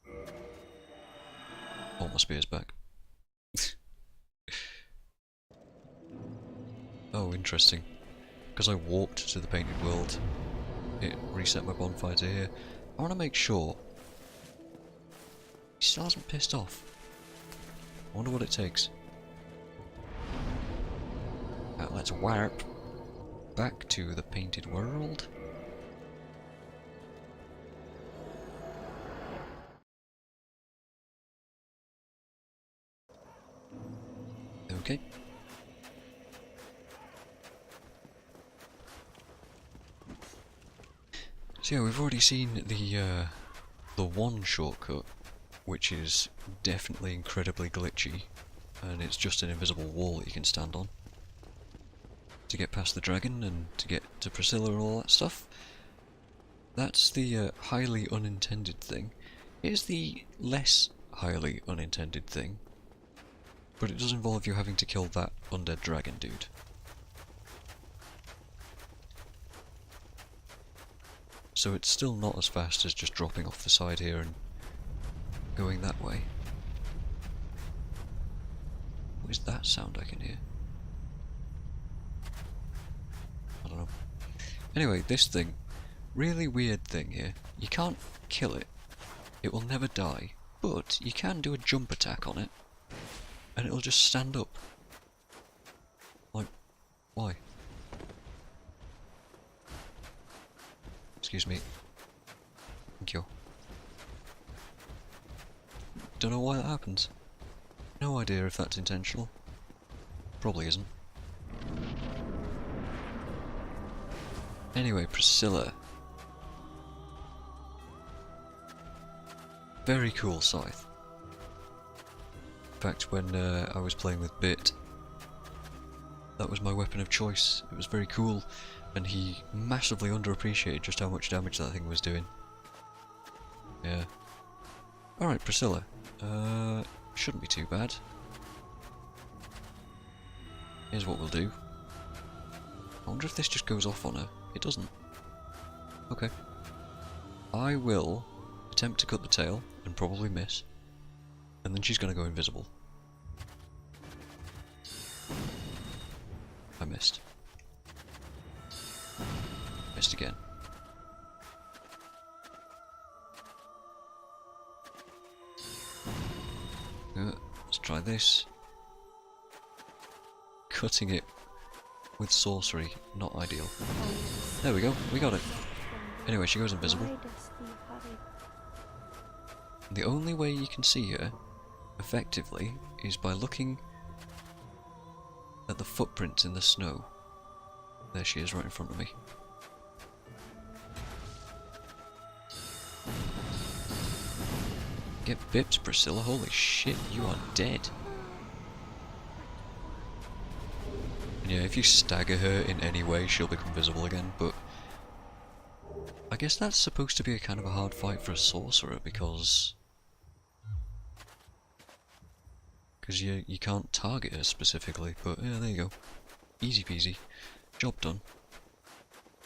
I want my spears back. Oh, interesting. Because I walked to the painted world, it reset my bonfire to here. I want to make sure he still hasn't pissed off. I wonder what it takes. Let's warp back to the painted world. Okay. So yeah, we've already seen the one shortcut, which is definitely incredibly glitchy, and it's just an invisible wall that you can stand on to get past the dragon and to get to Priscilla and all that stuff. That's the highly unintended thing. Here's the less highly unintended thing, but it does involve you having to kill that undead dragon dude. So it's still not as fast as just dropping off the side here and going that way. What is that sound I can hear? I don't know. Anyway, this thing, really weird thing here. You can't kill it. It will never die. But you can do a jump attack on it, and it'll just stand up. Like, why? Excuse me. Thank you. Don't know why that happens. No idea if that's intentional. Probably isn't. Anyway, Priscilla. Very cool scythe. In fact, when I was playing with Bit, that was my weapon of choice. It was very cool, and he massively underappreciated just how much damage that thing was doing. Yeah. Alright, Priscilla. Shouldn't be too bad. Here's what we'll do. I wonder if this just goes off on her. It doesn't. Okay. I will attempt to cut the tail, and probably miss. And then she's gonna go invisible. I missed. Missed again. Let's try this. Cutting it with sorcery, not ideal. There we go, we got it. Anyway, she goes invisible. The only way you can see her, effectively, is by looking at the footprints in the snow. There she is, right in front of me. Get bips, Priscilla. Holy shit, you are dead. And yeah, if you stagger her in any way, she'll become visible again, but I guess that's supposed to be a kind of a hard fight for a sorcerer because you can't target her specifically, but yeah, there you go. Easy peasy. Job done.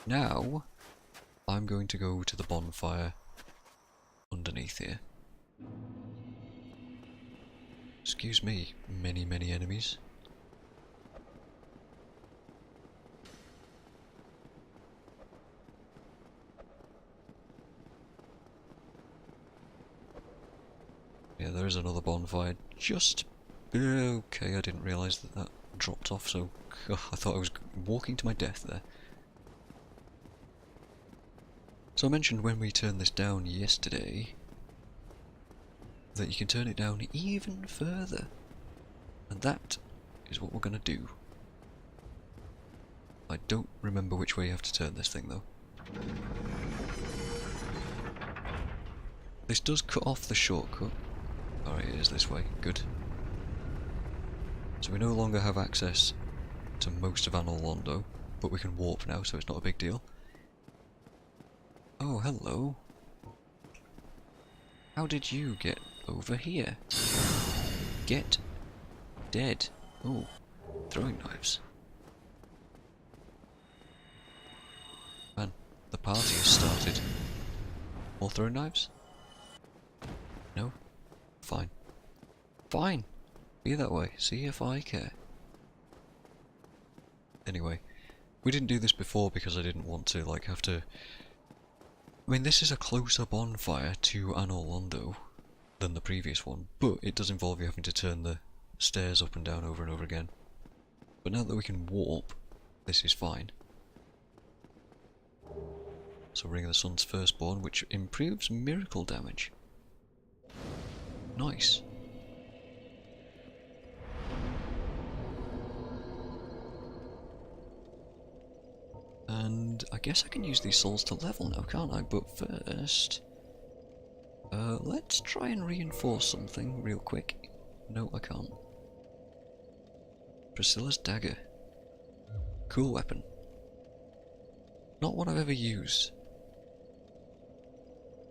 Now, I'm going to go to the bonfire underneath here. Excuse me, many enemies. Yeah, there is another bonfire just... Okay, I didn't realise that that dropped off, so I thought I was walking to my death there. So I mentioned when we turned this down yesterday that you can turn it down even further, and that is what we're going to do. I don't remember which way you have to turn this thing though. This does cut off the shortcut. Alright, it is this way, good. So we no longer have access to most of Anor Londo, but we can warp now, so it's not a big deal. Oh, hello. How did you get over here? Get dead. Oh, throwing knives. Man, the party has started. More throwing knives? No? Fine. Fine! Be that way, see if I care. Anyway, we didn't do this before because I didn't want to, like, have to... I mean, this is a closer bonfire to Anor Londo than the previous one, but it does involve you having to turn the stairs up and down over and over again. But now that we can warp, this is fine. So Ring of the Sun's Firstborn, which improves miracle damage. Nice. And I guess I can use these souls to level now, can't I? But first... let's try and reinforce something real quick. No, I can't. Priscilla's dagger. Cool weapon. Not one I've ever used.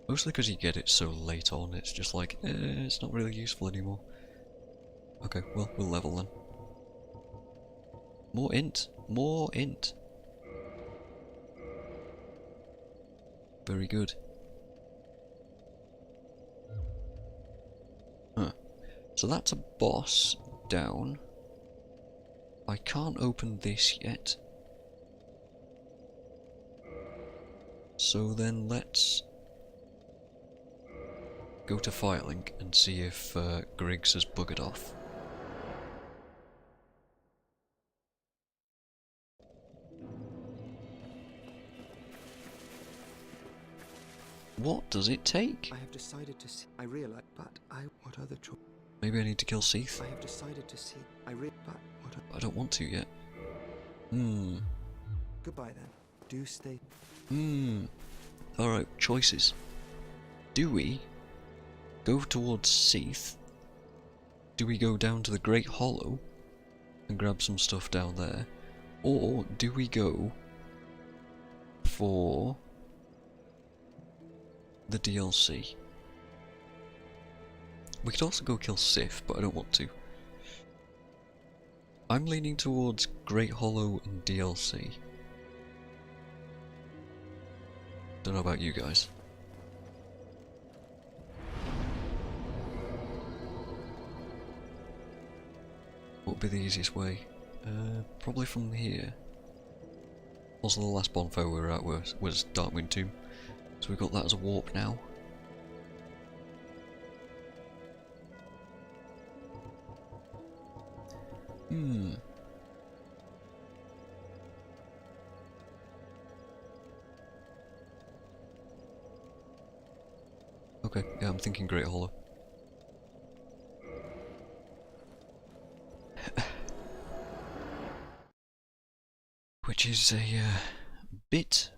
Mostly because you get it so late on, it's just like, it's not really useful anymore. Okay, well, we'll level then. More int. More int. Very good. Huh. So that's a boss down. I can't open this yet. So then let's go to Firelink and see if Griggs has buggered off. What does it take? I have decided to see. I realize, but what other choice? Maybe I need to kill Seath. I have decided to see. But what? I don't want to yet. Goodbye then. Do stay. Alright, choices. Do we go towards Seath? Do we go down to the Great Hollow and grab some stuff down there? Or do we go for the DLC? We could also go kill Seath, but I don't want to. I'm leaning towards Great Hollow and DLC. Don't know about you guys. What would be the easiest way? Probably from here. Also, the last bonfire we were at was Darkwind Tomb, so we've got that as a warp now. Okay, yeah, I'm thinking Great Hollow. which is a bit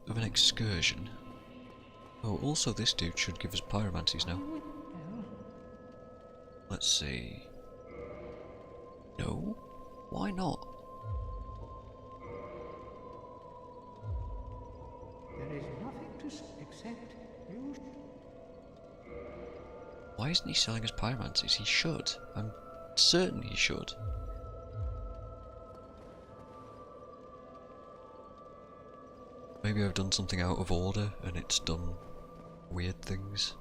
of an excursion. Oh, also this dude should give us pyromancies now. Let's see. No? Why not? There is nothing to except you. Why isn't he selling us pyromancies? He should. I'm certain he should. Maybe I've done something out of order and it's done weird things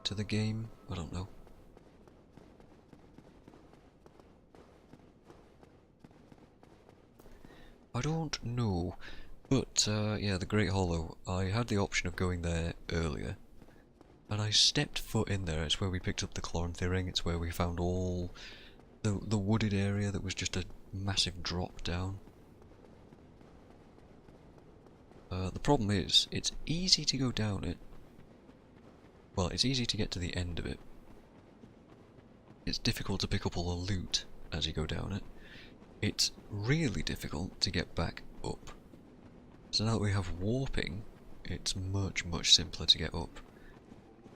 to the game. I don't know. I don't know. But, yeah, the Great Hollow. I had the option of going there earlier. And I stepped foot in there. It's where we picked up the Chloranthy ring. It's where we found all the wooded area that was just a massive drop down. The problem is, it's easy to go down it. Well, it's easy to get to the end of it. It's difficult to pick up all the loot as you go down it. It's really difficult to get back up. So now that we have warping, it's much, much simpler to get up.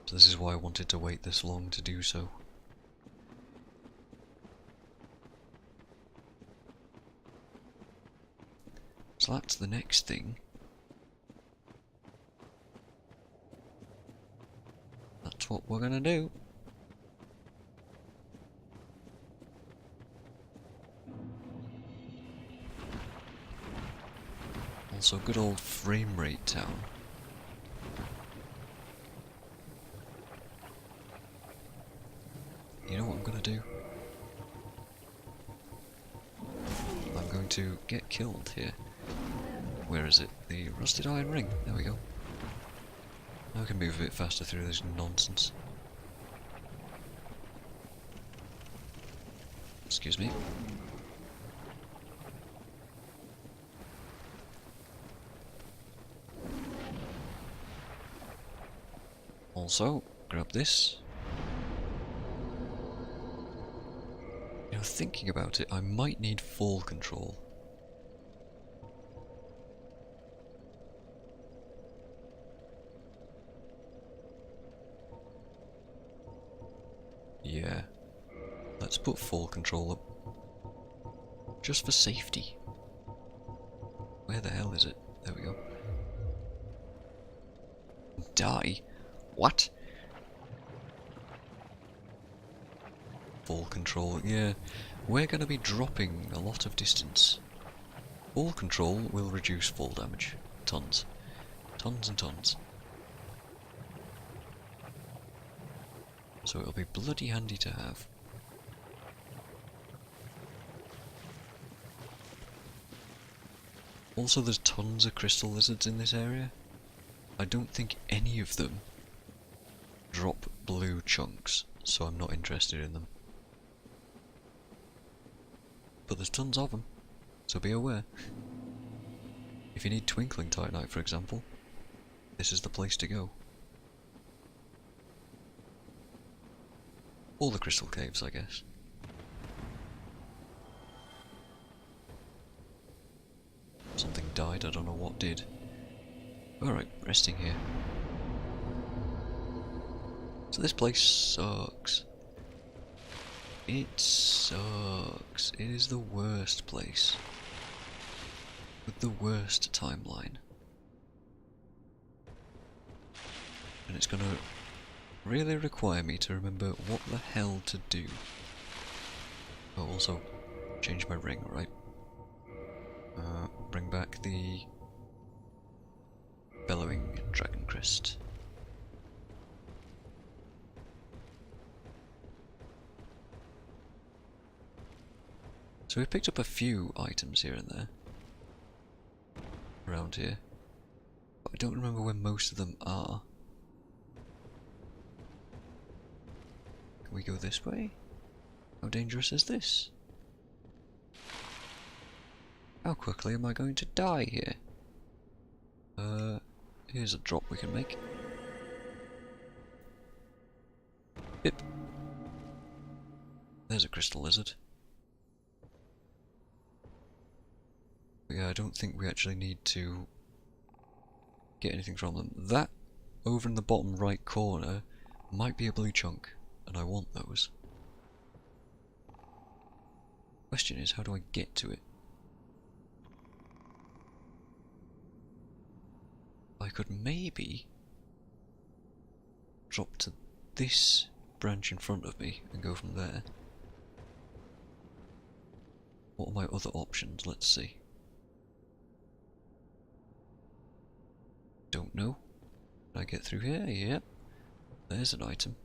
So this is why I wanted to wait this long to do so. So that's the next thing. That's what we're gonna do. Also, good old frame rate town. You know what I'm gonna do? I'm going to get killed here. Where is it? The rusted iron ring. There we go. Now I can move a bit faster through this nonsense. Excuse me. Also, grab this. You know, thinking about it, I might need fall control. Yeah. Let's put fall control up. Just for safety. Where the hell is it? There we go. Die? What? Fall control, yeah. We're going to be dropping a lot of distance. Fall control will reduce fall damage. Tons. Tons and tons. So it'll be bloody handy to have. Also, there's tons of crystal lizards in this area. I don't think any of them drop blue chunks, so I'm not interested in them. But there's tons of them, so be aware. If you need twinkling titanite, for example, this is the place to go. All the crystal caves, I guess. Something died, I don't know what did. Alright, resting here. So this place sucks. It sucks. It is the worst place. With the worst timeline. And it's gonna really require me to remember what the hell to do. Oh, also, change my ring, right? Bring back the bellowing dragon crest. So we picked up a few items here and there. Around here. But I don't remember where most of them are. Can we go this way? How dangerous is this? How quickly am I going to die here? Here's a drop we can make. Bip. There's a crystal lizard. But yeah, I don't think we actually need to get anything from them. That over in the bottom right corner might be a blue chunk, and I want those. Question is, how do I get to it? I could maybe drop to this branch in front of me and go from there. What are my other options? Let's see. Don't know. Can I get through here? Yep. There's an item.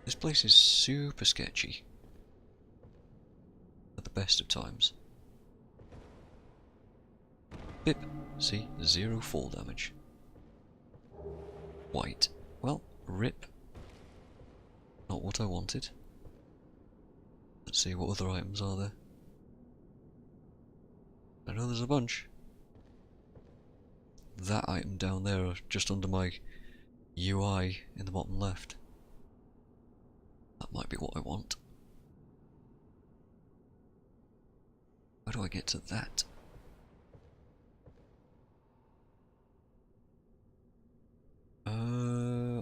This place is super sketchy. At the best of times. Bip. See? 0 fall damage. White. Well, rip. Not what I wanted. Let's see what other items are there. I know there's a bunch. That item down there, just under my UI in the bottom left. That might be what I want. How do I get to that?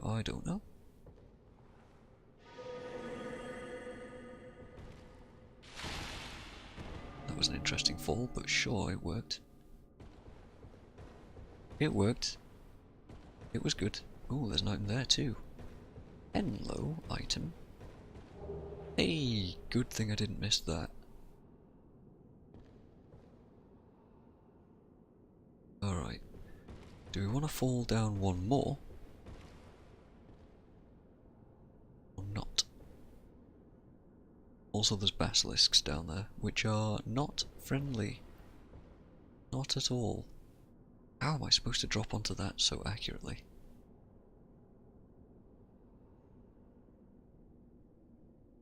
I don't know. That was an interesting fall, but sure, it worked. It worked. It was good. Oh, there's an item there too. Hello, item. Hey, good thing I didn't miss that. Alright. Do we want to fall down one more? Or not? Also there's basilisks down there, which are not friendly. Not at all. How am I supposed to drop onto that so accurately?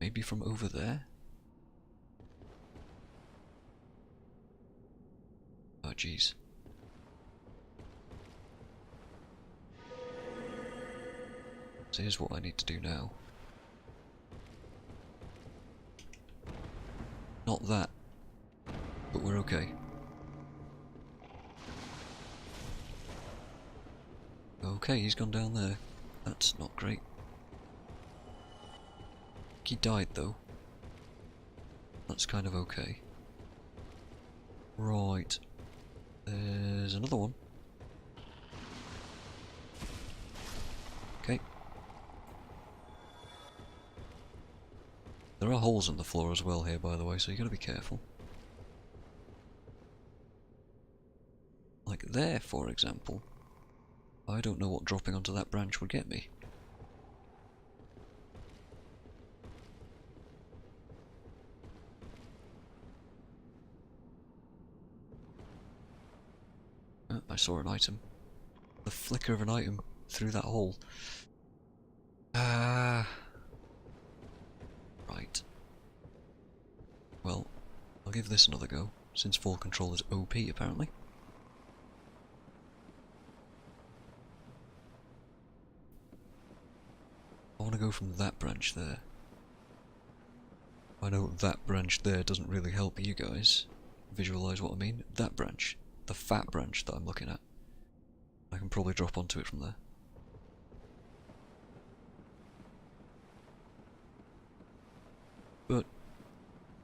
Maybe from over there? Oh jeez. So here's what I need to do now. Not that, but we're okay. Okay, he's gone down there. That's not great. He died though. That's kind of okay. Right. There's another one. Okay. There are holes in the floor as well here, by the way, so you gotta be careful. Like there, for example. I don't know what dropping onto that branch would get me. I saw an item. The flicker of an item through that hole. Right. Well, I'll give this another go, since fall control is OP apparently. I want to go from that branch there. I know that branch there doesn't really help you guys visualise what I mean. That branch. The fat branch that I'm looking at. I can probably drop onto it from there. But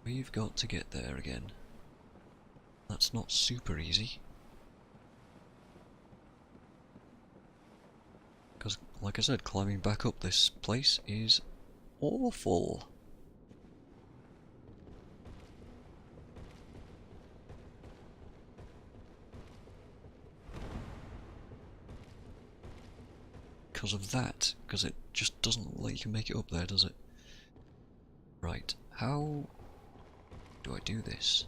we've got to get there again. That's not super easy. Because, like I said, climbing back up this place is awful. Because of that, because it just doesn't look like you can make it up there, does it? Right, how do I do this?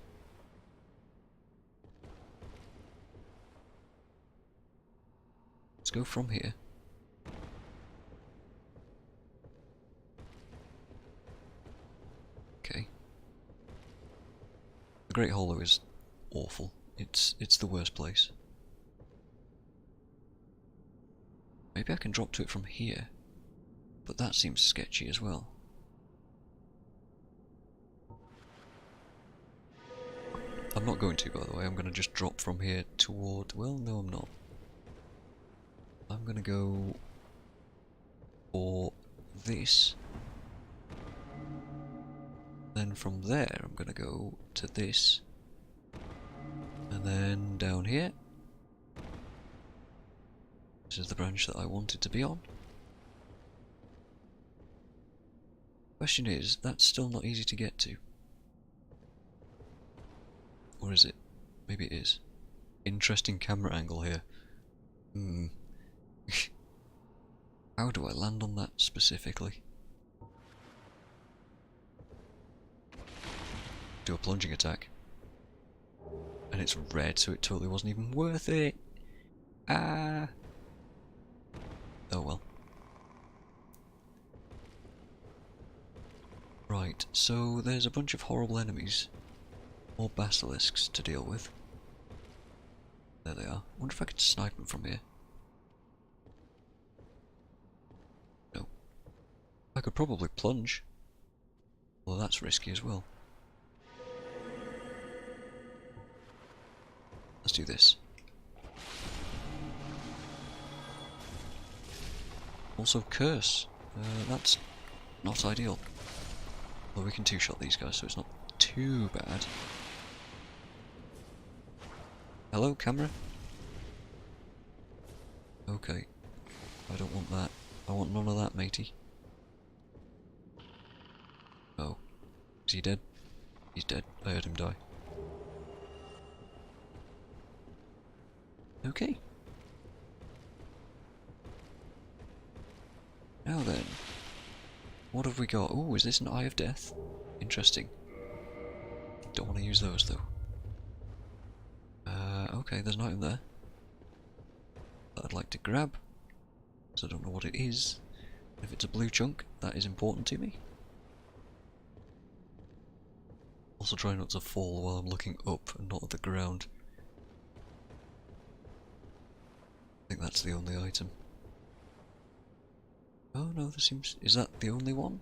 Let's go from here. Okay. The Great Hollow is awful. It's the worst place. Maybe I can drop to it from here, but that seems sketchy as well. I'm not going to, by the way. I'm going to just drop from here toward... Well, no, I'm not. I'm going to go for this. Then from there, I'm going to go to this. And then down here. This is the branch that I wanted to be on. Question is, that's still not easy to get to. Or is it? Maybe it is. Interesting camera angle here. How do I land on that specifically? Do a plunging attack. And it's red, so it totally wasn't even worth it. Ah. Oh well. Right, so there's a bunch of horrible enemies. More basilisks to deal with. There they are. I wonder if I could snipe them from here. No. I could probably plunge. Well, that's risky as well. Let's do this. Also curse. That's not ideal. Well, we can two-shot these guys, so it's not too bad. Hello, camera? Okay. I don't want that. I want none of that, matey. Oh. Is he dead? He's dead. I heard him die. Okay. Now then. What have we got? Oh, is this an Eye of Death? Interesting. Don't want to use those though. Okay, there's an item there that I'd like to grab. So I don't know what it is. If it's a blue chunk, that is important to me. Also try not to fall while I'm looking up and not at the ground. I think that's the only item. Oh no, there seems... Is that the only one?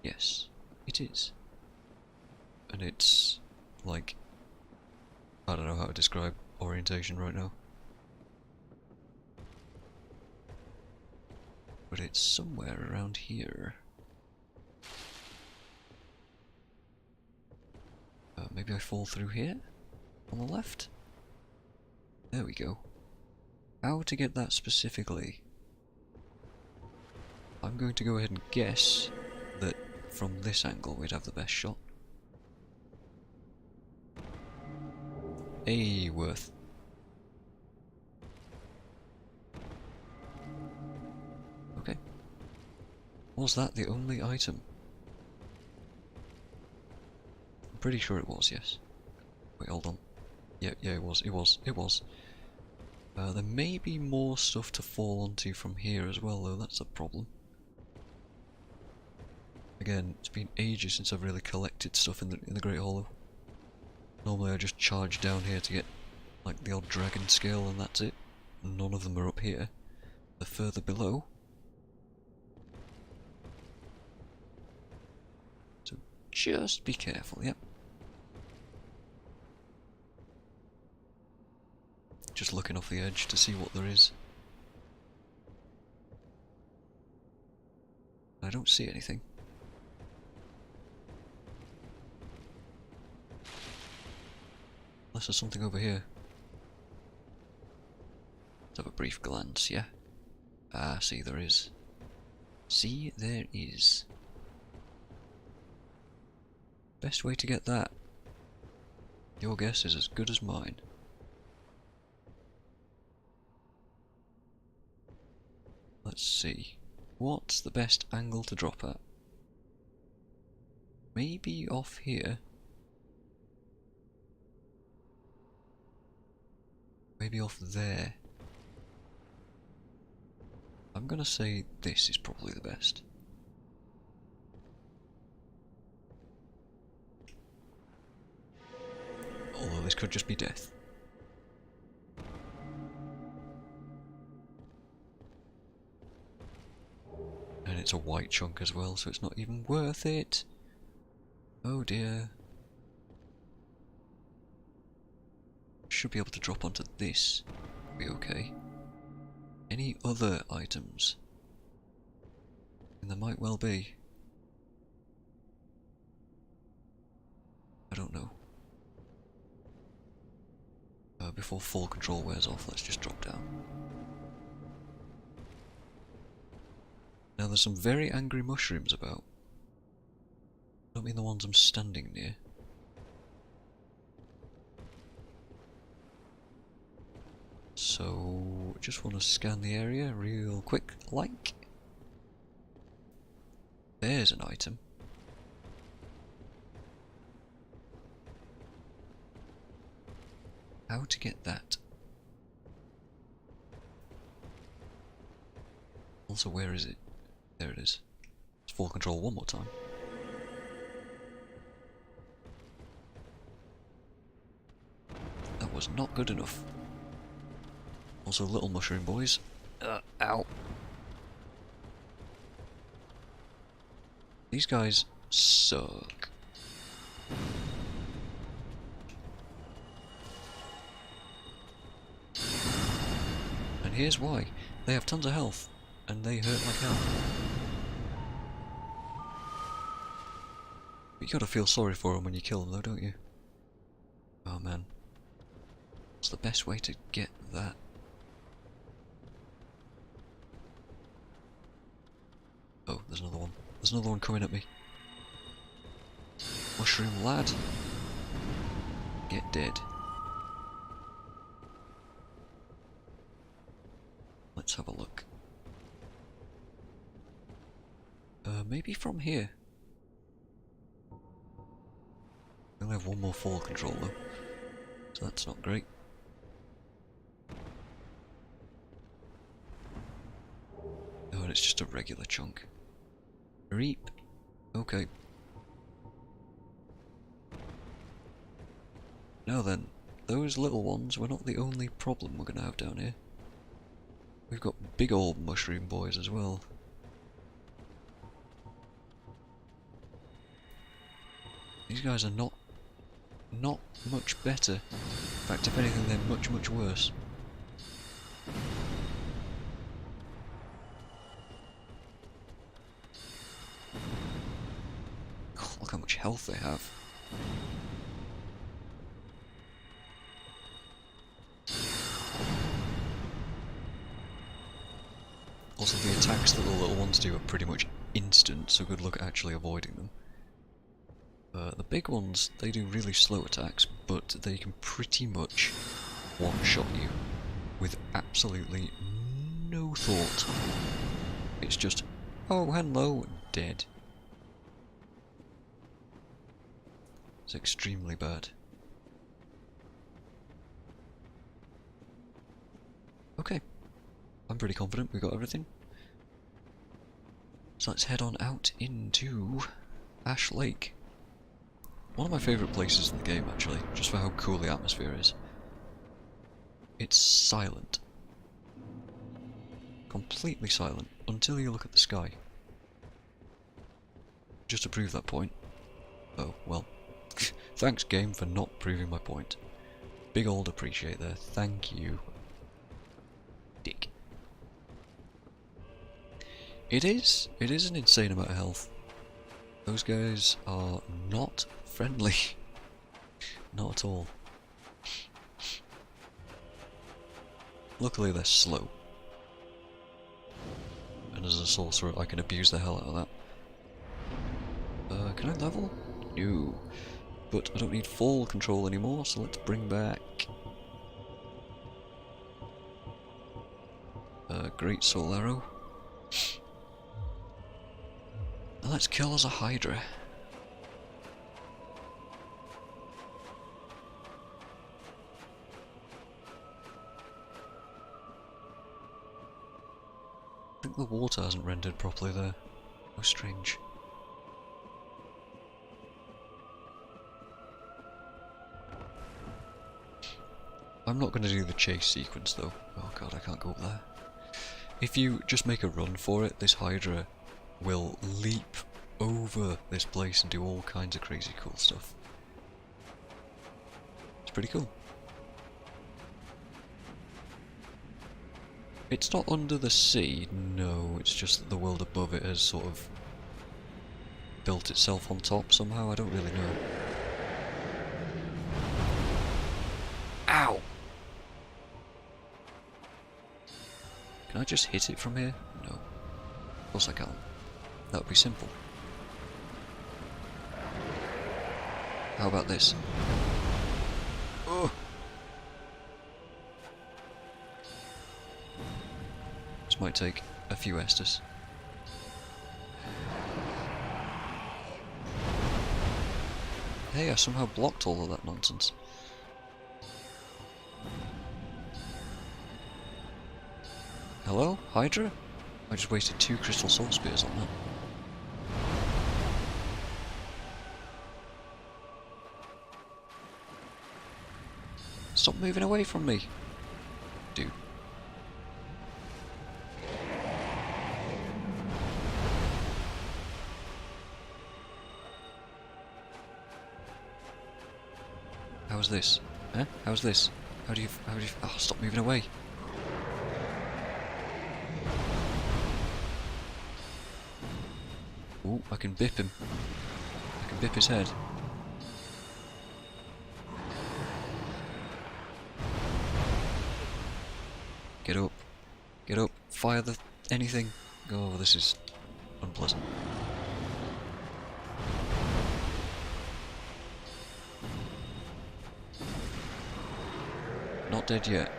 Yes, it is. And it's... like... I don't know how to describe orientation right now. But it's somewhere around here. Maybe I fall through here? On the left? There we go. How to get that specifically? I'm going to go ahead and guess that from this angle we'd have the best shot. Hey, worth. Okay. Was that the only item? I'm pretty sure it was, yes. Wait, hold on. Yeah, it was. There may be more stuff to fall onto from here as well, though, that's a problem. Again, it's been ages since I've really collected stuff in the Great Hollow. Normally I just charge down here to get, like, the odd dragon scale and that's it. None of them are up here. They're further below. So just be careful, yep. Just looking off the edge to see what there is. I don't see anything. Unless there's something over here. Let's have a brief glance, yeah? Ah, see, there is. See, there is. Best way to get that? Your guess is as good as mine. Let's see. What's the best angle to drop at? Maybe off here. Maybe off there. I'm gonna say this is probably the best. Although this could just be death. And it's a white chunk as well, so it's not even worth it. Oh dear. Should be able to drop onto this. Be okay. Any other items? And there might well be. I don't know. Before full control wears off, let's just drop down. Now there's some very angry mushrooms about. I don't mean the ones I'm standing near. So, just want to scan the area real quick, like. There's an item. How to get that? Also, where is it? There it is. It's full control one more time. That was not good enough. Also, little mushroom boys. Ow. These guys suck. And here's why. They have tons of health, and they hurt like hell. But you gotta feel sorry for them when you kill them though, don't you? Oh man. What's the best way to get that? Oh, there's another one. There's another one coming at me. Mushroom lad. Get dead. Let's have a look. Maybe from here. We only have one more fall control though, so that's not great. Oh, and it's just a regular chunk. Reap. Okay. Now then, those little ones were not the only problem we're gonna have down here. We've got big old mushroom boys as well. These guys are not much better. In fact, if anything, they're much worse. Oh, look how much health they have. Also, the attacks that the little ones do are pretty much instant, so good luck at actually avoiding them. The big ones, they do really slow attacks, but they can pretty much one-shot you with absolutely no thought. It's just, oh hello, dead. It's extremely bad. Okay, I'm pretty confident we got everything. So let's head on out into Ash Lake. One of my favourite places in the game, actually, just for how cool the atmosphere is. It's silent. Completely silent, until you look at the sky. Just to prove that point. Oh, well. Thanks, game, for not proving my point. Big old appreciate there, thank you. Dick. It is an insane amount of health. Those guys are not friendly. Not at all. Luckily they're slow. And as a sorcerer I can abuse the hell out of that. Can I level? No. But I don't need full control anymore, so let's bring back... Great Soul Arrow. And let's kill us a Hydra. I think the water hasn't rendered properly there. How strange. I'm not going to do the chase sequence though. Oh god, I can't go up there. If you just make a run for it, this Hydra will leap over this place and do all kinds of crazy cool stuff. It's pretty cool. It's not under the sea, no, it's just that the world above it has sort of built itself on top somehow, I don't really know. Ow! Can I just hit it from here? No. Of course I can't. That would be simple. How about this? Oh! This might take a few Estus. Hey, I somehow blocked all of that nonsense. Hello, Hydra? I just wasted 2 crystal soul spears on that. Stop moving away from me, dude. How's this? Huh? How's this? How do you... Oh, stop moving away. Ooh, I can bip him. I can bip his head. Get up. Get up. Fire the... anything. Oh, this is unpleasant. Not dead yet.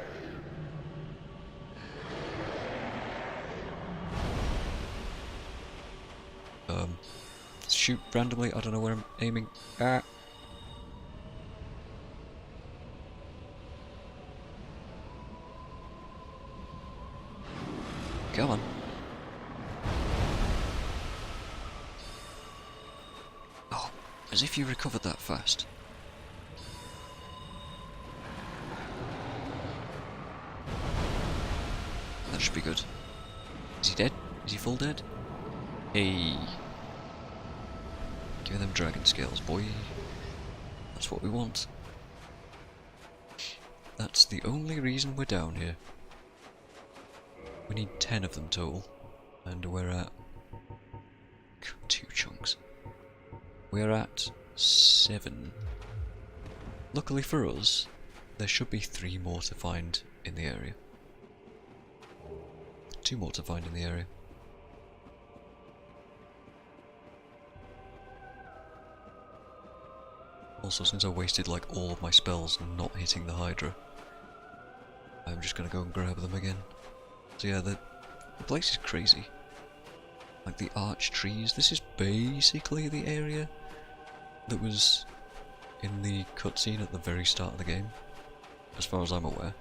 Shoot randomly, I don't know where I'm aiming. Ah! Come on. Oh, as if you recovered that fast. That should be good. Is he dead? Is he full dead? Hey. Give them dragon scales, boy. That's what we want. That's the only reason we're down here. We need 10 of them total. And we're at... 2 chunks. We're at 7. Luckily for us, there should be 3 more to find in the area. 2 more to find in the area. Also, since I wasted like all of my spells not hitting the Hydra, I'm just gonna go and grab them again. So yeah, the place is crazy. Like the arch trees, this is basically the area that was in the cutscene at the very start of the game, as far as I'm aware.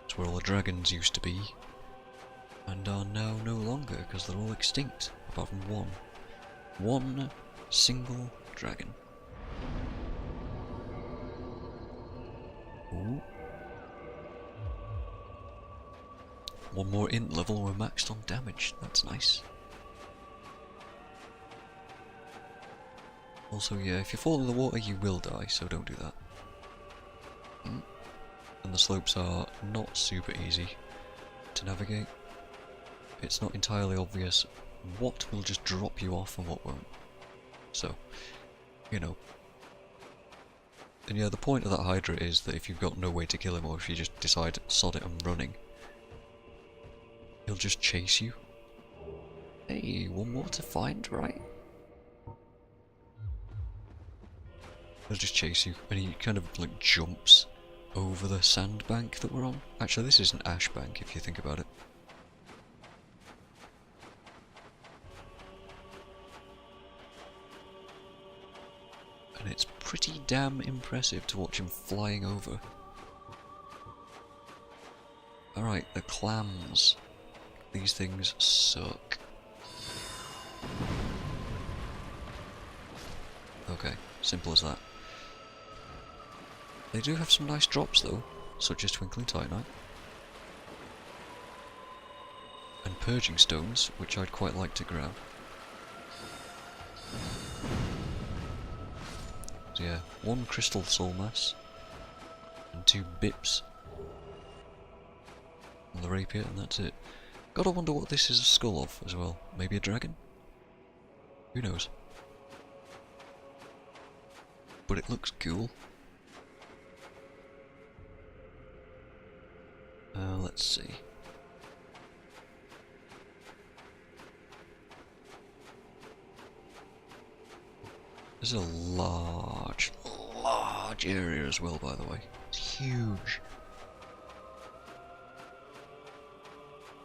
It's where all the dragons used to be, and are now no longer, because they're all extinct, apart from one. One single dragon. Ooh. One more int level, we're maxed on damage, that's nice. Also yeah, if you fall in the water you will die, so don't do that. And the slopes are not super easy to navigate. It's not entirely obvious what will just drop you off and what won't. So, you know. And yeah, the point of that Hydra is that if you've got no way to kill him, or if you just decide, sod it, I'm running, he'll just chase you. Hey, one more to find, right? He'll just chase you, and he kind of like jumps over the sandbank that we're on. Actually, this is an ash bank if you think about it. And it's pretty damn impressive to watch him flying over. Alright, the clams. These things suck. Okay, simple as that. They do have some nice drops though, such as Twinkling Titanite. And Purging Stones, which I'd quite like to grab. So yeah, 1 Crystal Soul Mass, and 2 Bips on the Rapier, and that's it. Gotta wonder what this is a skull of as well. Maybe a dragon? Who knows? But it looks cool. Let's see. This is a large area as well, by the way. It's huge.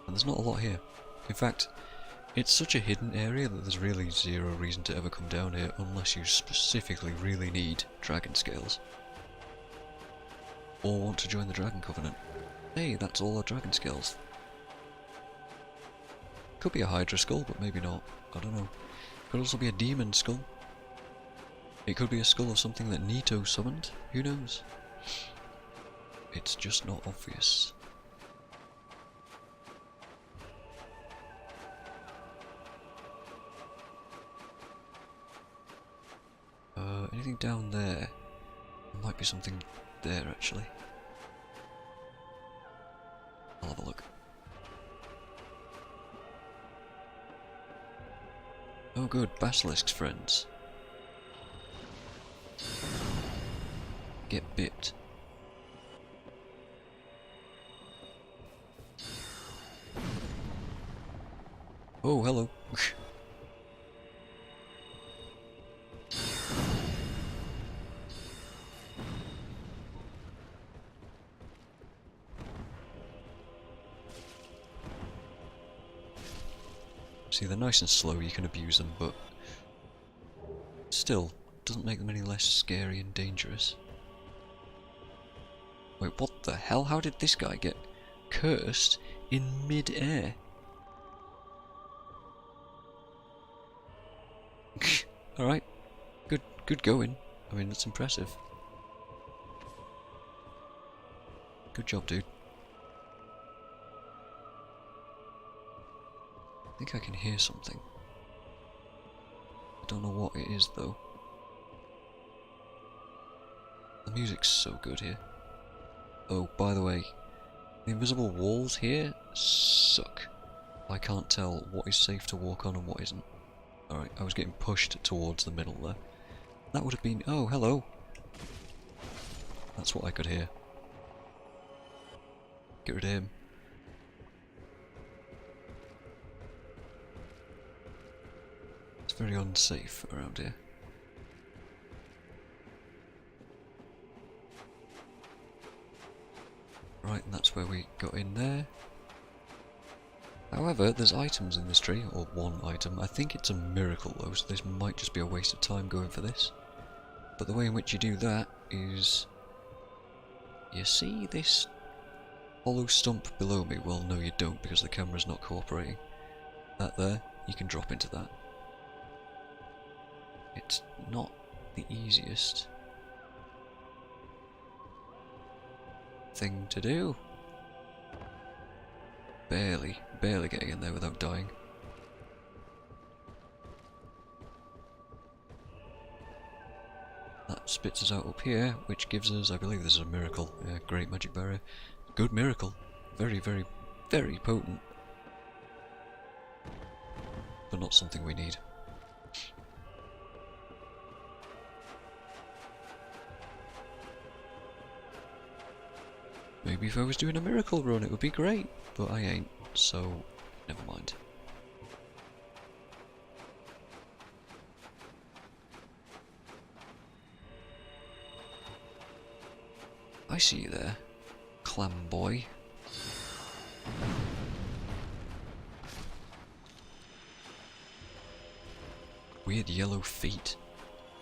And there's not a lot here. In fact, it's such a hidden area that there's really zero reason to ever come down here unless you specifically really need dragon scales. Or want to join the Dragon Covenant. Hey, that's all our dragon scales. Could be a Hydra skull, but maybe not. I don't know. Could also be a demon skull. It could be a skull of something that Nito summoned. Who knows? It's just not obvious. Anything down there? There might be something there actually. I'll have a look. Oh good, Basilisk's friends. Get bipped. Oh, hello. See, they're nice and slow, you can abuse them, but still, doesn't make them any less scary and dangerous. Wait, what the hell? How did this guy get cursed in mid-air? Alright, good going. I mean, that's impressive. Good job, dude. I think I can hear something. I don't know what it is though. The music's so good here. Oh, by the way, the invisible walls here suck. I can't tell what is safe to walk on and what isn't. Alright, I was getting pushed towards the middle there. That would have been... oh, hello! That's what I could hear. Get rid of him. It's very unsafe around here. Right, and that's where we got in there. However, there's items in this tree, or one item. I think it's a miracle though, so this might just be a waste of time going for this. But the way in which you do that is... you see this hollow stump below me? Well, no you don't, because the camera's not cooperating. That there, you can drop into that. It's not the easiest thing to do. Barely getting in there without dying. That spits us out up here, which gives us, I believe this is a miracle. Yeah, great magic barrier. Good miracle. Very, very, very potent. But not something we need. Maybe if I was doing a miracle run it would be great, but I ain't, so never mind. I see you there, clam boy. Weird yellow feet.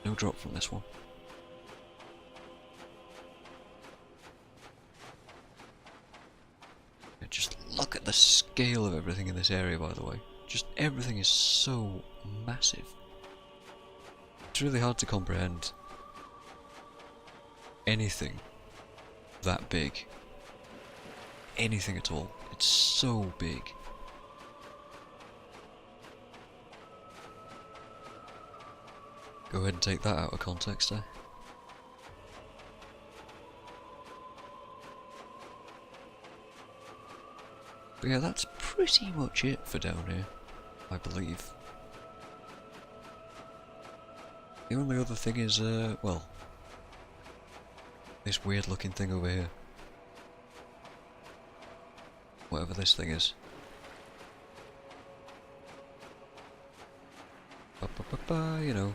No drop from this one. Just look at the scale of everything in this area, by the way. Just everything is so massive. It's really hard to comprehend anything that big. Anything at all. It's so big. Go ahead and take that out of context, eh? But yeah, that's pretty much it for down here, I believe. The only other thing is, well, this weird looking thing over here. Whatever this thing is. You know.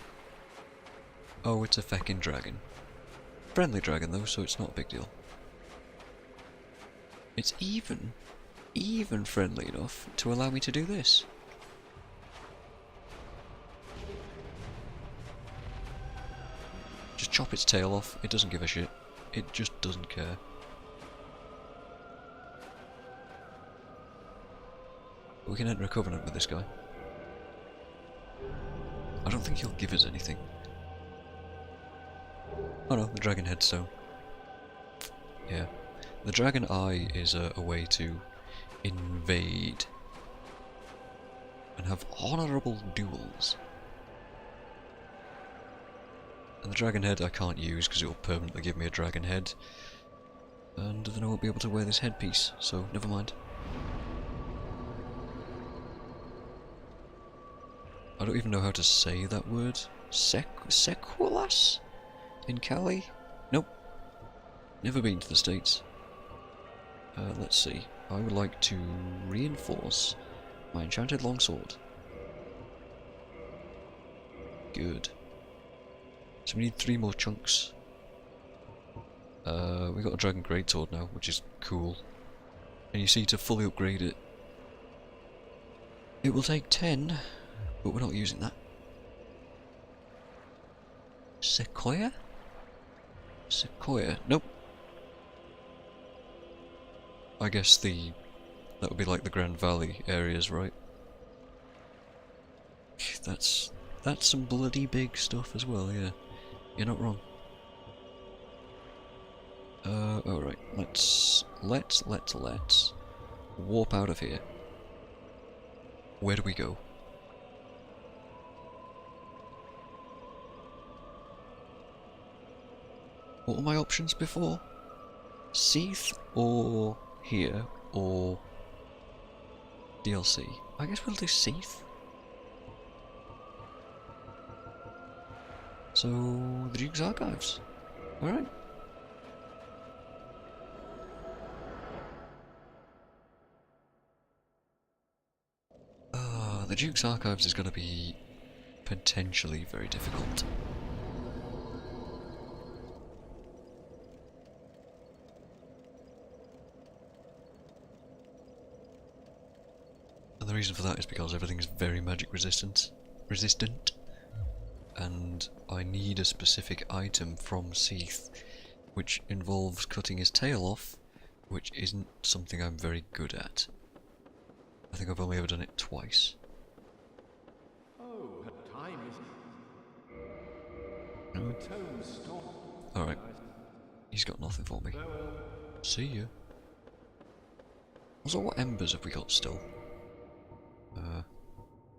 Oh, it's a feckin' dragon. Friendly dragon though, so it's not a big deal. It's even friendly enough to allow me to do this. Just chop its tail off, it doesn't give a shit. It just doesn't care. We can enter a covenant with this guy. I don't think he'll give us anything. Oh no, the dragon headstone. Yeah. The dragon eye is a way to invade and have honourable duels. And the dragon head I can't use because it will permanently give me a dragon head. And then I won't be able to wear this headpiece, so never mind. I don't even know how to say that word. Sequolas? In Cali? Nope. Never been to the States. Let's see. I would like to reinforce my enchanted longsword. Good. So we need 3 more chunks. We got a dragon greatsword now, which is cool. And you see, to fully upgrade it, it will take 10, but we're not using that. Sequoia? Sequoia. Nope. I guess that would be like the Grand Valley areas, right? That's some bloody big stuff as well, yeah. You're not wrong. Alright, let's warp out of here. Where do we go? What were my options before? Seath or here or DLC? I guess we'll do Seath. So, the Duke's Archives. Alright. The Duke's Archives is going to be potentially very difficult. And the reason for that is because everything's very magic resistant. And I need a specific item from Seath, which involves cutting his tail off, which isn't something I'm very good at. I think I've only ever done it twice. Oh, time is... No. Tone stop. Alright. He's got nothing for me. See ya. Also, what embers have we got still?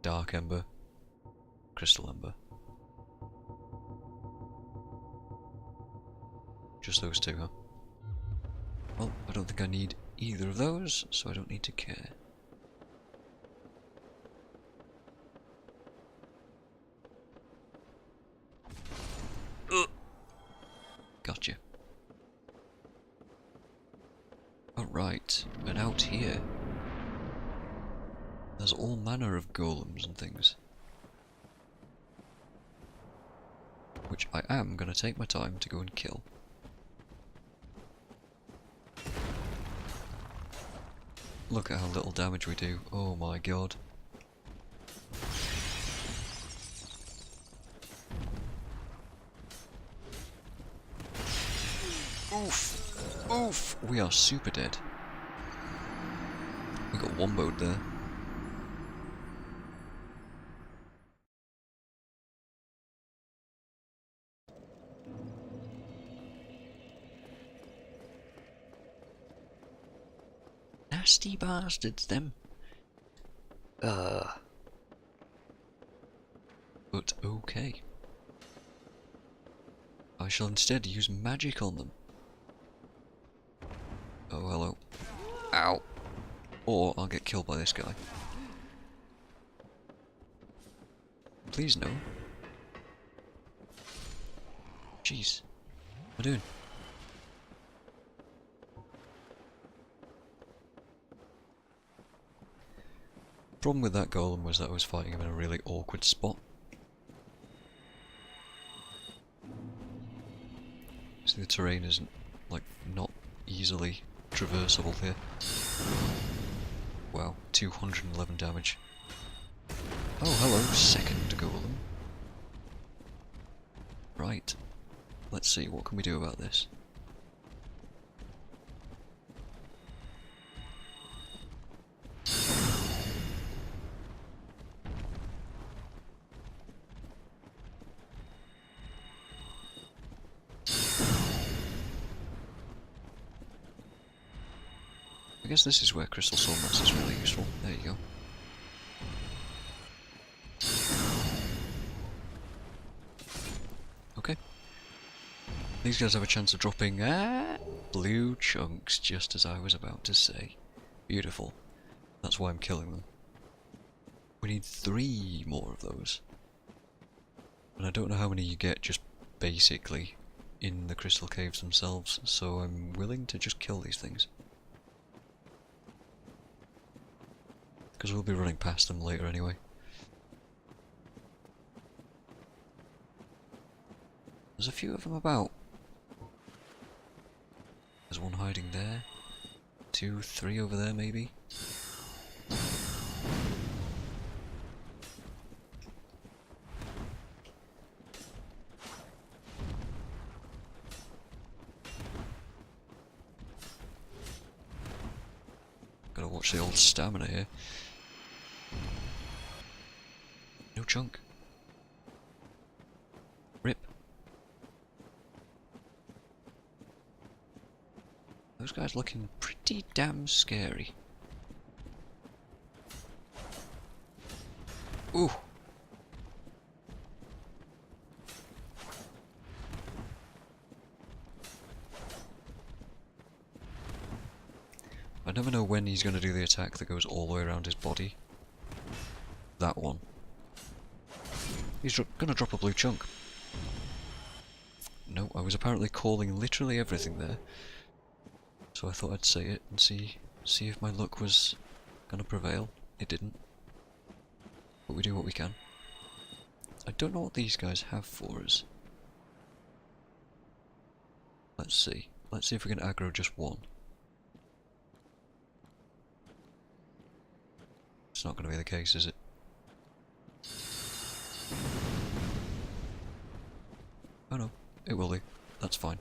Dark ember. Crystal ember. Just those two, huh? Well, I don't think I need either of those, so I don't need to care. Gotcha. Alright, and out here, there's all manner of golems and things. Which I am going to take my time to go and kill. Look at how little damage we do, oh my god. Oof! Oof! We are super dead. We got got womboed there. Nasty bastards, them. But okay. I shall instead use magic on them. Oh, hello. Ow. Or I'll get killed by this guy. Please no. Jeez. What am I doing? Problem with that golem was that I was fighting him in a really awkward spot. See, the terrain isn't, like, not easily traversable here. Wow, 211 damage. Oh, hello, second golem. Right. Let's see, what can we do about this? I guess this is where Crystal Soul Mass is really useful. There you go. Okay. These guys have a chance of dropping blue chunks, just as I was about to say. Beautiful. That's why I'm killing them. We need 3 more of those. And I don't know how many you get just basically in the crystal caves themselves, so I'm willing to just kill these things. Because we'll be running past them later anyway. There's a few of them about. There's one hiding there. 2, 3 over there maybe. Gotta watch the old stamina here. No chunk. Rip. Those guys looking pretty damn scary. Ooh. I never know when he's going to do the attack that goes all the way around his body. That one. He's gonna drop a blue chunk. No, I was apparently calling literally everything there. So I thought I'd say it and see if my luck was gonna prevail. It didn't. But we do what we can. I don't know what these guys have for us. Let's see. Let's see if we can aggro just one. It's not gonna be the case, is it? Oh no, it will be. That's fine.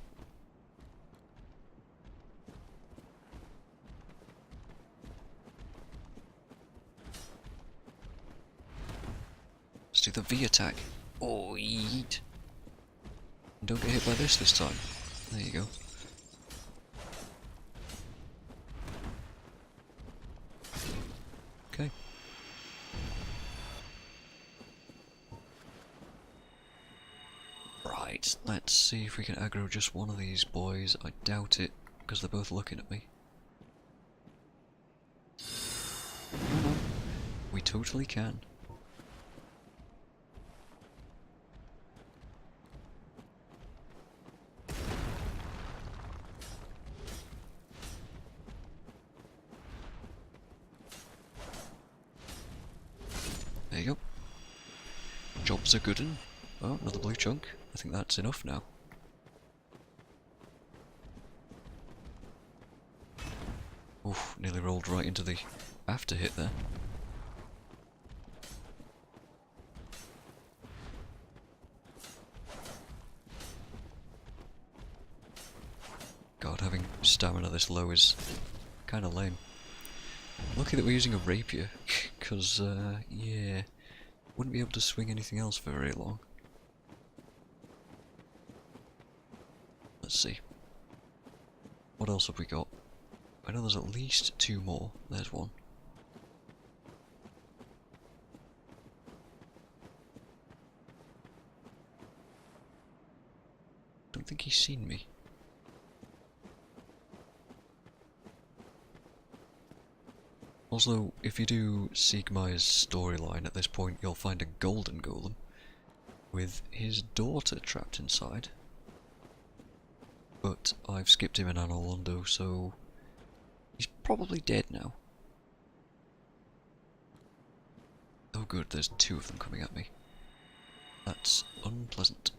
Let's do the V attack. Oh, yeet. Don't get hit by this time. There you go. Okay. Right, let's see if we can aggro just one of these boys. I doubt it, because they're both looking at me. No, we totally can. There you go. Job's a good one. Oh, another blue chunk. I think that's enough now. Oof, nearly rolled right into the after hit there. God, having stamina this low is kind of lame. Lucky that we're using a rapier, because, yeah, wouldn't be able to swing anything else for very long. Let's see. What else have we got? I know there's at least 2 more. There's one. Don't think he's seen me. Also, if you do Sigma's storyline at this point, you'll find a golden golem with his daughter trapped inside. But I've skipped him in Anor Londo, so he's probably dead now. Oh good, there's 2 of them coming at me. That's unpleasant.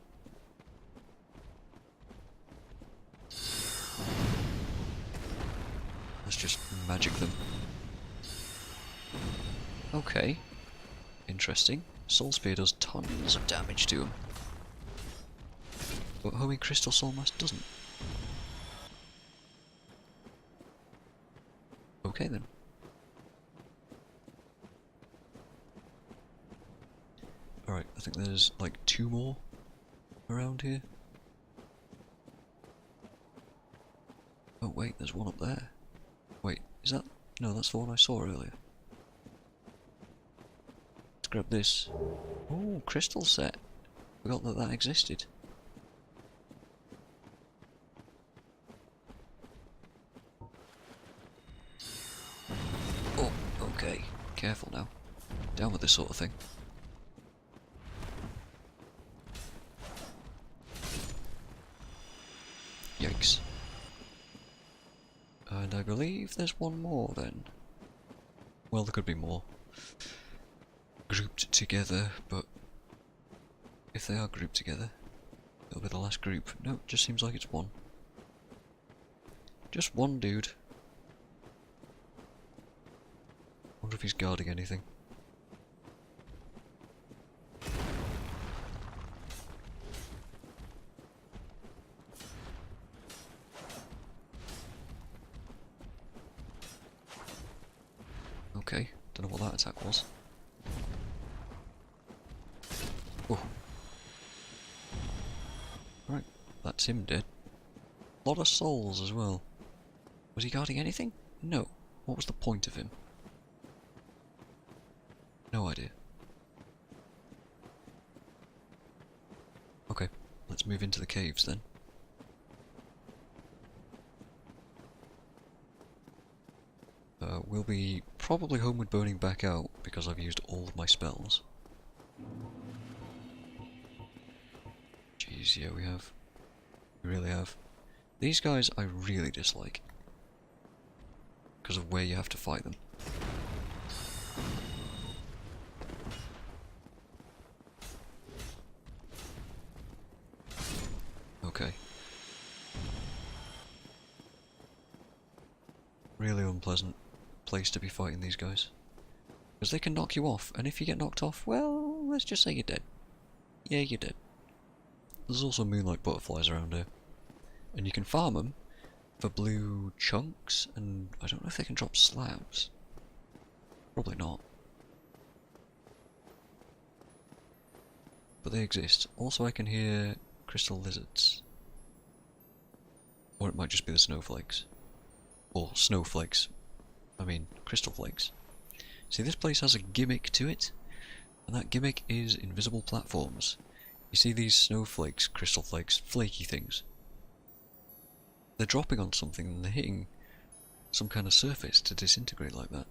Let's just magic them. Okay. Interesting. Soul Spear does tons of damage to him. But Homing Crystal Soul Mask doesn't. Okay then. Alright, I think there's like 2 more around here. Oh wait, there's one up there. Wait, is that... No, that's the one I saw earlier. Let's grab this. Oh, crystal set. Forgot that that existed. Oh, okay. Careful now. Down with this sort of thing. Yikes. And I believe there's one more then. Well, there could be more. Grouped together, but if they are grouped together, it'll be the last group. No, it just seems like it's one. Just one dude. Wonder if he's guarding anything. Okay, don't know what that attack was. Oh. Right, that's him dead. A lot of souls as well. Was he guarding anything? No. What was the point of him? No idea. Okay, let's move into the caves then. We'll be probably homeward boning back out because I've used all of my spells. Jeez, yeah, we have. We really have. These guys I really dislike because of where you have to fight them. Okay. Really unpleasant place to be fighting these guys. Because they can knock you off, and if you get knocked off, well, let's just say you're dead. Yeah, you're dead. There's also moonlight butterflies around here. And you can farm them for blue chunks, and I don't know if they can drop slabs. Probably not. But they exist. Also I can hear crystal lizards. Or it might just be the snowflakes. Or snowflakes. I mean, crystal flakes. See, this place has a gimmick to it, and that gimmick is invisible platforms. You see these snowflakes, crystal flakes, flaky things. They're dropping on something and they're hitting some kind of surface to disintegrate like that.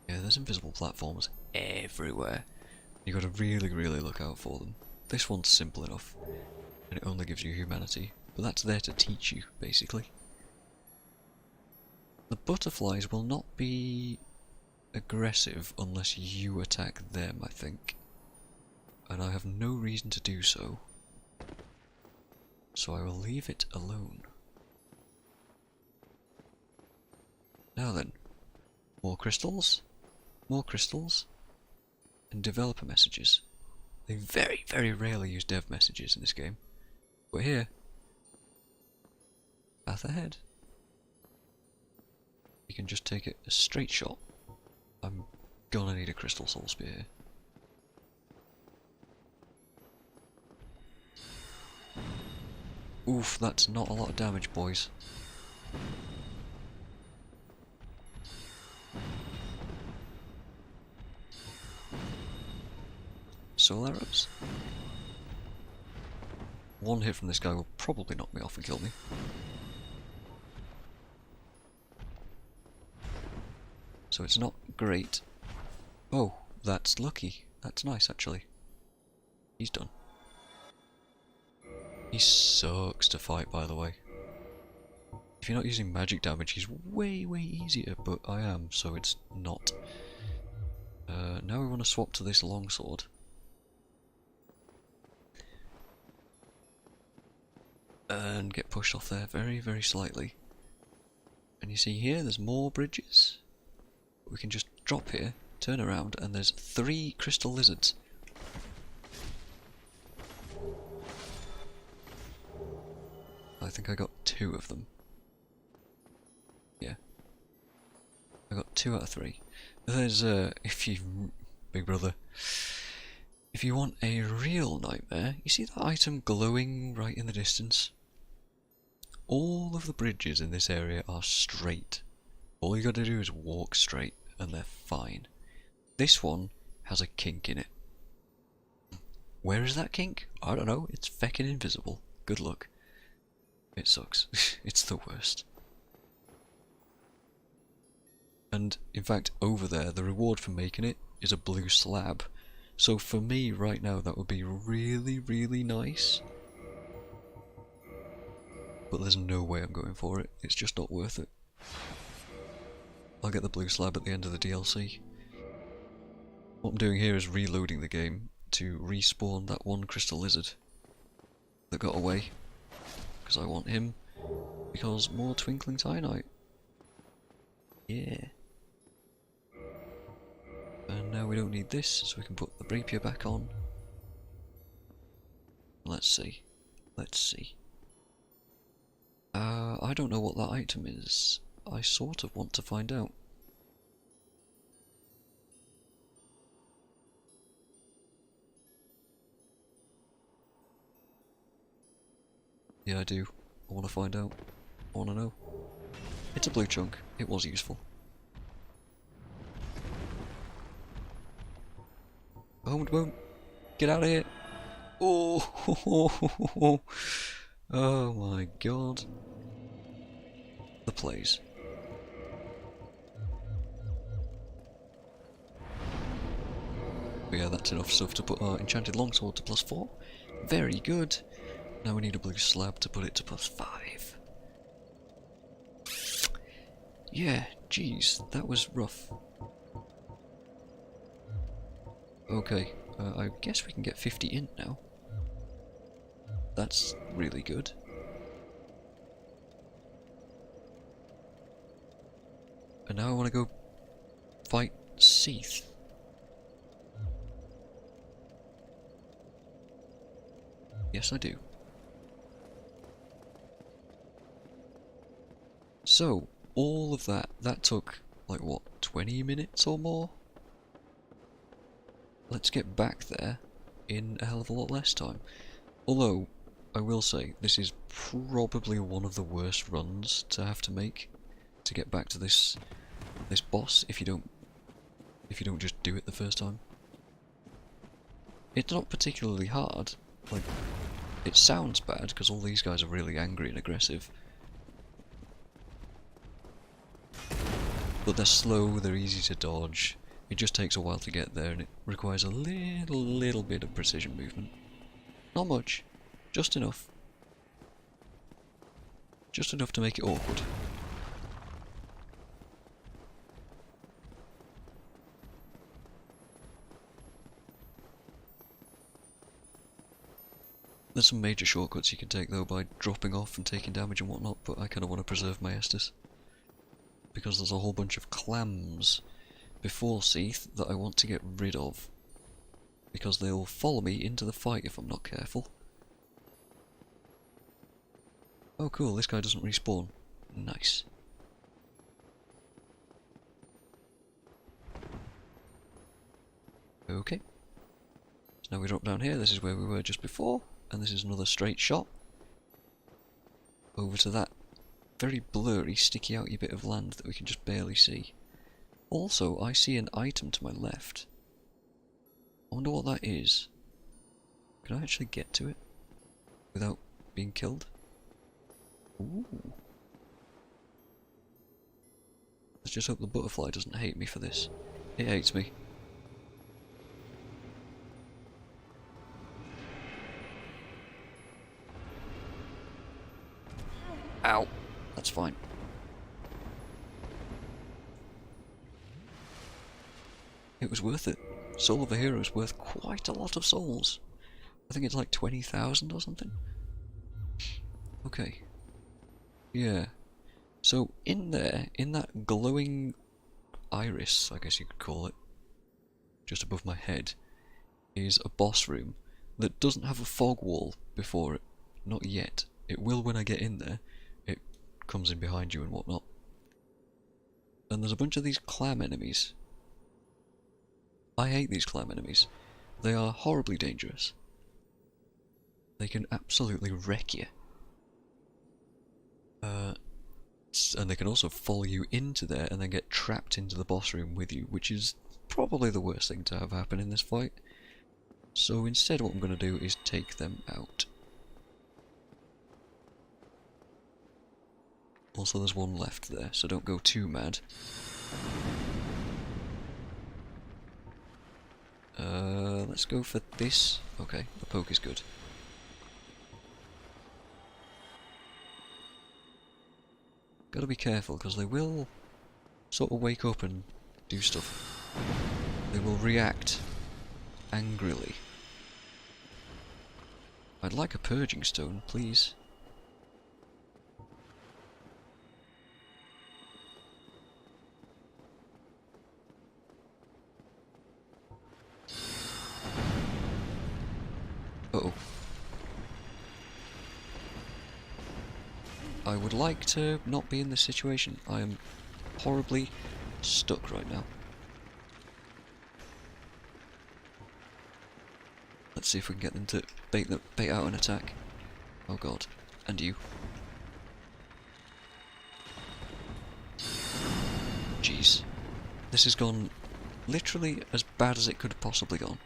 Yeah, there's invisible platforms everywhere. You gotta really, really look out for them. This one's simple enough, and it only gives you humanity, but that's there to teach you, basically. The butterflies will not be aggressive unless you attack them, I think. And I have no reason to do so. So I will leave it alone. Now then, more crystals, and developer messages. They very, very rarely use dev messages in this game. But here, path ahead. you can just take it a straight shot. I'm gonna need a crystal soul spear. Oof, that's not a lot of damage, boys. Soul arrows. One hit from this guy will probably knock me off and kill me. So it's not great. Oh, that's lucky. That's nice, actually. He's done. He sucks to fight, by the way. If you're not using magic damage, he's way, way easier, but I am, so it's not. Now we want to swap to this longsword. And get pushed off there very, very slightly. And you see here, there's more bridges. We can just drop here, turn around, and there's 3 crystal lizards. I think I got 2 of them. Yeah. I got 2 out of 3. There's, if you... Big brother. If you want a real nightmare, you see that item glowing right in the distance? All of the bridges in this area are straight. All you gotta do is walk straight, and they're fine. This one has a kink in it. Where is that kink? I don't know, it's feckin' invisible. Good luck. It sucks. It's the worst. And, in fact, over there, the reward for making it is a blue slab. So for me, right now, that would be really, really nice. But there's no way I'm going for it. It's just not worth it. I'll get the blue slab at the end of the DLC. What I'm doing here is reloading the game to respawn that one crystal lizard that got away. Because I want him. Because more twinkling titanite. Yeah. And now we don't need this, so we can put the rapier back on. Let's see. Let's see. I don't know what that item is. I sort of want to find out. Yeah, I do. I want to find out. I want to know. It's a blue chunk. It was useful. Boom, boom. Get out of here. Oh, oh my god. The plays. But yeah, that's enough stuff to put our enchanted longsword to +4. Very good. Now we need a blue slab to put it to +5. Yeah, jeez, that was rough. Okay, I guess we can get 50 in now. That's really good. And now I want to go fight Seath. Yes, I do. So, all of that took, like what, 20 minutes or more? Let's get back there in a hell of a lot less time. Although, I will say, this is probably one of the worst runs to have to make to get back to this boss if you don't just do it the first time. It's not particularly hard. Like, it sounds bad because all these guys are really angry and aggressive. But they're slow, they're easy to dodge. It just takes a while to get there and it requires a little bit of precision movement. Not much, just enough. Just enough to make it awkward. There's some major shortcuts you can take though by dropping off and taking damage and whatnot, but I kind of want to preserve my Estus. Because there's a whole bunch of clams before Seath that I want to get rid of. Because they'll follow me into the fight if I'm not careful. Oh cool, this guy doesn't respawn. Nice. Okay. So now we drop down here, this is where we were just before, and this is another straight shot over to that very blurry, sticky outy bit of land that we can just barely see. Also, I see an item to my left. I wonder what that is. Can I actually get to it without being killed? Ooh. Let's just hope the butterfly doesn't hate me for this. It hates me. Ow. That's fine. It was worth it. Soul of a Hero is worth quite a lot of souls. I think it's like 20,000 or something. Okay. Yeah. So in there, in that glowing iris, I guess you could call it, just above my head, is a boss room that doesn't have a fog wall before it. Not yet. It will when I get in there. It comes in behind you and whatnot. And there's a bunch of these clam enemies. I hate these clam enemies. They are horribly dangerous. They can absolutely wreck you. And they can also follow you into there and then get trapped into the boss room with you, which is probably the worst thing to have happen in this fight. So instead what I'm going to do is take them out. Also there's one left there, so don't go too mad. Let's go for this. Okay, the poke is good. Gotta be careful, because they will sort of wake up and do stuff. They will react angrily. I'd like a purging stone, please. Uh-oh. I would like to not be in this situation. I am horribly stuck right now. Let's see if we can get them to bait out an attack. Oh god. And you. Jeez. This has gone literally as bad as it could have possibly gone.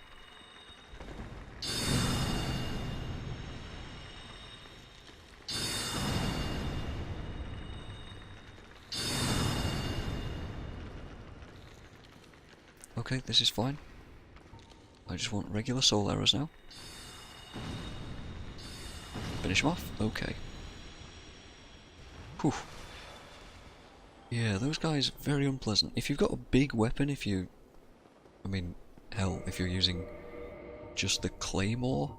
Okay, this is fine. I just want regular soul arrows now. Finish them off? Okay. Whew. Yeah, those guys, very unpleasant. If you've got a big weapon, if you... I mean, hell, if you're using just the claymore,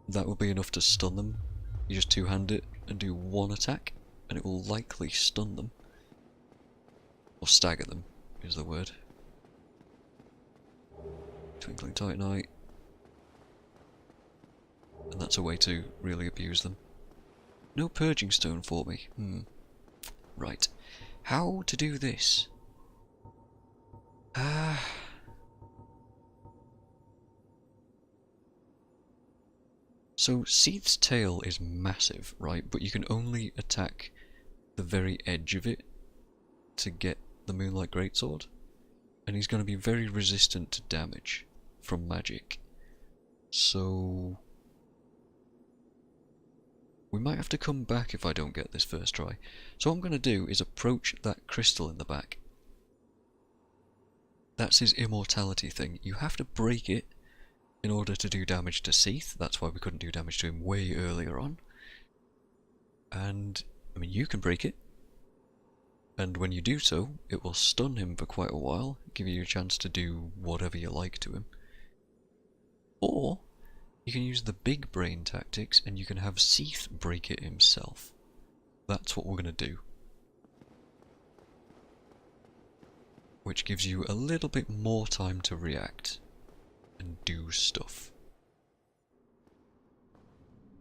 that will be enough to stun them. You just two-hand it and do one attack, and it will likely stun them. Or stagger them, is the word. Twinkling Titanite. And that's a way to really abuse them. No purging stone for me. Right. How to do this? So Seath's tail is massive, right? But you can only attack the very edge of it to get the Moonlight Greatsword. And he's going to be very resistant to damage from magic. So we might have to come back if I don't get this first try. So what I'm going to do is approach that crystal in the back. That's his immortality thing. You have to break it in order to do damage to Seath. That's why we couldn't do damage to him way earlier on. And, I mean, you can break it. And when you do so, it will stun him for quite a while, give you a chance to do whatever you like to him. Or, you can use the big brain tactics and you can have Seath break it himself. That's what we're going to do. Which gives you a little bit more time to react and do stuff.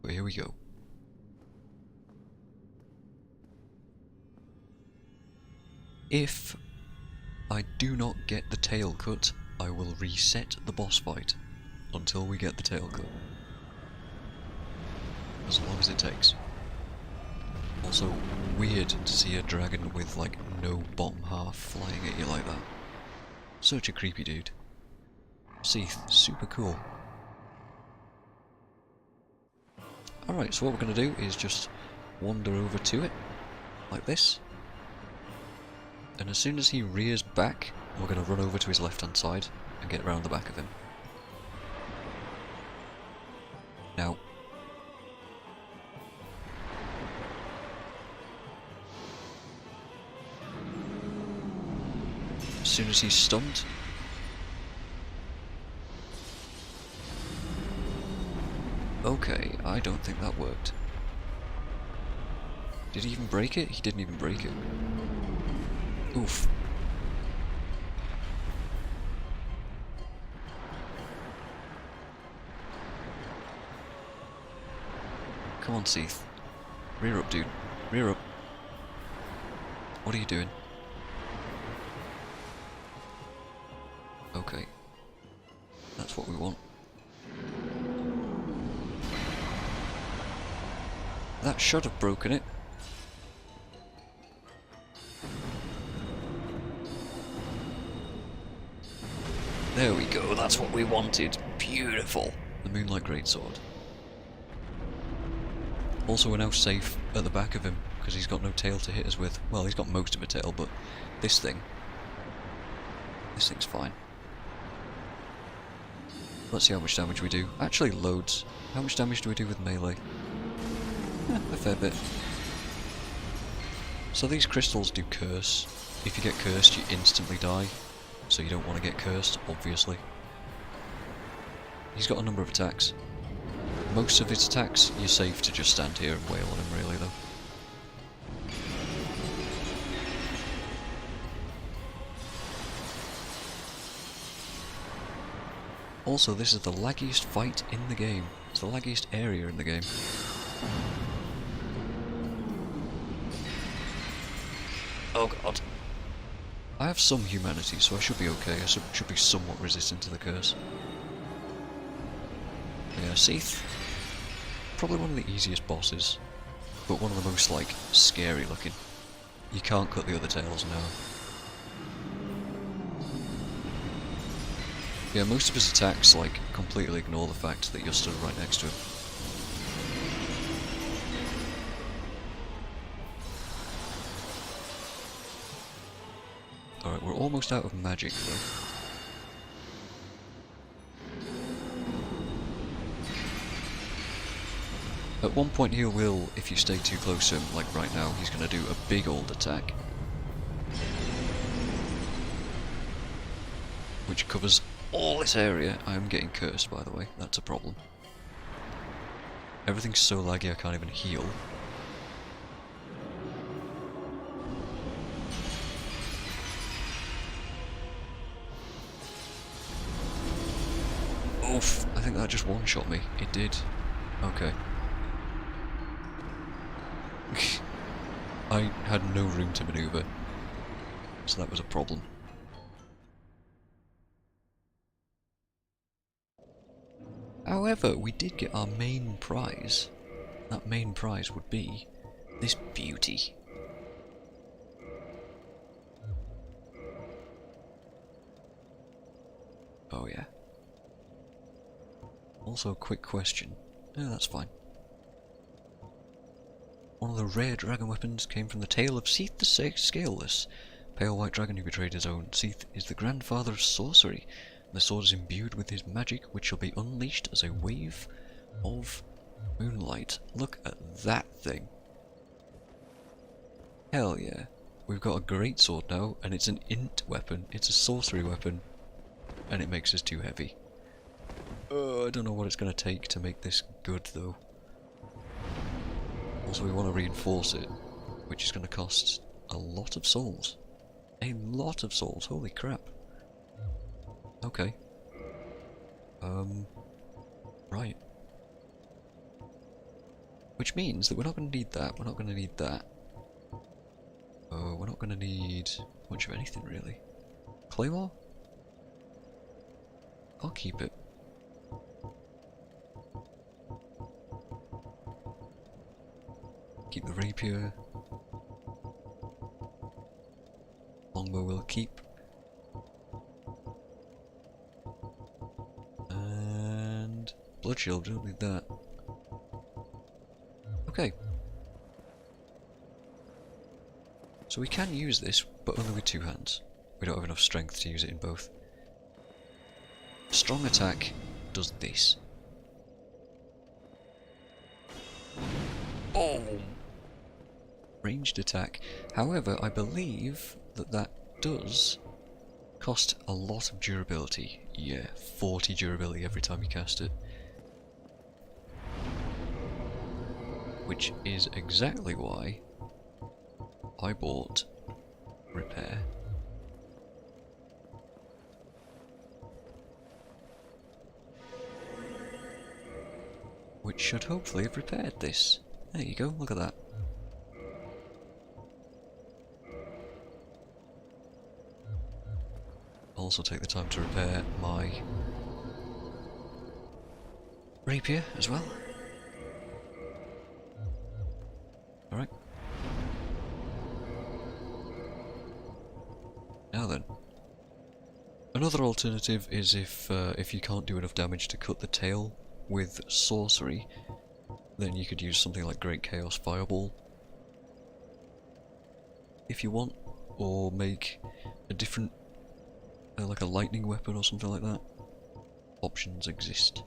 But here we go. If I do not get the tail cut, I will reset the boss fight until we get the tail cut. As long as it takes. Also, weird to see a dragon with like no bottom half flying at you like that. Such a creepy dude. Seath, super cool. Alright, so what we're going to do is just wander over to it, like this. And as soon as he rears back, we're going to run over to his left hand side and get around the back of him. Now, as soon as he's stunned, okay, I don't think that worked. Did he even break it? He didn't even break it. Oof. Come on, Seath. Rear up, dude. Rear up. What are you doing? Okay. That's what we want. That should have broken it. There we go, that's what we wanted. Beautiful. The Moonlight Greatsword. Also, we're now safe at the back of him, because he's got no tail to hit us with. Well, he's got most of a tail, but this thing's fine. Let's see how much damage we do. Actually, loads. How much damage do we do with melee? A fair bit. So these crystals do curse. If you get cursed, you instantly die. So you don't want to get cursed, obviously. He's got a number of attacks. Most of his attacks, you're safe to just stand here and wail on him, really, though. Also, this is the laggiest fight in the game. It's the laggiest area in the game. Oh god. I have some humanity, so I should be okay. I should be somewhat resistant to the curse. Yeah, Seath. Probably one of the easiest bosses, but one of the most, like, scary looking. You can't cut the other tails now. Yeah, most of his attacks, like, completely ignore the fact that you're stood right next to him. Alright, we're almost out of magic, though. At one point he will, if you stay too close to him, like right now, he's going to do a big old attack. Which covers all this area. I am getting cursed, by the way, that's a problem. Everything's so laggy I can't even heal. Oof, I think that just one-shot me. It did. Okay. I had no room to maneuver, so that was a problem. However, we did get our main prize. That main prize would be this beauty. Oh yeah. Also, quick question. No, that's fine. One of the rare dragon weapons came from the tale of Seath the Scaleless, pale white dragon who betrayed his own. Seath is the grandfather of sorcery, and the sword is imbued with his magic, which shall be unleashed as a wave of moonlight. Look at that thing. Hell yeah. We've got a great sword now, and it's an int weapon. It's a sorcery weapon, and it makes us too heavy. I don't know what it's going to take to make this good, though. Also, we want to reinforce it, which is going to cost a lot of souls. A lot of souls, holy crap. Okay. Right. Which means that we're not going to need that, we're not going to need that. We're not going to need much of anything, really. Claymore? I'll keep it. Keep the rapier. Longbow will keep. And blood shield, don't need that. Okay. So we can use this, but only with 2 hands. We don't have enough strength to use it in both. Strong attack does this. Boom! Ranged attack. However, I believe that that does cost a lot of durability. Yeah, 40 durability every time you cast it. Which is exactly why I bought repair. Which should hopefully have repaired this. There you go, look at that. I'll also take the time to repair my rapier as well. Alright. Now then. Another alternative is if you can't do enough damage to cut the tail with sorcery, then you could use something like Great Chaos Fireball if you want, or make a different, like a lightning weapon or something like that. Options exist.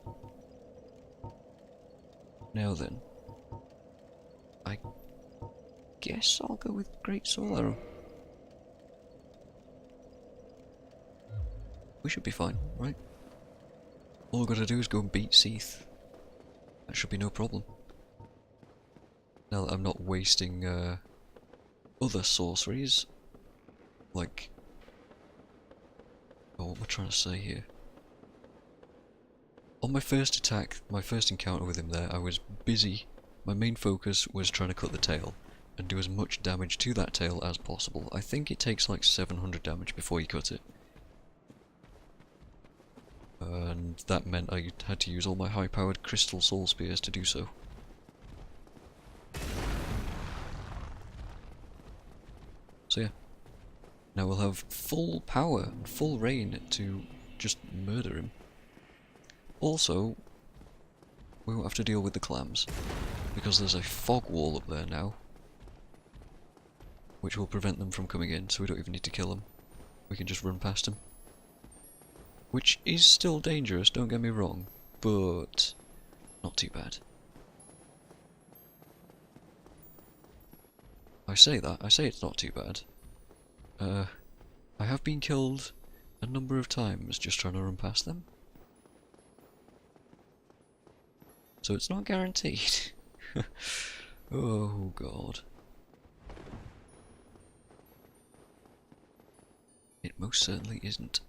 Now then, I guess I'll go with Great Soul Arrow. We should be fine, right? All we've got to do is go and beat Seath. That should be no problem. Now that I'm not wasting other sorceries, like... Oh, what am I trying to say here? On my first attack, my first encounter with him there, I was busy. My main focus was trying to cut the tail and do as much damage to that tail as possible. I think it takes like 700 damage before you cut it. And that meant I had to use all my high-powered crystal soul spears to do so. So yeah. Now we'll have full power and full reign to just murder him. Also, we won't have to deal with the clams, because there's a fog wall up there now, which will prevent them from coming in, so we don't even need to kill them. We can just run past them. Which is still dangerous, don't get me wrong, but not too bad. I say it's not too bad. I have been killed a number of times just trying to run past them. So it's not guaranteed. Oh god. It most certainly isn't.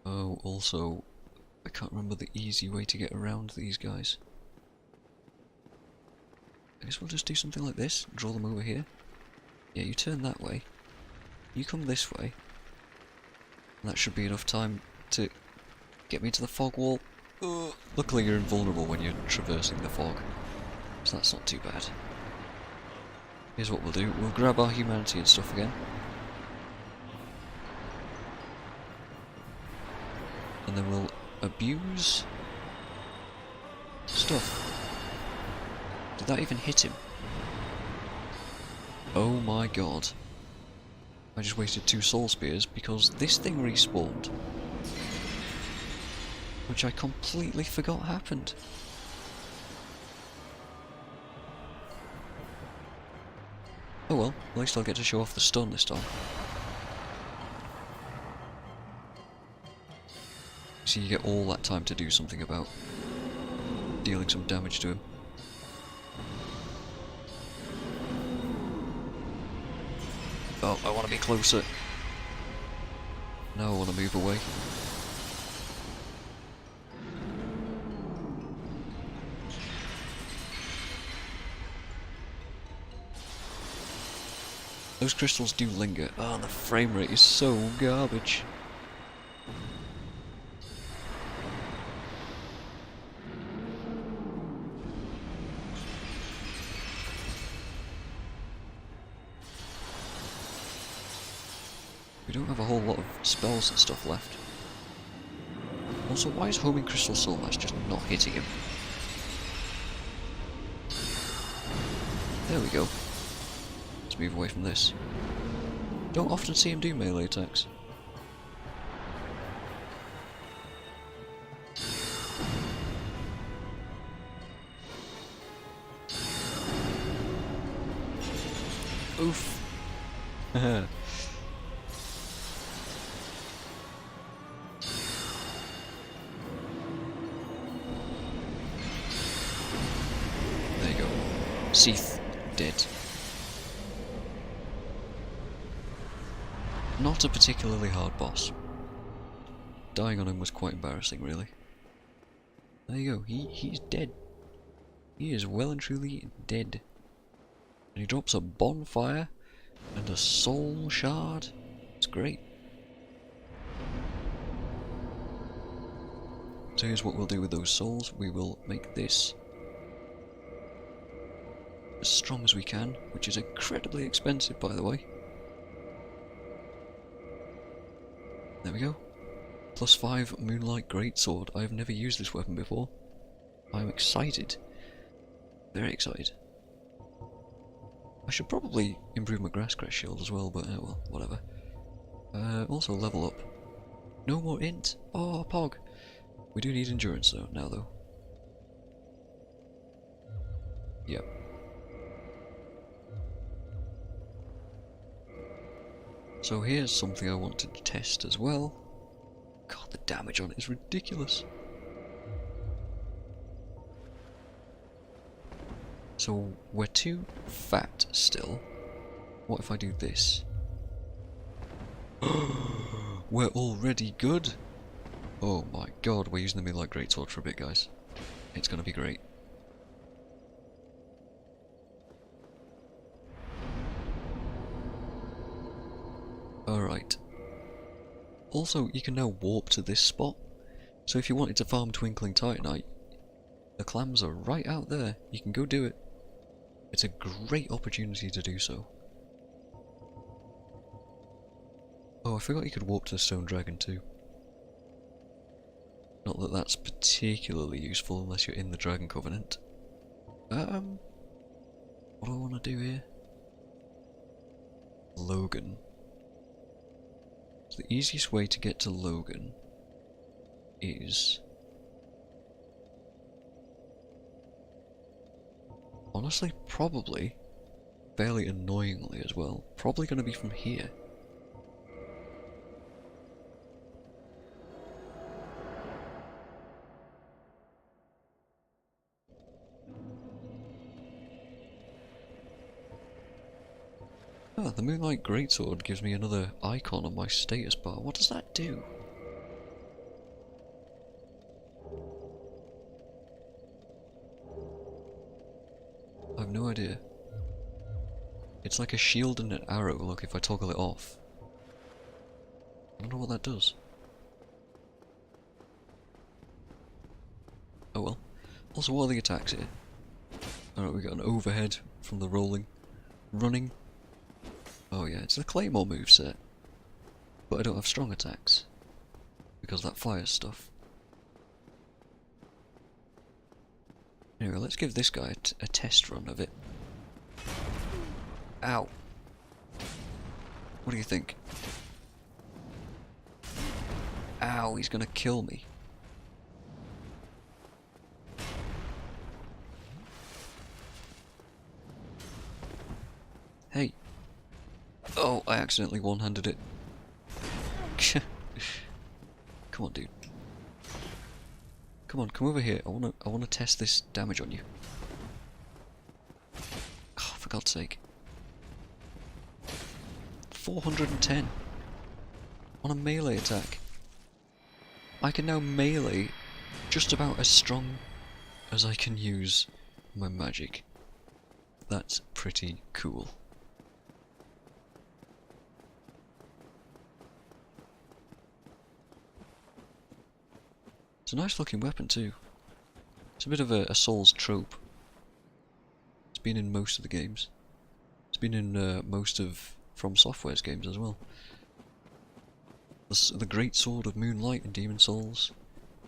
Oh, also, I can't remember the easy way to get around these guys. I guess we'll just do something like this, draw them over here. Yeah, you turn that way. You come this way. And that should be enough time to get me to the fog wall. Luckily you're invulnerable when you're traversing the fog, so that's not too bad. Here's what we'll do, we'll grab our humanity and stuff again. And then we'll abuse stuff. Did that even hit him? Oh my god. I just wasted 2 soul spears because this thing respawned. Which I completely forgot happened. Oh well, at least I'll get to show off the stun this time. So you get all that time to do something about dealing some damage to him. Oh, I want to be closer. Now I want to move away. Those crystals do linger. Oh, the frame rate is so garbage. We don't have a whole lot of spells and stuff left. Also, why is Homing Crystal Soul Mash just not hitting him? There we go. Let's move away from this. Don't often see him do melee attacks. Oof. There you go. Seath dead. Not a particularly hard boss. Dying on him was quite embarrassing, really. There you go. He's dead. He is well and truly dead. And he drops a bonfire and a soul shard. It's great. So here's what we'll do with those souls. We will make this as strong as we can, which is incredibly expensive, by the way. There we go. +5 Moonlight Greatsword. I have never used this weapon before. I'm excited. Very excited. I should probably improve my Grass Crest shield as well, but well, whatever. Also level up. No more int. Oh, Pog. We do need endurance though, now though. Yep. So here's something I wanted to test as well. God, the damage on it is ridiculous. So we're too fat still. What if I do this? We're already good! Oh my god, we're using the Moonlight Greatsword for a bit, guys. It's gonna be great. Alright. Also, you can now warp to this spot. So if you wanted to farm Twinkling Titanite, the clams are right out there. You can go do it. It's a great opportunity to do so. Oh, I forgot you could warp to the Stone Dragon too. Not that that's particularly useful unless you're in the Dragon Covenant. What do I want to do here? Logan. So the easiest way to get to Logan is... honestly, probably, fairly annoyingly as well, probably going to be from here. Ah, the Moonlight Greatsword gives me another icon on my status bar. What does that do? I have no idea. It's like a shield and an arrow, look, if I toggle it off. I don't know what that does. Oh well. Also, what are the attacks here? Alright, we got an overhead from the rolling. Running. Oh yeah, it's the Claymore moveset. But I don't have strong attacks. Because that fires stuff. Anyway, let's give this guy a test run of it. Ow. What do you think? Ow, he's gonna kill me. Hey. Oh, I accidentally one-handed it. Come on, dude. Come on, come over here. I wanna test this damage on you. Oh, for God's sake. 410 on a melee attack. I can now melee just about as strong as I can use my magic. That's pretty cool. It's a nice looking weapon too. It's a bit of a Souls trope. It's been in most of the games. It's been in most of From Software's games as well. The Great Sword of Moonlight in Demon Souls.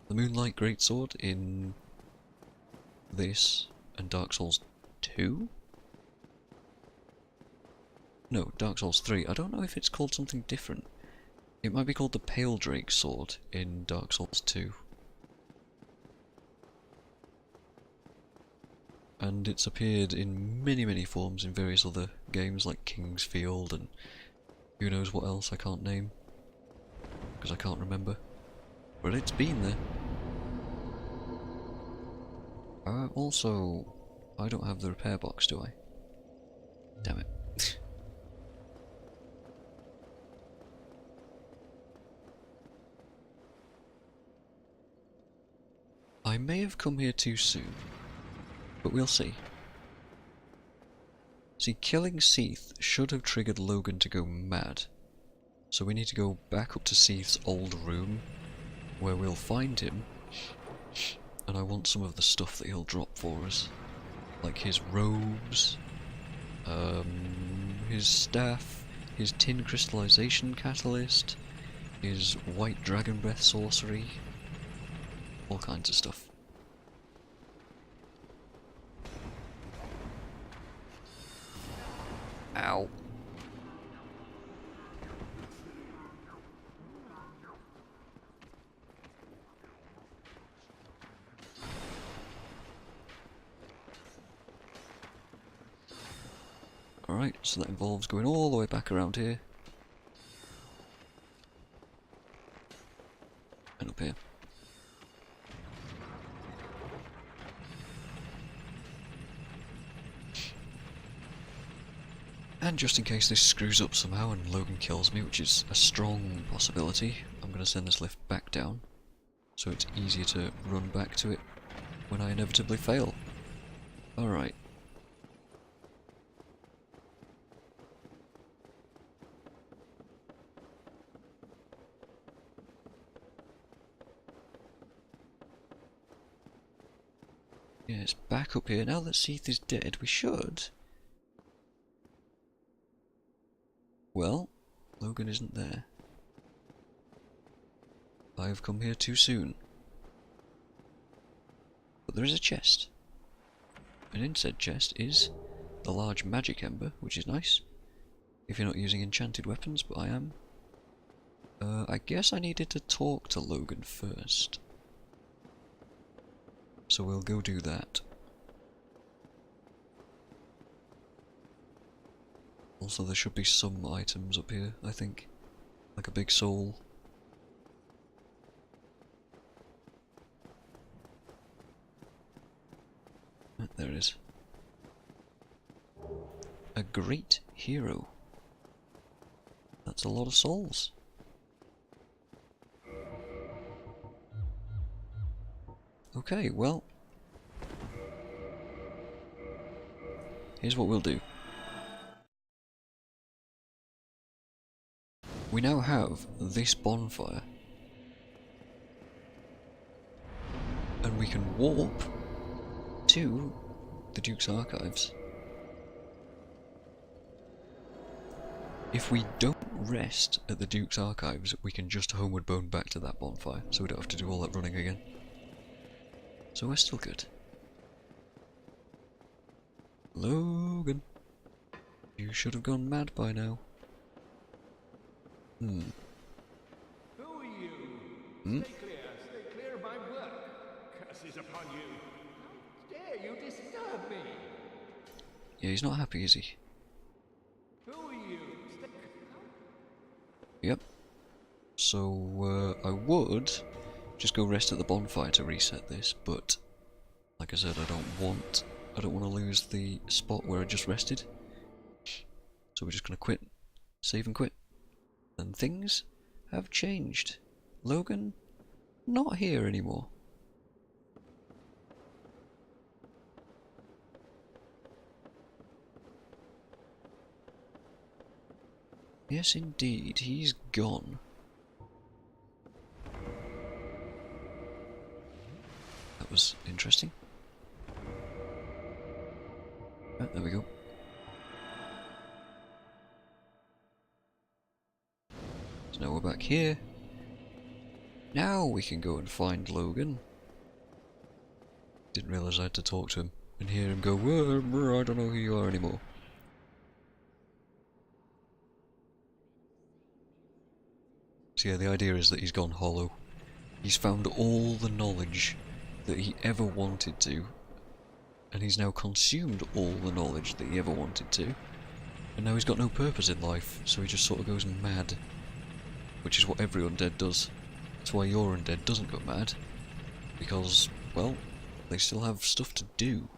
The Moonlight Great Sword in this and Dark Souls 2? No, Dark Souls 3. I don't know if it's called something different. It might be called the Pale Drake Sword in Dark Souls 2. And it's appeared in many forms in various other games like King's Field and who knows what else I can't name. Because I can't remember. But it's been there. Also, I don't have the repair box, do I? Damn it. I may have come here too soon, but we'll see. See, killing Seath should have triggered Logan to go mad. So we need to go back up to Seath's old room, where we'll find him, and I want some of the stuff that he'll drop for us. Like his robes, his staff, his tin crystallization catalyst, his white dragon breath sorcery, all kinds of stuff. Ow. Alright, so that involves going all the way back around here. And up here. And just in case this screws up somehow and Logan kills me, which is a strong possibility, I'm going to send this lift back down, so it's easier to run back to it when I inevitably fail. Alright. Yeah, it's back up here. Now that Seath is dead, we should... Well, Logan isn't there. I have come here too soon. But there is a chest. And in said chest is the large magic ember, which is nice. If you're not using enchanted weapons, but I am. I guess I needed to talk to Logan first. So we'll go do that. Also, there should be some items up here, I think. Like a big soul. There it is. A great hero. That's a lot of souls. Okay, well... here's what we'll do. We now have this bonfire. And we can warp to the Duke's Archives. If we don't rest at the Duke's Archives, we can just homeward bone back to that bonfire, so we don't have to do all that running again. So we're still good. Logan, you should have gone mad by now. Who are you? Stay clear of my work. Curses upon you. How dare you disturb me? Yeah, he's not happy, is he? Who are you? Yep. So, I would just go rest at the bonfire to reset this, but like I said, I don't want to lose the spot where I just rested. So we're just gonna quit, save and quit. And things have changed. Logan, not here anymore. Yes, indeed, he's gone. was interesting. Oh, there we go. So now we're back here. Now we can go and find Logan. Didn't realise I had to talk to him and hear him go, "Whoa, I don't know who you are anymore." So yeah, the idea is that he's gone hollow. He's found all the knowledge that he ever wanted to, and he's now consumed all the knowledge that he ever wanted to, and now he's got no purpose in life, so he just sort of goes mad. Which is what every undead does. That's why your undead doesn't go mad, because, well, they still have stuff to do.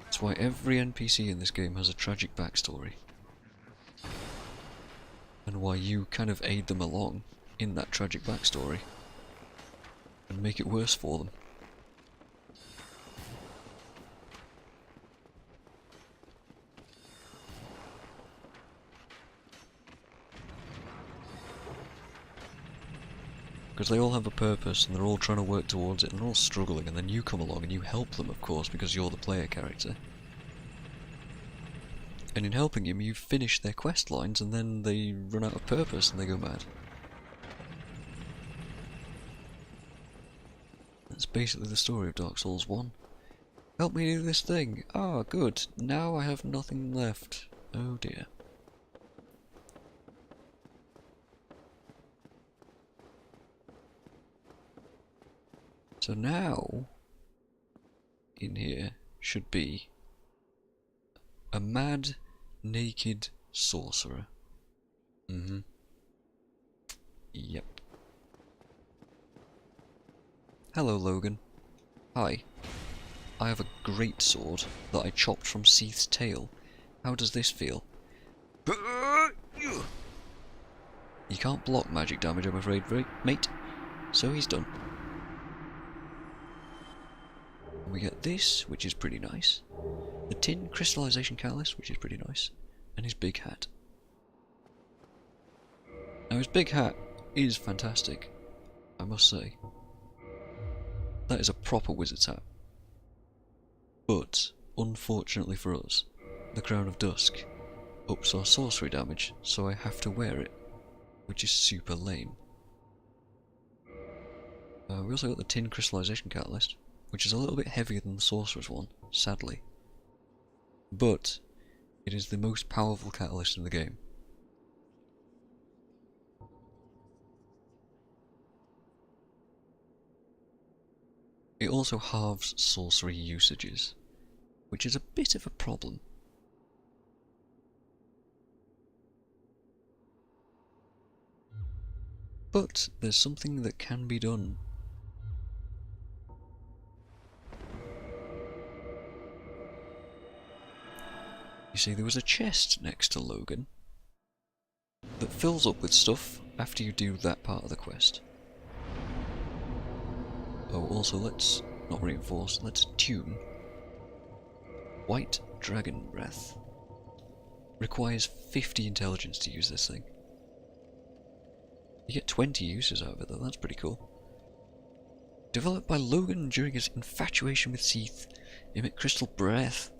That's why every NPC in this game has a tragic backstory. And why you kind of aid them along in that tragic backstory and make it worse for them. Because they all have a purpose and they're all trying to work towards it and they're all struggling, and then you come along and you help them, of course, because you're the player character. And in helping them, you finish their quest lines and then they run out of purpose and they go mad. That's basically the story of Dark Souls 1. Help me do this thing. Ah, good. Now I have nothing left. Oh dear. So now, in here, should be a mad, naked sorcerer. Yep. Hello, Logan. Hi. I have a great sword that I chopped from Seath's tail. How does this feel? You can't block magic damage, I'm afraid, mate. So he's done. We get this, which is pretty nice. The tin crystallization catalyst, which is pretty nice. And his big hat. Now his big hat is fantastic, I must say. That is a proper wizard's hat. But, unfortunately for us, the Crown of Dusk ups our sorcery damage, so I have to wear it, which is super lame. We also got the tin crystallization catalyst, which is a little bit heavier than the sorcerer's one, sadly. But it is the most powerful catalyst in the game. It also halves sorcery usages, which is a bit of a problem. But there's something that can be done. You see, there was a chest next to Logan that fills up with stuff after you do that part of the quest. Oh, also let's not reinforce, let's tune. White Dragon Breath. Requires 50 intelligence to use this thing. You get 20 uses out of it though, that's pretty cool. Developed by Logan during his infatuation with Seath. Emit crystal breath.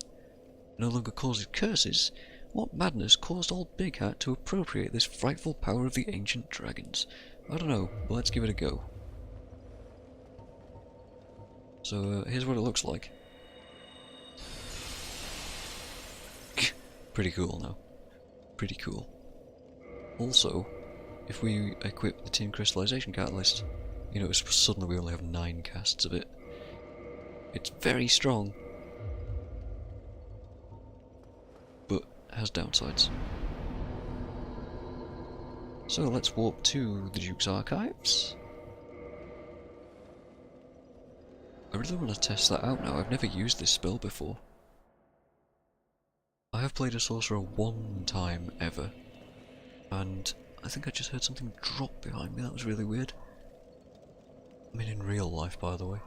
No longer causes curses. What madness caused old Big Hat to appropriate this frightful power of the ancient dragons? I don't know, but let's give it a go. So here's what it looks like. Pretty cool now. Pretty cool. Also, if we equip the tin crystallization catalyst, you notice suddenly we only have 9 casts of it. It's very strong, but has downsides. So let's warp to the Duke's Archives. I really want to test that out now. I've never used this spell before. I have played a sorcerer one time ever, and I think I just heard something drop behind me. That was really weird. I mean in real life, by the way.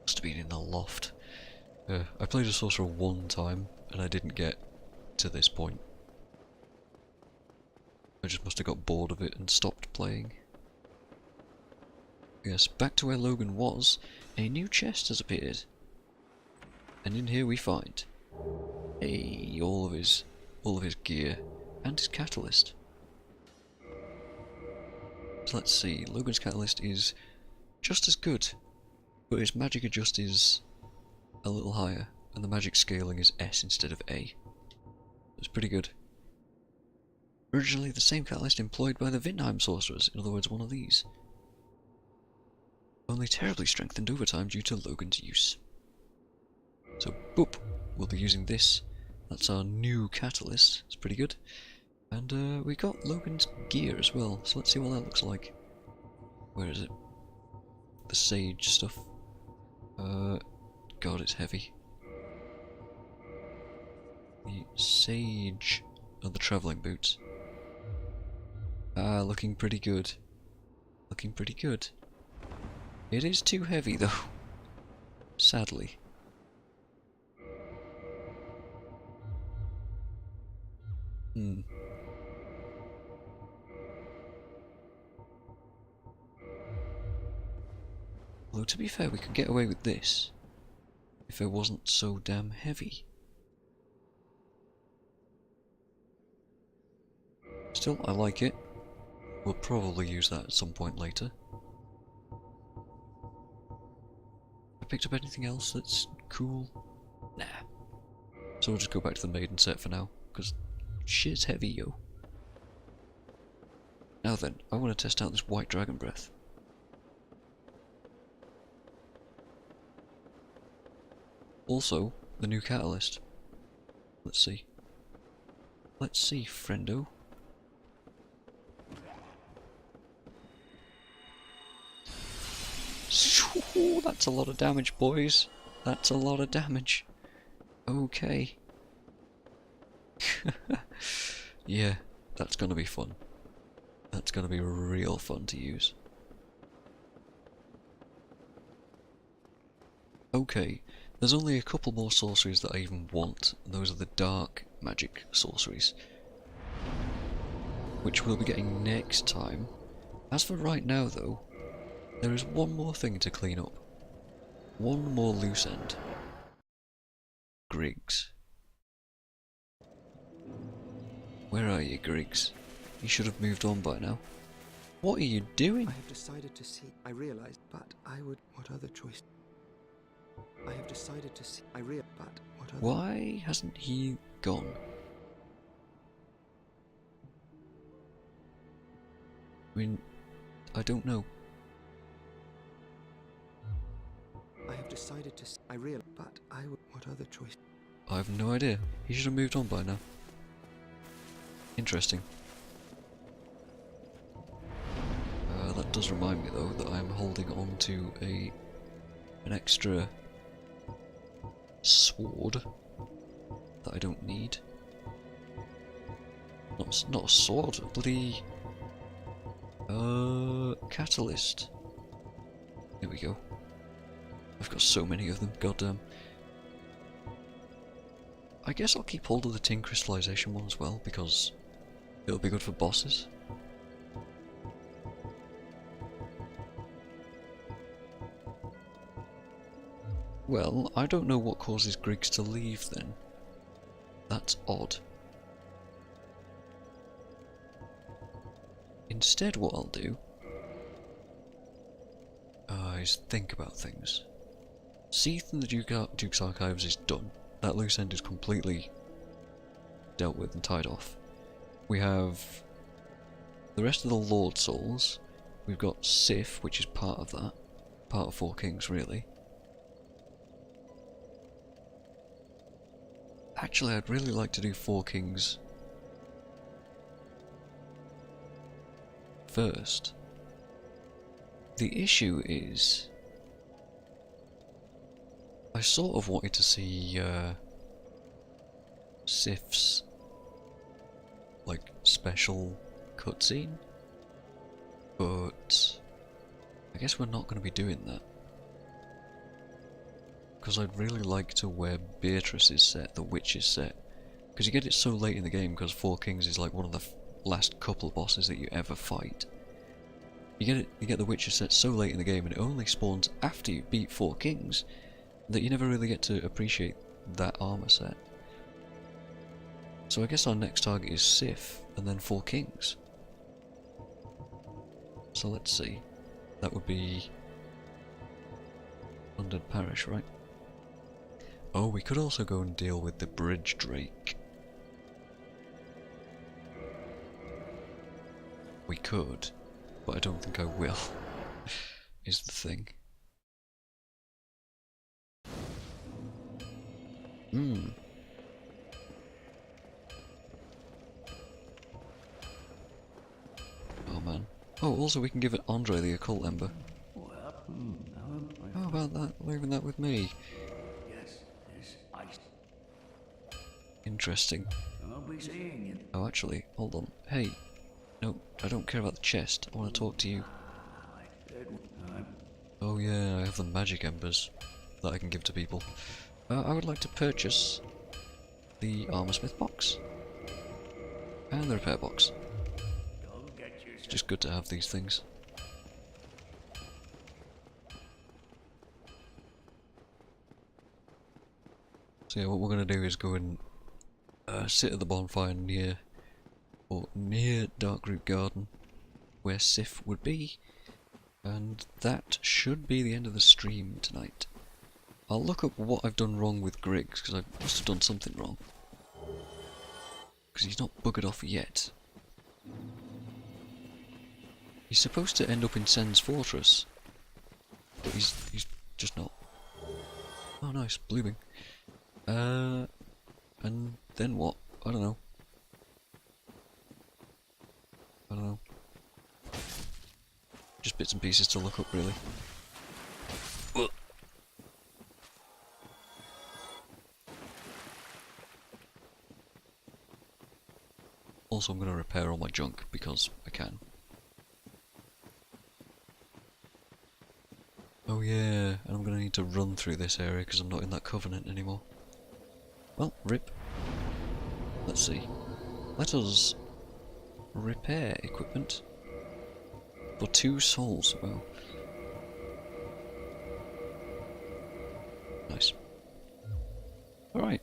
Must have been in the loft. I played a sorcerer one time, and I didn't get to this point. I just must have got bored of it and stopped playing. Yes, back to where Logan was, a new chest has appeared. And in here we find all of his gear and his catalyst. So let's see, Logan's catalyst is just as good, but his magic adjust is a little higher, and the magic scaling is S instead of A. It's pretty good. Originally the same catalyst employed by the Vindheim sorcerers, in other words one of these. Only terribly strengthened over time due to Logan's use. So boop, we'll be using this. That's our new catalyst, it's pretty good. And we got Logan's gear as well, so let's see what that looks like. Where is it? The sage stuff. God, it's heavy. The sage of the travelling boots. Ah, looking pretty good. Looking pretty good. It is too heavy though. Sadly. Although to be fair, we could get away with this if it wasn't so damn heavy. Still, I like it. We'll probably use that at some point later. I picked up anything else that's cool? Nah. So we'll just go back to the maiden set for now, because shit's heavy, yo. Now then, I want to test out this white dragon breath. Also, the new catalyst. Let's see. Let's see, friendo. Ooh, that's a lot of damage, boys. That's a lot of damage. Okay. Yeah, that's gonna be fun. That's gonna be real fun to use. Okay, there's only a couple more sorceries that I even want, and those are the dark magic sorceries, which we'll be getting next time. As for right now though, there is one more thing to clean up. One more loose end. Griggs. Where are you, Griggs? You should have moved on by now. What are you doing? I have decided to see. I realized, but I would. What other choice? I have decided to see. But what other? Why hasn't he gone? I mean, I don't know. I have decided to see. But I would. What other choice? I have no idea. He should have moved on by now. Interesting. That does remind me though that I am holding on to an extra sword that I don't need. Not a sword, a bloody catalyst. There we go. I've got so many of them, goddamn. I guess I'll keep hold of the tin crystallization one as well, because it'll be good for bosses. Well, I don't know what causes Griggs to leave then. That's odd. Instead what I'll do is think about things. Seath and the Duke's Archives is done. That loose end is completely dealt with and tied off. We have the rest of the Lord Souls. We've got Seath, which is part of that. Part of Four Kings, really. Actually, I'd really like to do Four Kings first. The issue is, I sort of wanted to see Sif's like special cutscene, but I guess we're not going to be doing that. Because I'd really like to wear Beatrice's set, the Witch's set, Because you get it so late in the game, because Four Kings is like one of the last couple of bosses that you ever fight. You get the Witcher set so late in the game, and it only spawns after you beat Four Kings, that you never really get to appreciate that armor set. So I guess our next target is Seath, and then Four Kings. So let's see. That would be Undead Parish, right? Oh, we could also go and deal with the Bridge Drake. We could, but I don't think I will, is the thing. Oh man. Oh, also we can give it Andre the Occult Ember. How about that? Leaving that with me. Interesting. Oh, actually, hold on. Hey. No, I don't care about the chest. I want to talk to you. Oh yeah, I have the magic embers that I can give to people. I would like to purchase the Armorsmith box. And the repair box. It's just good to have these things. So yeah, what we're going to do is go and sit at the bonfire near Darkroot Garden, where Seath would be, and that should be the end of the stream tonight. I'll look up what I've done wrong with Griggs, because I must have done something wrong. Because he's not buggered off yet. He's supposed to end up in Sen's Fortress, but he's just not. Oh nice, blooming. And then what? I don't know. Just bits and pieces to look up, really. Ugh. Also, I'm going to repair all my junk, because I can. Oh yeah, and I'm going to need to run through this area, because I'm not in that covenant anymore. Well, rip. Let's see. Let us repair equipment for 2 souls. Wow. Nice. Alright.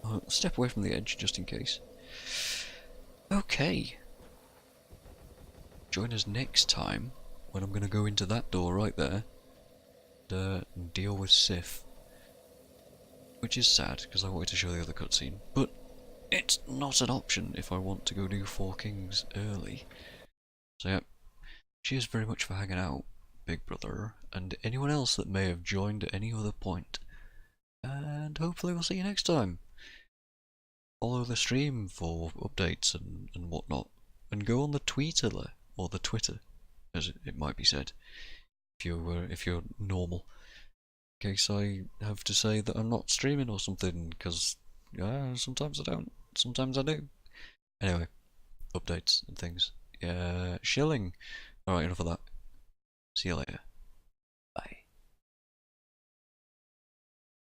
I'll step away from the edge just in case. Okay. Join us next time when I'm going to go into that door right there and deal with Seath. Which is sad, because I wanted to show the other cutscene, but it's not an option if I want to go do Four Kings early. So yeah, cheers very much for hanging out, Big Brother, and anyone else that may have joined at any other point. And hopefully we'll see you next time. Follow the stream for updates and whatnot, and go on the Tweeter, or the Twitter, as it might be said, if you're normal. In case I have to say that I'm not streaming or something, because sometimes I don't, sometimes I do. Anyway, updates and things. Yeah, shilling. Alright, enough of that. See you later.